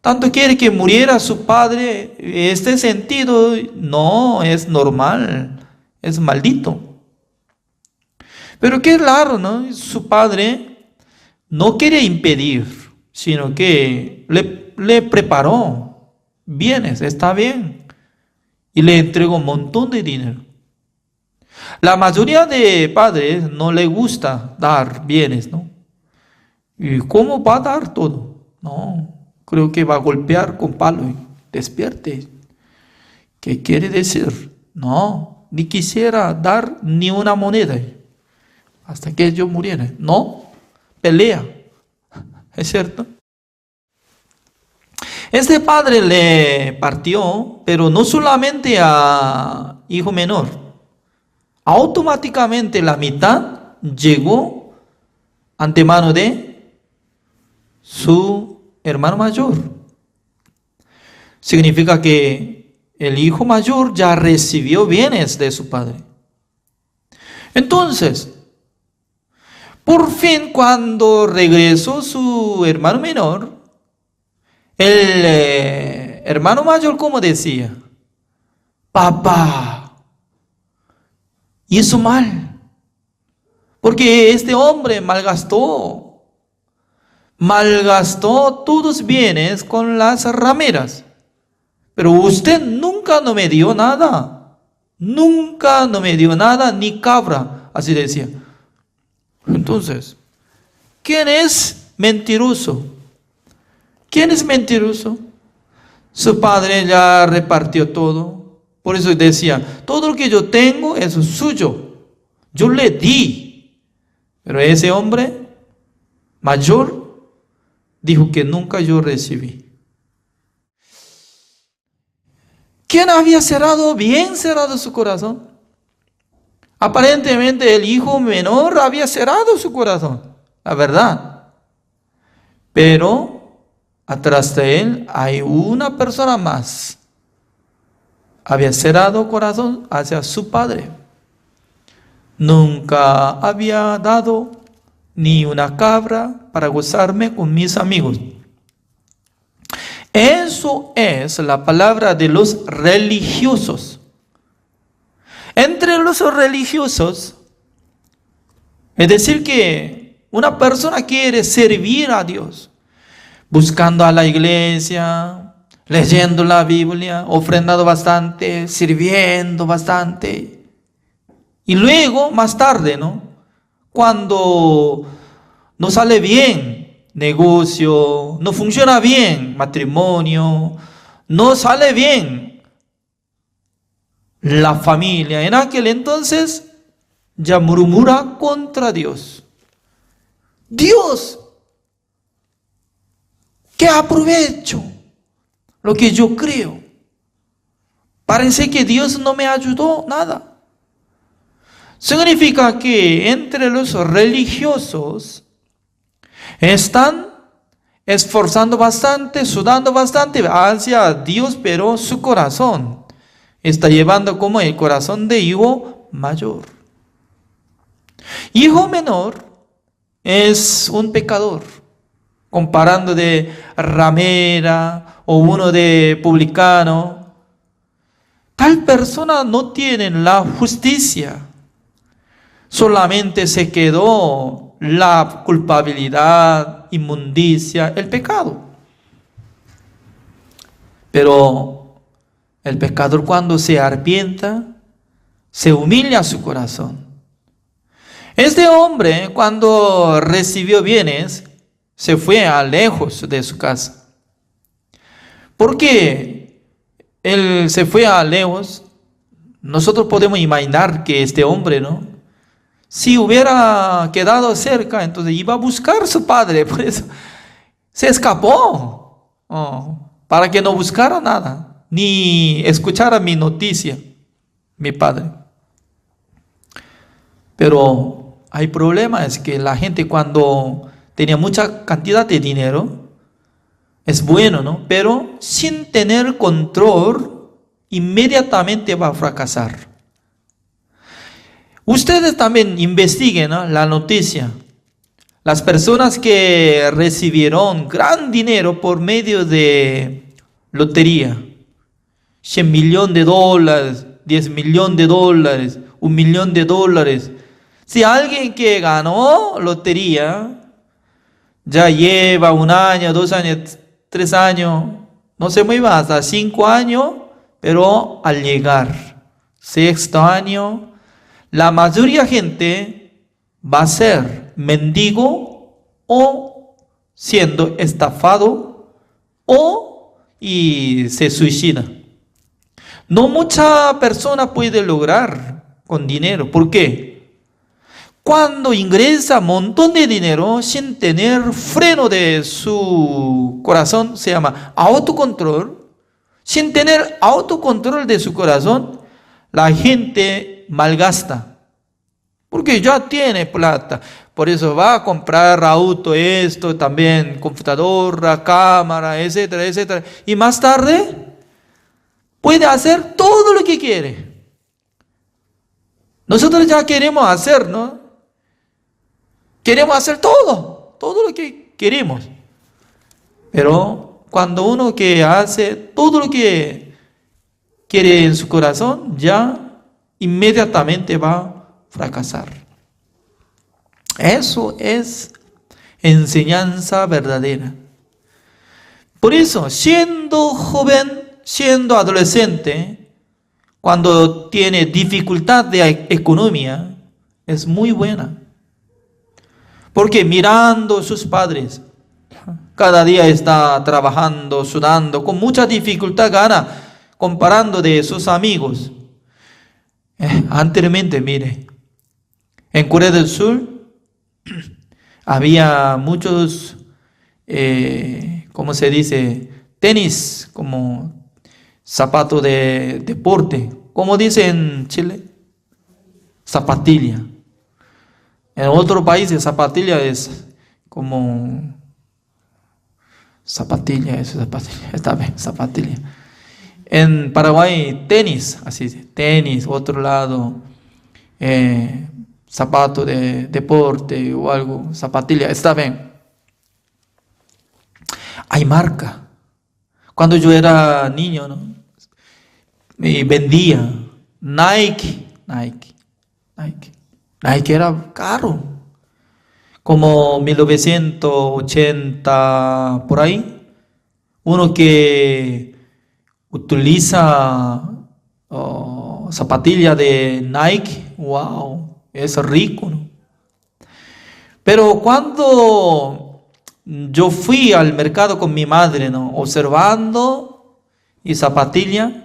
tanto quiere que muriera su padre. Este sentido no es normal, es maldito. Pero qué raro, ¿no? Su padre no quería impedir, sino que le preparó bienes, está bien, y le entregó un montón de dinero. La mayoría de padres no le gusta dar bienes, ¿no? ¿Y cómo va a dar todo? No. Creo que va a golpear con palo y despierte. ¿Qué quiere decir? No, ni quisiera dar ni una moneda hasta que yo muriera. No, pelea. ¿Es cierto? Este padre le partió, pero no solamente a hijo menor. Automáticamente la mitad llegó ante mano de su hermano mayor. Significa que el hijo mayor ya recibió bienes de su padre. Entonces, por fin, cuando regresó su hermano menor, el hermano mayor, como decía: papá, hizo mal, porque este hombre malgastó todos los bienes con las rameras. Pero usted nunca no me dio nada. Nunca no me dio nada, ni cabra. Así decía. Entonces, ¿quién es mentiroso? ¿Quién es mentiroso? Su padre ya repartió todo. Por eso decía: todo lo que yo tengo es suyo. Yo le di. Pero ese hombre mayor dijo que nunca yo recibí. ¿Quién había bien cerrado su corazón? Aparentemente el hijo menor había cerrado su corazón, la verdad. Pero atrás de él hay una persona más. Había cerrado corazón hacia su padre. Nunca había dado ni una cabra para gozarme con mis amigos. Eso es la palabra de los religiosos. Entre los religiosos, es decir que una persona quiere servir a Dios, buscando a la iglesia, leyendo la Biblia, ofrendando bastante, sirviendo bastante. Y luego, más tarde, ¿no? Cuando no sale bien negocio, no funciona bien matrimonio, no sale bien la familia en aquel entonces ya murmura contra Dios. Dios, ¿qué aprovecho lo que yo creo? Parece que Dios no me ayudó nada. Significa que entre los religiosos están esforzando bastante, sudando bastante hacia Dios, pero su corazón está llevando como el corazón de hijo mayor. Hijo menor es un pecador, comparando de ramera o uno de publicano. Tal persona no tiene la justicia, solamente se quedó la culpabilidad, inmundicia, el pecado. Pero el pecador cuando se arrepienta, se humilla su corazón. Este hombre cuando recibió bienes, se fue a lejos de su casa. ¿Por qué él se fue a lejos? Nosotros podemos imaginar que este hombre, ¿no? Si hubiera quedado cerca, entonces iba a buscar a su padre, por eso se escapó, para que no buscara nada, ni escuchara mi noticia, mi padre. Pero hay problema, es que la gente cuando tenía mucha cantidad de dinero, es bueno, ¿no? Pero sin tener control, inmediatamente va a fracasar. Ustedes también investiguen, ¿no?, la noticia. Las personas que recibieron gran dinero por medio de lotería, $100 millones, $10 millones, $1 millón. Si alguien que ganó lotería ya lleva 1 año, 2 años, 3 años, no se mueva hasta 5 años, pero al llegar 6º año, la mayoría de gente va a ser mendigo o siendo estafado y se suicida. No mucha persona puede lograr con dinero. ¿Por qué? Cuando ingresa un montón de dinero sin tener freno de su corazón, se llama autocontrol. Sin tener autocontrol de su corazón, la gente malgasta, porque ya tiene plata, por eso va a comprar auto, esto también, computadora, cámara, etcétera, etcétera, y más tarde puede hacer todo lo que quiere. Nosotros ya queremos hacer, ¿no? Queremos hacer todo lo que queremos, pero cuando uno que hace todo lo que quiere en su corazón, ya inmediatamente va a fracasar. Eso es enseñanza verdadera. Por eso, siendo joven, siendo adolescente, cuando tiene dificultad de economía, es muy buena. Porque mirando a sus padres, cada día está trabajando, sudando, con mucha dificultad gana, comparando de sus amigos. Anteriormente, mire, en Corea del Sur había muchos, ¿cómo se dice? Tenis, como zapato de deporte. ¿Cómo dice en Chile? Zapatilla. En otros países, zapatilla es como zapatilla, está bien, zapatilla. En Paraguay, tenis, así, tenis, otro lado, zapato de deporte o algo, zapatilla, está bien. Hay marca. Cuando yo era niño, ¿no?, y vendía Nike era caro, como 1980 por ahí. Uno que utiliza zapatilla de Nike, wow, es rico, ¿no? Pero cuando yo fui al mercado con mi madre, ¿no?, observando y zapatilla,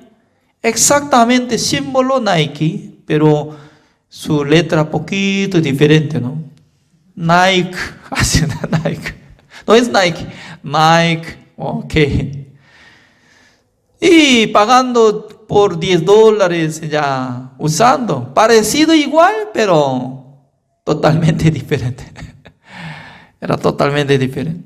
exactamente símbolo Nike, pero su letra poquito diferente, ¿no? Nike, así Nike. No es Nike, Nike, ok. Y pagando por $10 ya usando. Parecido igual, pero totalmente diferente. Era totalmente diferente.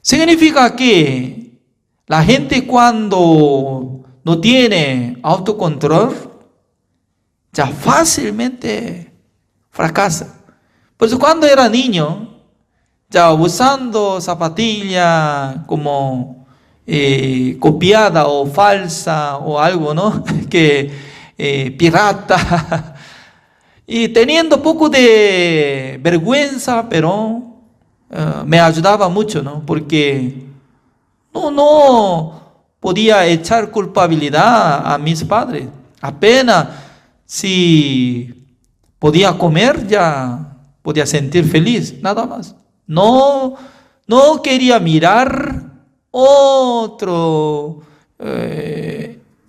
Significa que la gente cuando no tiene autocontrol, ya fácilmente fracasa. Por eso cuando era niño, ya usando zapatilla como copiada o falsa o algo, ¿no? Que pirata. Y teniendo poco de vergüenza, pero me ayudaba mucho, ¿no? Porque no podía echar culpabilidad a mis padres. Apenas si podía comer, ya podía sentir feliz, nada más. No quería mirar otro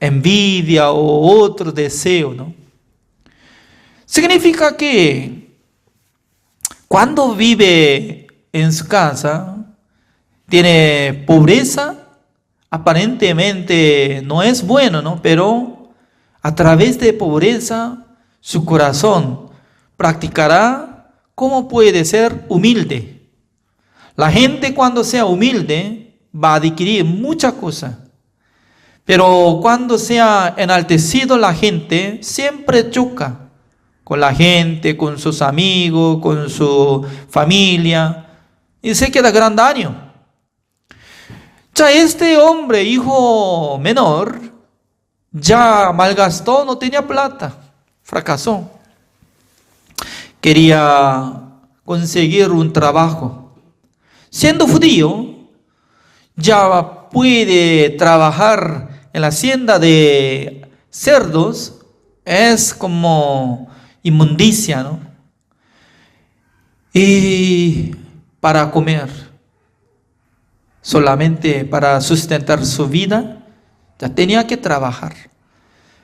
envidia o otro deseo, ¿no? Significa que cuando vive en su casa, tiene pobreza, aparentemente no es bueno, ¿no? Pero a través de pobreza, su corazón practicará cómo puede ser humilde. La gente cuando sea humilde va a adquirir muchas cosas. Pero cuando sea enaltecido la gente, siempre choca con la gente, con sus amigos, con su familia, y se queda gran daño. Ya este hombre, hijo menor, ya malgastó, no tenía plata, fracasó. Quería conseguir un trabajo. Siendo judío, ya puede trabajar en la hacienda de cerdos, es como inmundicia, ¿no? Y para comer, solamente para sustentar su vida, ya tenía que trabajar.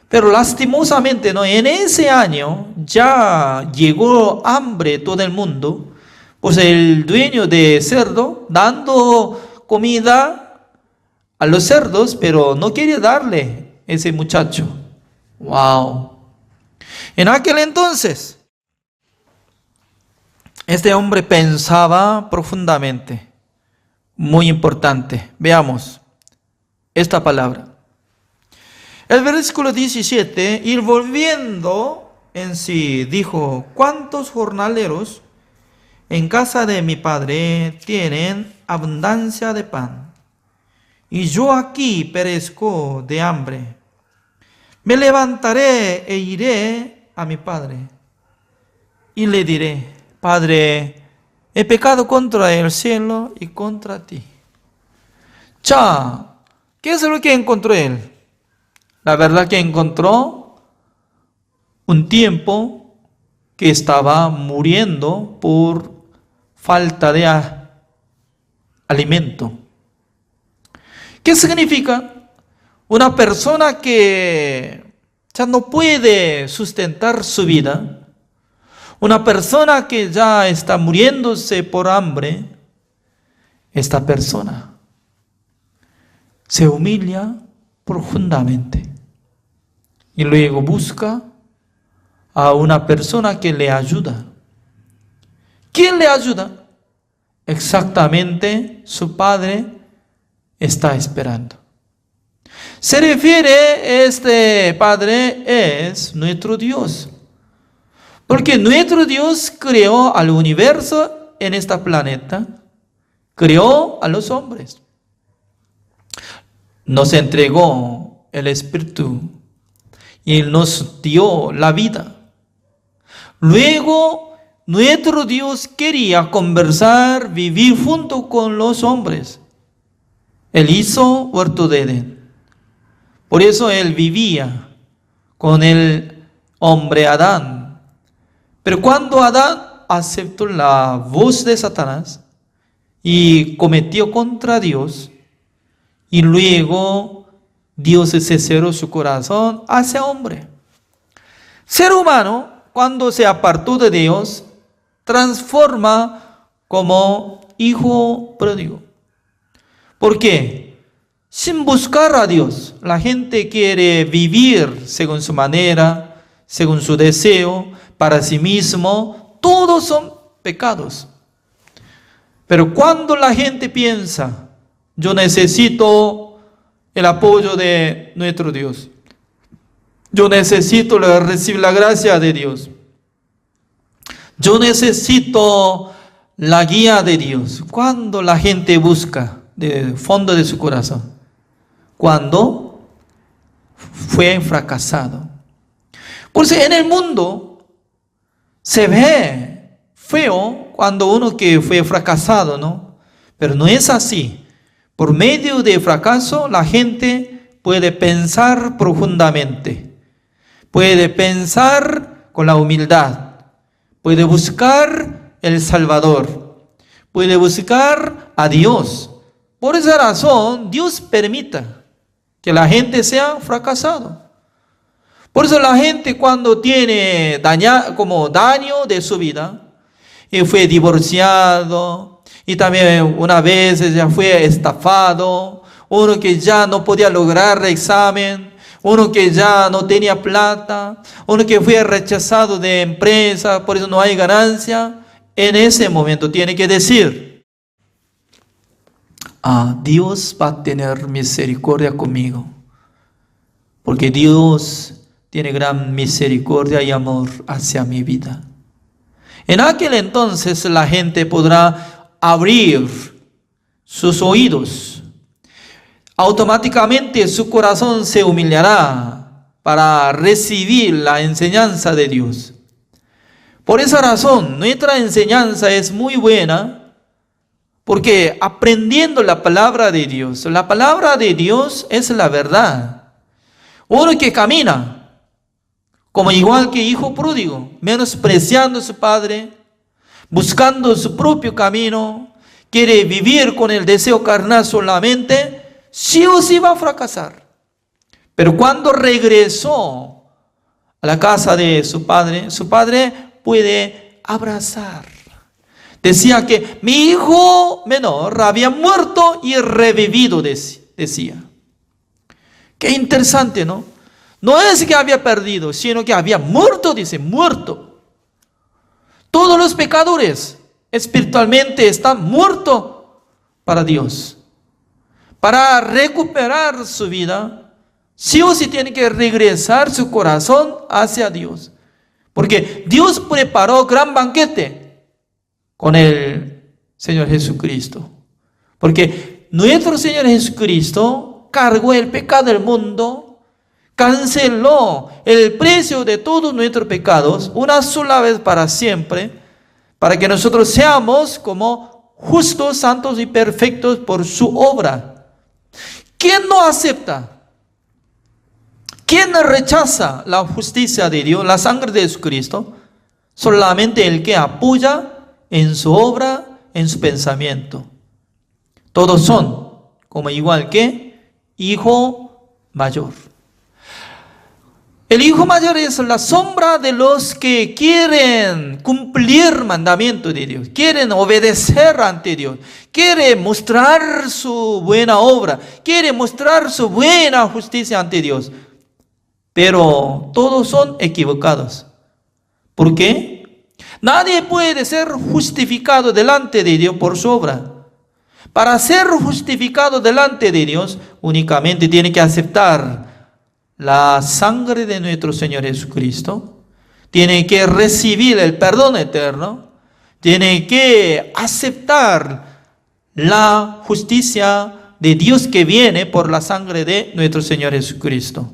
Pero lastimosamente, ¿no? En ese año ya llegó hambre todo el mundo, pues el dueño de cerdo dando comida a los cerdos, pero no quería darle ese muchacho. Wow. En aquel entonces, este hombre pensaba profundamente. Muy importante. Veamos esta palabra. El versículo 17, y volviendo en sí, dijo: ¿cuántos jornaleros en casa de mi padre tienen abundancia de pan? Y yo aquí perezco de hambre. Me levantaré e iré a mi padre y le diré: Padre, he pecado contra el cielo y contra ti. Ya, ¿qué es lo que encontró él? La verdad que encontró un tiempo que estaba muriendo por falta de alimento. ¿Qué significa? Una persona que ya no puede sustentar su vida, una persona que ya está muriéndose por hambre, esta persona se humilla profundamente y luego busca a una persona que le ayuda. ¿Quién le ayuda? Exactamente su padre está esperando. Se refiere, este Padre es nuestro Dios. Porque nuestro Dios creó al universo en este planeta, creó a los hombres. Nos entregó el Espíritu y nos dio la vida. Luego, nuestro Dios quería conversar, vivir junto con los hombres. Él hizo huerto de Edén. Por eso él vivía con el hombre Adán. Pero cuando Adán aceptó la voz de Satanás y cometió contra Dios, y luego Dios se cerró su corazón hacia hombre. Ser humano, cuando se apartó de Dios, transforma como hijo pródigo. ¿Por qué? Sin buscar a Dios, la gente quiere vivir según su manera, según su deseo, para sí mismo. Todos son pecados. Pero cuando la gente piensa, yo necesito el apoyo de nuestro Dios, yo necesito recibir la gracia de Dios, yo necesito la guía de Dios. Cuando la gente busca del fondo de su corazón, cuando fue fracasado. Por eso en el mundo se ve feo cuando uno que fue fracasado, ¿no? Pero no es así. Por medio de fracaso la gente puede pensar profundamente, puede pensar con la humildad, puede buscar el Salvador, puede buscar a Dios. Por esa razón Dios permita que la gente sea fracasado. Por eso la gente cuando tiene daño de su vida, y fue divorciado, y también una vez ya fue estafado, uno que ya no podía lograr el examen, uno que ya no tenía plata, uno que fue rechazado de empresa, por eso no hay ganancia, en ese momento tiene que decir, Dios va a tener misericordia conmigo, porque Dios tiene gran misericordia y amor hacia mi vida. En aquel entonces la gente podrá abrir sus oídos. Automáticamente su corazón se humillará para recibir la enseñanza de Dios. Por esa razón, nuestra enseñanza es muy buena, porque aprendiendo la palabra de Dios es la verdad. Uno que camina como igual que hijo pródigo, menospreciando a su padre, buscando su propio camino, quiere vivir con el deseo carnal solamente, sí o sí va a fracasar. Pero cuando regresó a la casa de su padre puede abrazar. Decía que mi hijo menor había muerto y revivido, decía. Qué interesante, ¿no? No es que había perdido, sino que había muerto, dice, muerto. Todos los pecadores espiritualmente están muertos para Dios. Para recuperar su vida, sí o sí tiene que regresar su corazón hacia Dios. Porque Dios preparó gran banquete con el Señor Jesucristo. Porque nuestro Señor Jesucristo cargó el pecado del mundo, canceló el precio de todos nuestros pecados una sola vez para siempre, para que nosotros seamos como justos, santos y perfectos por su obra. ¿Quién no acepta? ¿Quién rechaza la justicia de Dios, la sangre de Jesucristo? Solamente el que apoya en su obra, en su pensamiento. Todos son como igual que hijo mayor. El hijo mayor es la sombra de los que quieren cumplir mandamientos de Dios, quieren obedecer ante Dios, quieren mostrar su buena obra, quieren mostrar su buena justicia ante Dios. Pero todos son equivocados. ¿Por qué? Nadie puede ser justificado delante de Dios por su obra. Para ser justificado delante de Dios, únicamente tiene que aceptar la sangre de nuestro Señor Jesucristo, tiene que recibir el perdón eterno, tiene que aceptar la justicia de Dios que viene por la sangre de nuestro Señor Jesucristo.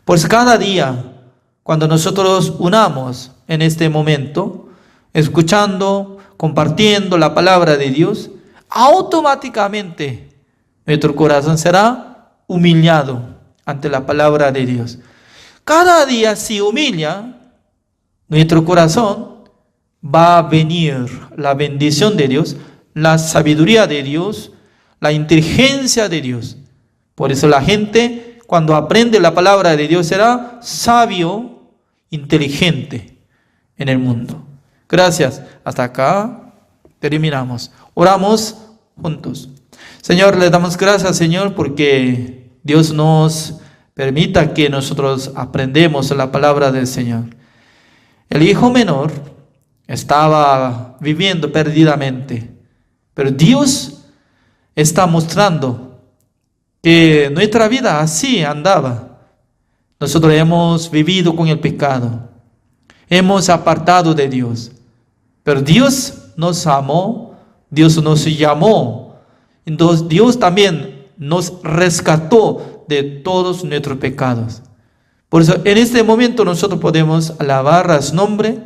Pues cada día, cuando nosotros unamos en este momento, escuchando, compartiendo la palabra de Dios, automáticamente nuestro corazón será humillado ante la palabra de Dios. Cada día se humilla nuestro corazón, va a venir la bendición de Dios, la sabiduría de Dios, la inteligencia de Dios, Por eso la gente, cuando aprende la palabra de Dios, será sabio, inteligente en el mundo. Gracias. Hasta acá terminamos. Oramos juntos. Señor, le damos gracias, Señor, porque Dios nos permita que nosotros aprendamos la palabra del Señor. El hijo menor estaba viviendo perdidamente, pero Dios está mostrando que nuestra vida así andaba. Nosotros hemos vivido con el pecado, hemos apartado de Dios, pero Dios nos amó, Dios nos llamó, entonces Dios también nos rescató de todos nuestros pecados. Por eso en este momento nosotros podemos alabar a su nombre,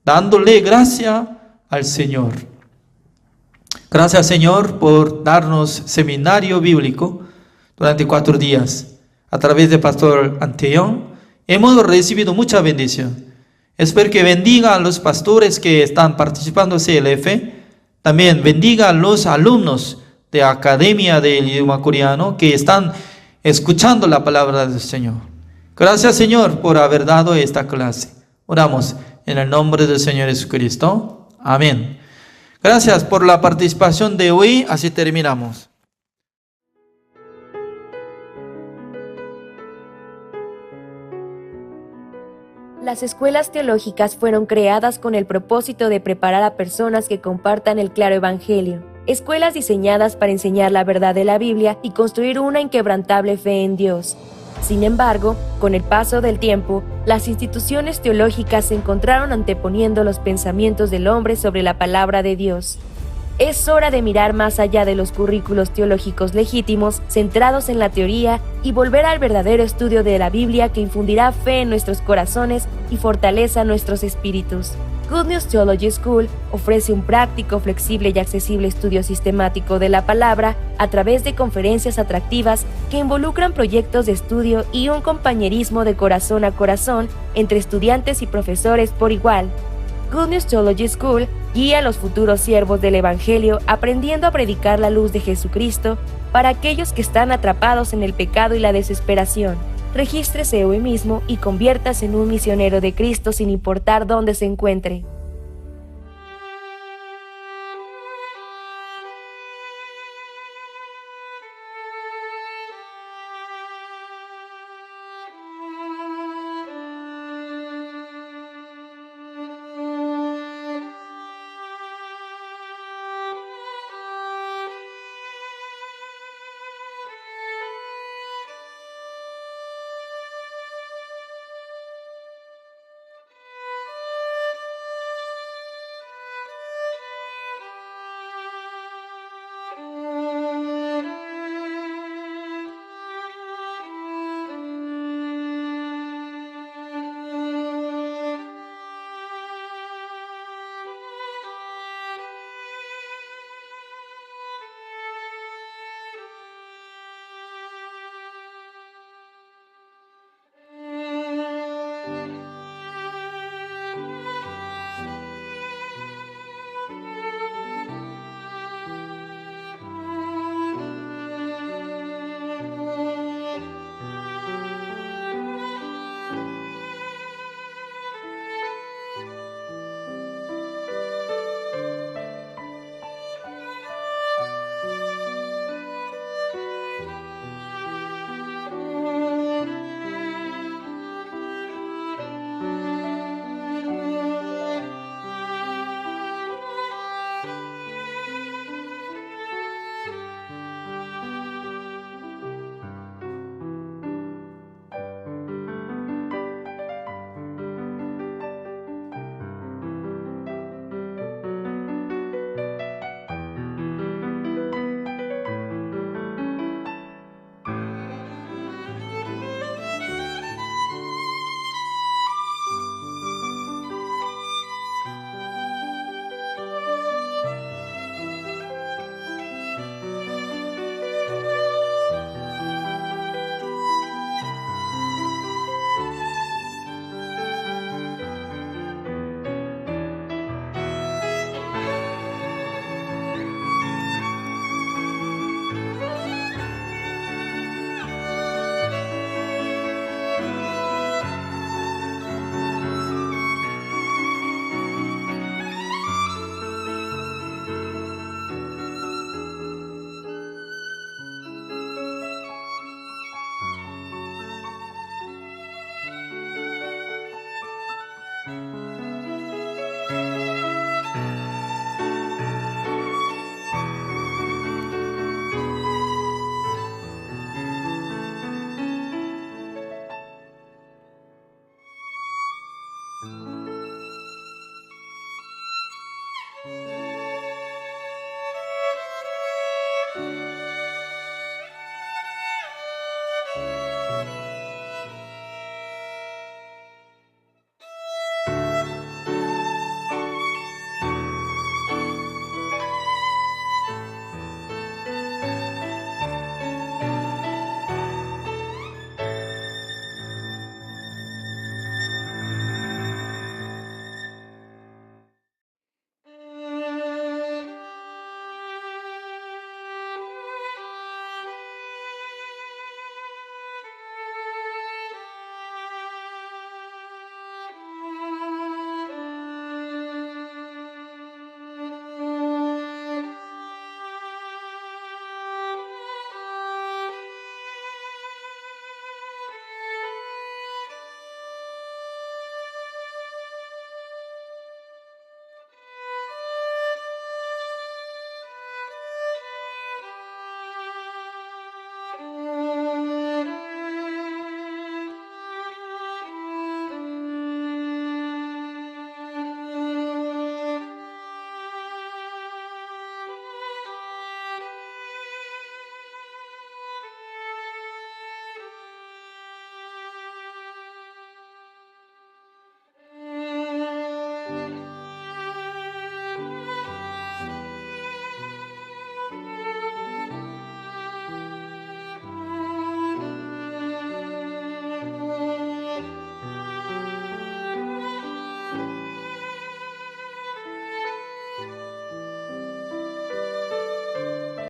dándole gracia al Señor. Gracias, Señor, por darnos seminario bíblico durante 4 días. A través del pastor Anteón hemos recibido mucha bendición. Espero que bendiga a los pastores que están participando en CLF. También bendiga a los alumnos de Academia del Idioma Coreano que están escuchando la palabra del Señor. Gracias, Señor, por haber dado esta clase. Oramos en el nombre del Señor Jesucristo. Amén. Gracias por la participación de hoy. Así terminamos. Las escuelas teológicas fueron creadas con el propósito de preparar a personas que compartan el claro evangelio. Escuelas diseñadas para enseñar la verdad de la Biblia y construir una inquebrantable fe en Dios. Sin embargo, con el paso del tiempo, las instituciones teológicas se encontraron anteponiendo los pensamientos del hombre sobre la palabra de Dios. Es hora de mirar más allá de los currículos teológicos legítimos, centrados en la teoría, y volver al verdadero estudio de la Biblia que infundirá fe en nuestros corazones y fortaleza nuestros espíritus. Good News Theology School ofrece un práctico, flexible y accesible estudio sistemático de la palabra a través de conferencias atractivas que involucran proyectos de estudio y un compañerismo de corazón a corazón entre estudiantes y profesores por igual. Good News Theology School guía a los futuros siervos del Evangelio aprendiendo a predicar la luz de Jesucristo para aquellos que están atrapados en el pecado y la desesperación. Regístrese hoy mismo y conviértase en un misionero de Cristo sin importar dónde se encuentre.